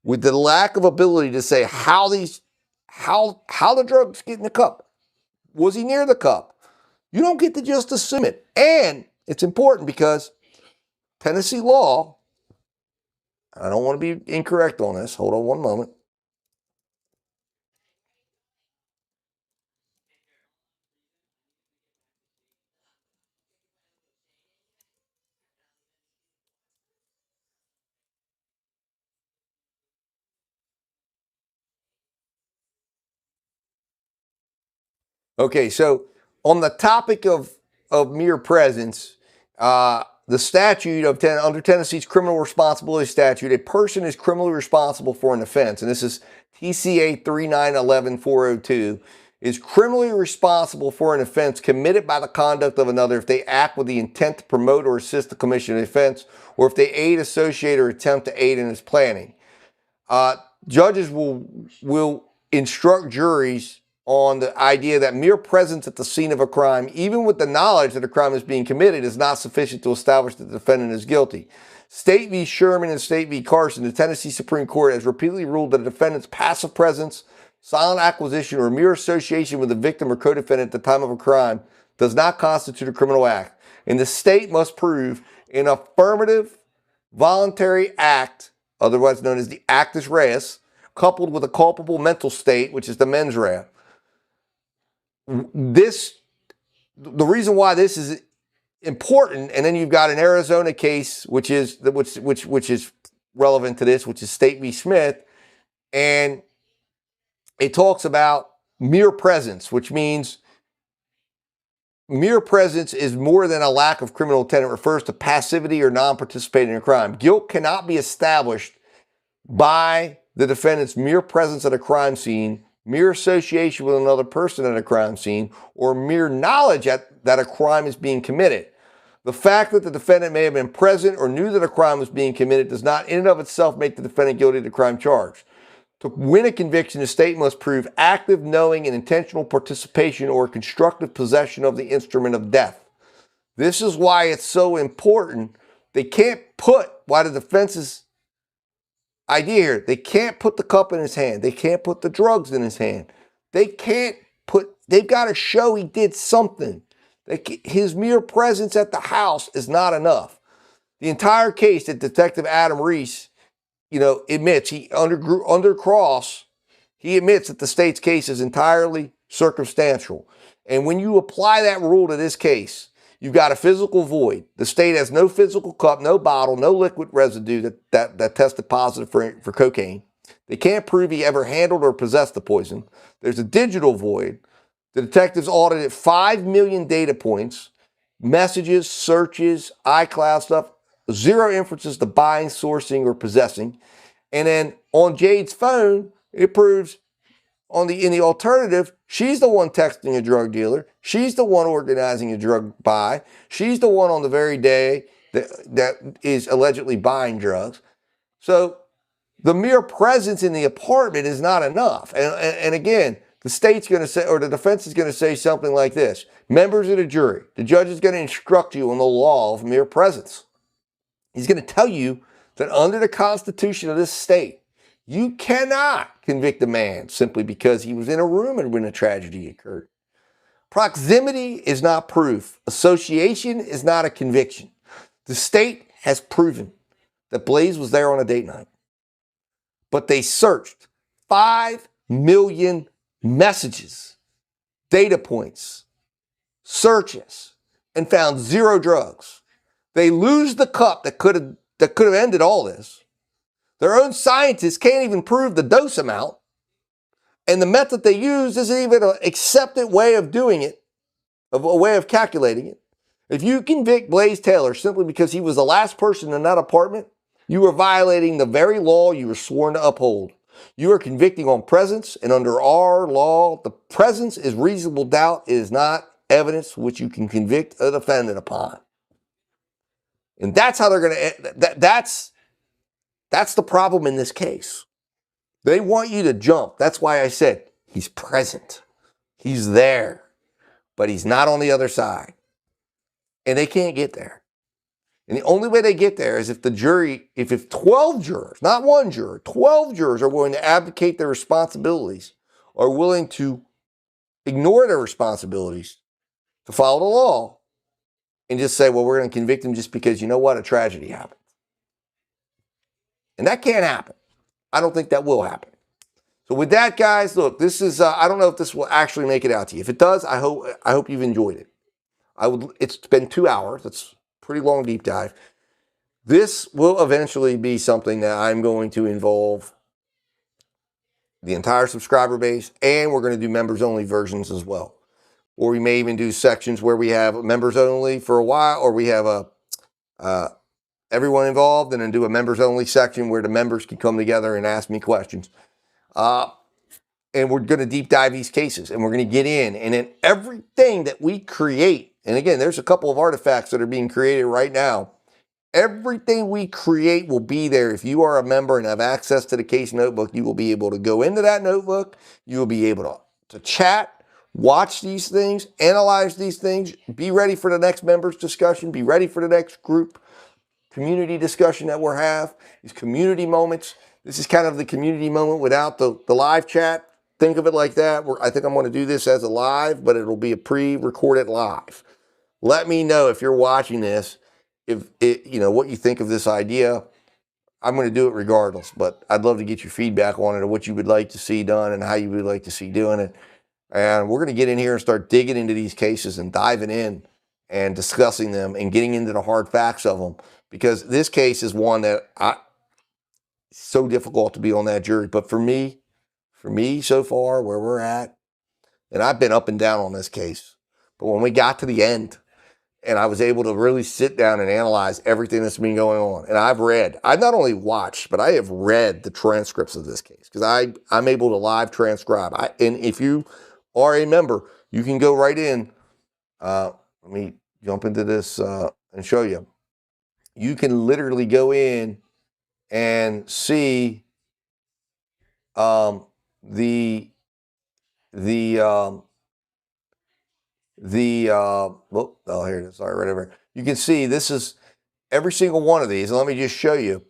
with the lack of ability to say how the drugs get in the cup. Was he near the cup? You don't get to just assume it. And it's important because Tennessee law, I don't want to be incorrect on this. Hold on one moment. Okay, so on the topic of mere presence, the statute of under Tennessee's criminal responsibility statute, a person is criminally responsible for an offense, and this is TCA 3911402, is criminally responsible for an offense committed by the conduct of another if they act with the intent to promote or assist the commission of the offense, or if they aid, associate, or attempt to aid in its planning. Judges will instruct juries on the idea that mere presence at the scene of a crime, even with the knowledge that a crime is being committed, is not sufficient to establish that the defendant is guilty. State v. Sherman and State v. Carson, the Tennessee Supreme Court has repeatedly ruled that a defendant's passive presence, silent acquisition, or mere association with the victim or co-defendant at the time of a crime does not constitute a criminal act, and the state must prove an affirmative, voluntary act, otherwise known as the actus reus, coupled with a culpable mental state, which is the mens rea. The reason why this is important, and then you've got an Arizona case, which is relevant to this, which is State v. Smith, and it talks about mere presence, which means mere presence is more than a lack of criminal intent. It refers to passivity or non-participating in a crime. Guilt cannot be established by the defendant's mere presence at a crime scene, mere association with another person at a crime scene, or mere knowledge that a crime is being committed. The fact that the defendant may have been present or knew that a crime was being committed does not in and of itself make the defendant guilty of the crime charged. To win a conviction, the state must prove active, knowing, and intentional participation or constructive possession of the instrument of death. This is why it's so important. They can't put, why the defense's idea here, they can't put the cup in his hand. They can't put the drugs in his hand. They've got to show he did something. His mere presence at the house is not enough. The entire case that Detective Adam Reese, admits, under cross, he admits that the state's case is entirely circumstantial. And when you apply that rule to this case, you've got a physical void. The state has no physical cup, no bottle, no liquid residue that tested positive for cocaine. They can't prove he ever handled or possessed the poison. There's a digital void. The detectives audited 5 million data points, messages, searches, iCloud stuff, 0 inferences to buying, sourcing, or possessing. And then on Jade's phone, it proves in the alternative, she's the one texting a drug dealer. She's the one organizing a drug buy. She's the one on the very day that is allegedly buying drugs. So the mere presence in the apartment is not enough. And again, the state's going to say, or the defense is going to say something like this. Members of the jury, the judge is going to instruct you on the law of mere presence. He's going to tell you that under the Constitution of this state, you cannot convict a man simply because he was in a room and when a tragedy occurred. Proximity is not proof. Association is not a conviction. The state has proven that Blaise was there on a date night. But they searched 5 million messages, data points, searches, and found 0 drugs. They lose the cup that could have ended all this. Their own scientists can't even prove the dose amount. And the method they use isn't even an accepted way of doing it, a way of calculating it. If you convict Blaise Taylor simply because he was the last person in that apartment, you are violating the very law you were sworn to uphold. You are convicting on presence, and under our law, the presence is reasonable doubt. It is not evidence which you can convict a defendant upon. And that's how they're going to, that's the problem in this case. They want you to jump. That's why I said he's present. He's there, but he's not on the other side. And they can't get there. And the only way they get there is if the jury, if 12 jurors, not one juror, 12 jurors are willing to abdicate their responsibilities, are willing to ignore their responsibilities to follow the law and just say, well, we're going to convict him just because, you know what, a tragedy happened. And that can't happen. I don't think that will happen. So with that, guys, look, this is, I don't know if this will actually make it out to you. If it does, I hope you've enjoyed it. It's been 2 hours. That's a pretty long deep dive. This will eventually be something that I'm going to involve the entire subscriber base, and we're going to do members only versions as well. Or we may even do sections where we have members only for a while, or we have everyone involved and then do a members only section where the members can come together and ask me questions. And we're going to deep dive these cases, and we're going to get in, and then everything that we create, and again, there's a couple of artifacts that are being created right now. Everything we create will be there. If you are a member and have access to the case notebook, you will be able to go into that notebook. You will be able to chat, watch these things, analyze these things, be ready for the next members discussion, be ready for the next group community discussion that we'll have, these community moments. This is kind of the community moment without the live chat. Think of it like that. I think I'm going to do this as a live, but it'll be a pre-recorded live. Let me know if you're watching this, what you think of this idea. I'm going to do it regardless, but I'd love to get your feedback on it or what you would like to see done and how you would like to see doing it. And we're going to get in here and start digging into these cases and diving in and discussing them and getting into the hard facts of them, because this case is one that it's so difficult to be on that jury. But for me so far, where we're at, and I've been up and down on this case, but when we got to the end and I was able to really sit down and analyze everything that's been going on, and I've not only watched, but I have read the transcripts of this case, because I'm able to live transcribe. And if you are a member, you can go right in. Let me jump into this and show you. You can literally go in and see here it is. Sorry, right over here. You can see this is every single one of these. And let me just show you.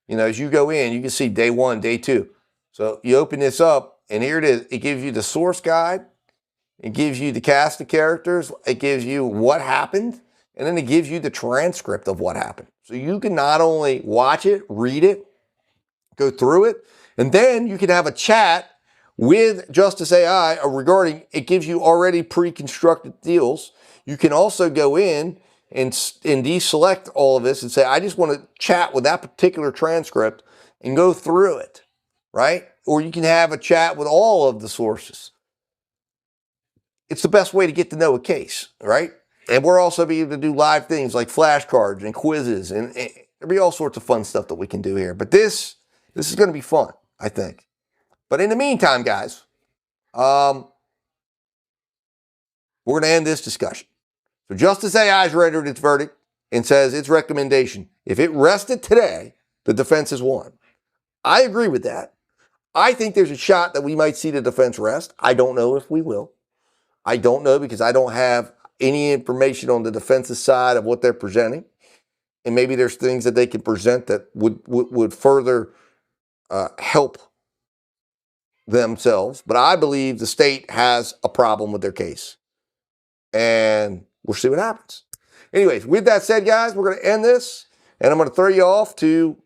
As you go in, you can see day 1, day 2. So you open this up, and here it is. It gives you the source guide. It gives you the cast of characters. It gives you what happened, and then it gives you the transcript of what happened. So you can not only watch it, read it, go through it, and then you can have a chat with Justice AI regarding, it gives you already pre-constructed deals. You can also go in and deselect all of this and say, I just want to chat with that particular transcript and go through it, right? Or you can have a chat with all of the sources. It's the best way to get to know a case, right? And we're also be able to do live things like flashcards and quizzes, and there'll be all sorts of fun stuff that we can do here. But this is going to be fun, I think. But in the meantime, guys, we're going to end this discussion. So Justice AI has rendered its verdict and says its recommendation, if it rested today, the defense has won. I agree with that. I think there's a shot that we might see the defense rest. I don't know if we will. I don't know, because I don't have any information on the defense's side of what they're presenting. and maybe there's things that they can present that would further help themselves. But I believe the state has a problem with their case, and we'll see what happens. Anyways, with that said, guys, we're going to end this, and I'm going to throw you off to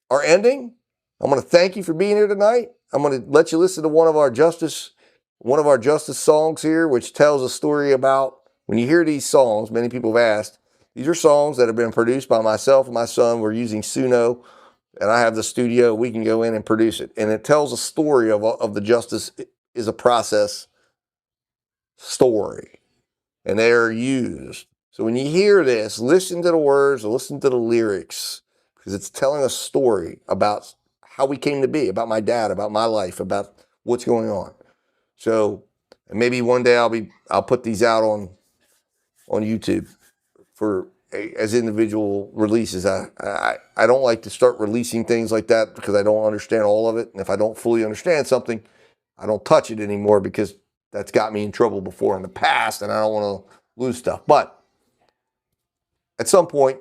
our ending. I'm going to thank you for being here tonight. I'm going to let you listen to one of our justice songs here, which tells a story about, when you hear these songs, many people have asked, these are songs that have been produced by myself and my son. We're using Suno, and I have the studio. We can go in and produce it. And it tells a story of the justice is a process story. And they are used. So when you hear this, listen to the words, listen to the lyrics, because it's telling a story about how we came to be, about my dad, about my life, about what's going on. So maybe one day I'll put these out on YouTube as individual releases. I don't like to start releasing things like that because I don't understand all of it. And if I don't fully understand something, I don't touch it anymore, because that's got me in trouble before in the past, and I don't want to lose stuff. But at some point,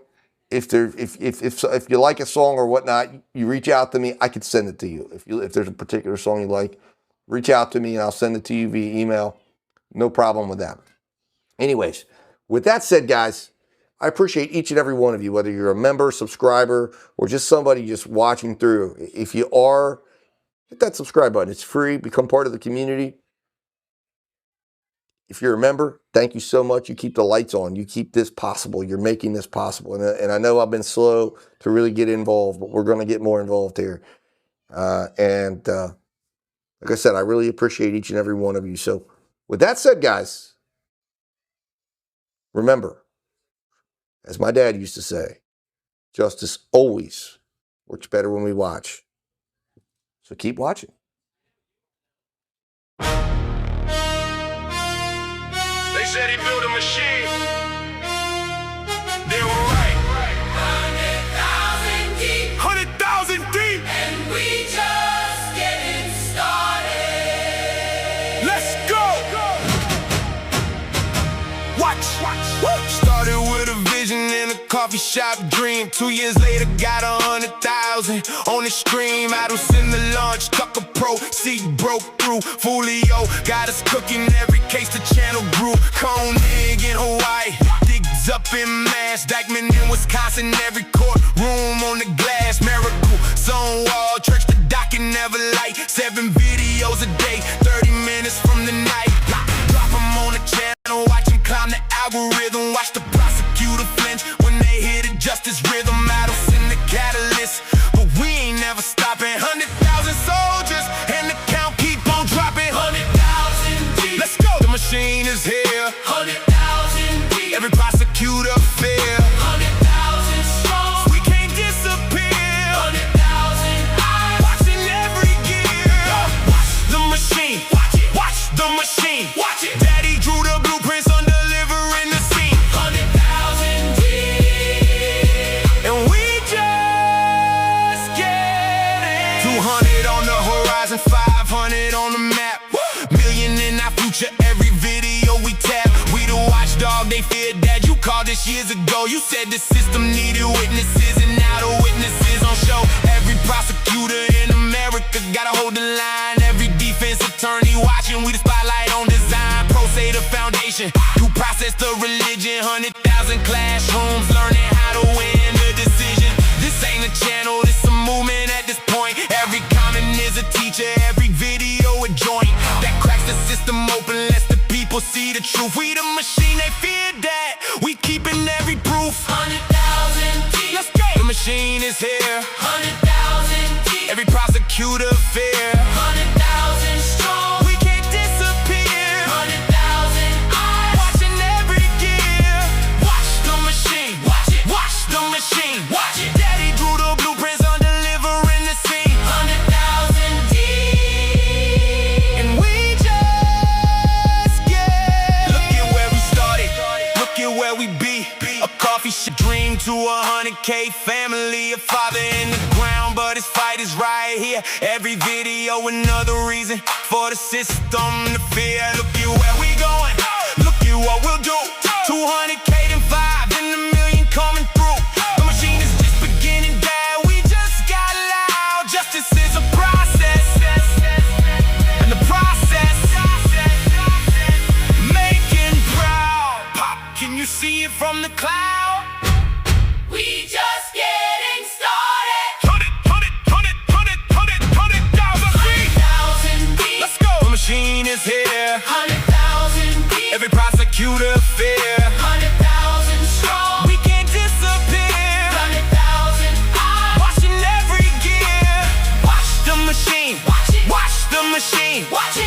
if you like a song or whatnot, you reach out to me. I could send it to you. If there's a particular song you like, reach out to me and I'll send it to you via email. No problem with that. Anyways, with that said, guys, I appreciate each and every one of you, whether you're a member, subscriber, or just somebody just watching through. If you are, hit that subscribe button. It's free. Become part of the community. If you're a member, thank you so much. You keep the lights on. You keep this possible. You're making this possible. And I know I've been slow to really get involved, but we're going to get more involved here. Like I said, I really appreciate each and every one of you. So with that said, guys, remember, as my dad used to say, justice always works better when we watch. So keep watching. They said he built a machine. They were right. 100,000 deep. 100,000 deep. And we just getting started. Let's go. Watch. Started with a vision in a coffee shop dream. 2 years later, got 100,000 on the stream. Adults in the launch, Tucker Pro, seat broke through. Folio got us cooking every case. The channel grew. Koenig in Hawaii, digs up in Mass. Dykeman in Wisconsin, every courtroom on the glass. Miracle, Stonewall, church the dock and never light. 7 videos a day, 30 minutes from the night. Drop them on the channel, watch them climb the algorithm. Watch the prosecutor flinch when they hear the justice rhythm. Adults in the catalyst, but we ain't never stopping. 100,000 soldiers and the count keep on dropping. 100,000 deep. Let's go. The machine is here. 100,000 deep. Every prosecutor fear. 100,000 strong. We can't disappear. 100,000 eyes watching every gear. Watch the machine. Watch it. Watch the machine. Watch it. Daddy drew the blueprints on delivering the scene. 100,000 deep. And we just getting 200 on the horizon, 500 on the map. Million in our future, every video we tap. We the watchdog, they fear that. You called this years ago. You said the system needed witnesses, and now the witnesses on show. Every prosecutor in America gotta hold the line. Every defense attorney watching, we the spotlight on design. Pro say the foundation, you process the religion. 100,000 classrooms learning how to win the decision. This ain't a channel, this a movement at this point. Every comment is a teacher, every video a joint that cracks the system open, lets the people see the truth. We the machine, they fear that. We keeping every proof. 100,000 deep. Let's go. The machine is here. 100,000 deep. Every prosecutor fear. 100,000 strong. We can't disappear. 100,000 eyes watching every gear. Watch the machine. Watch it. Watch the machine. Watch it. Daddy drew the blueprints on delivering the scene. 100,000 deep. And we just get. Look at where we started. Look at where we be. A coffee shop dream to 100K family. A father in the ground, but his fight is right here. Every video another reason for the system to fear. Look at where we going. Look at what we'll do. 200K then 5, then a million coming through. is here. 100,000 deep. Every prosecutor fear. 100,000 strong. We can't disappear. 100,000 eyes. Watching every gear. Watch The machine. Watch it. Watch the machine. Watch it.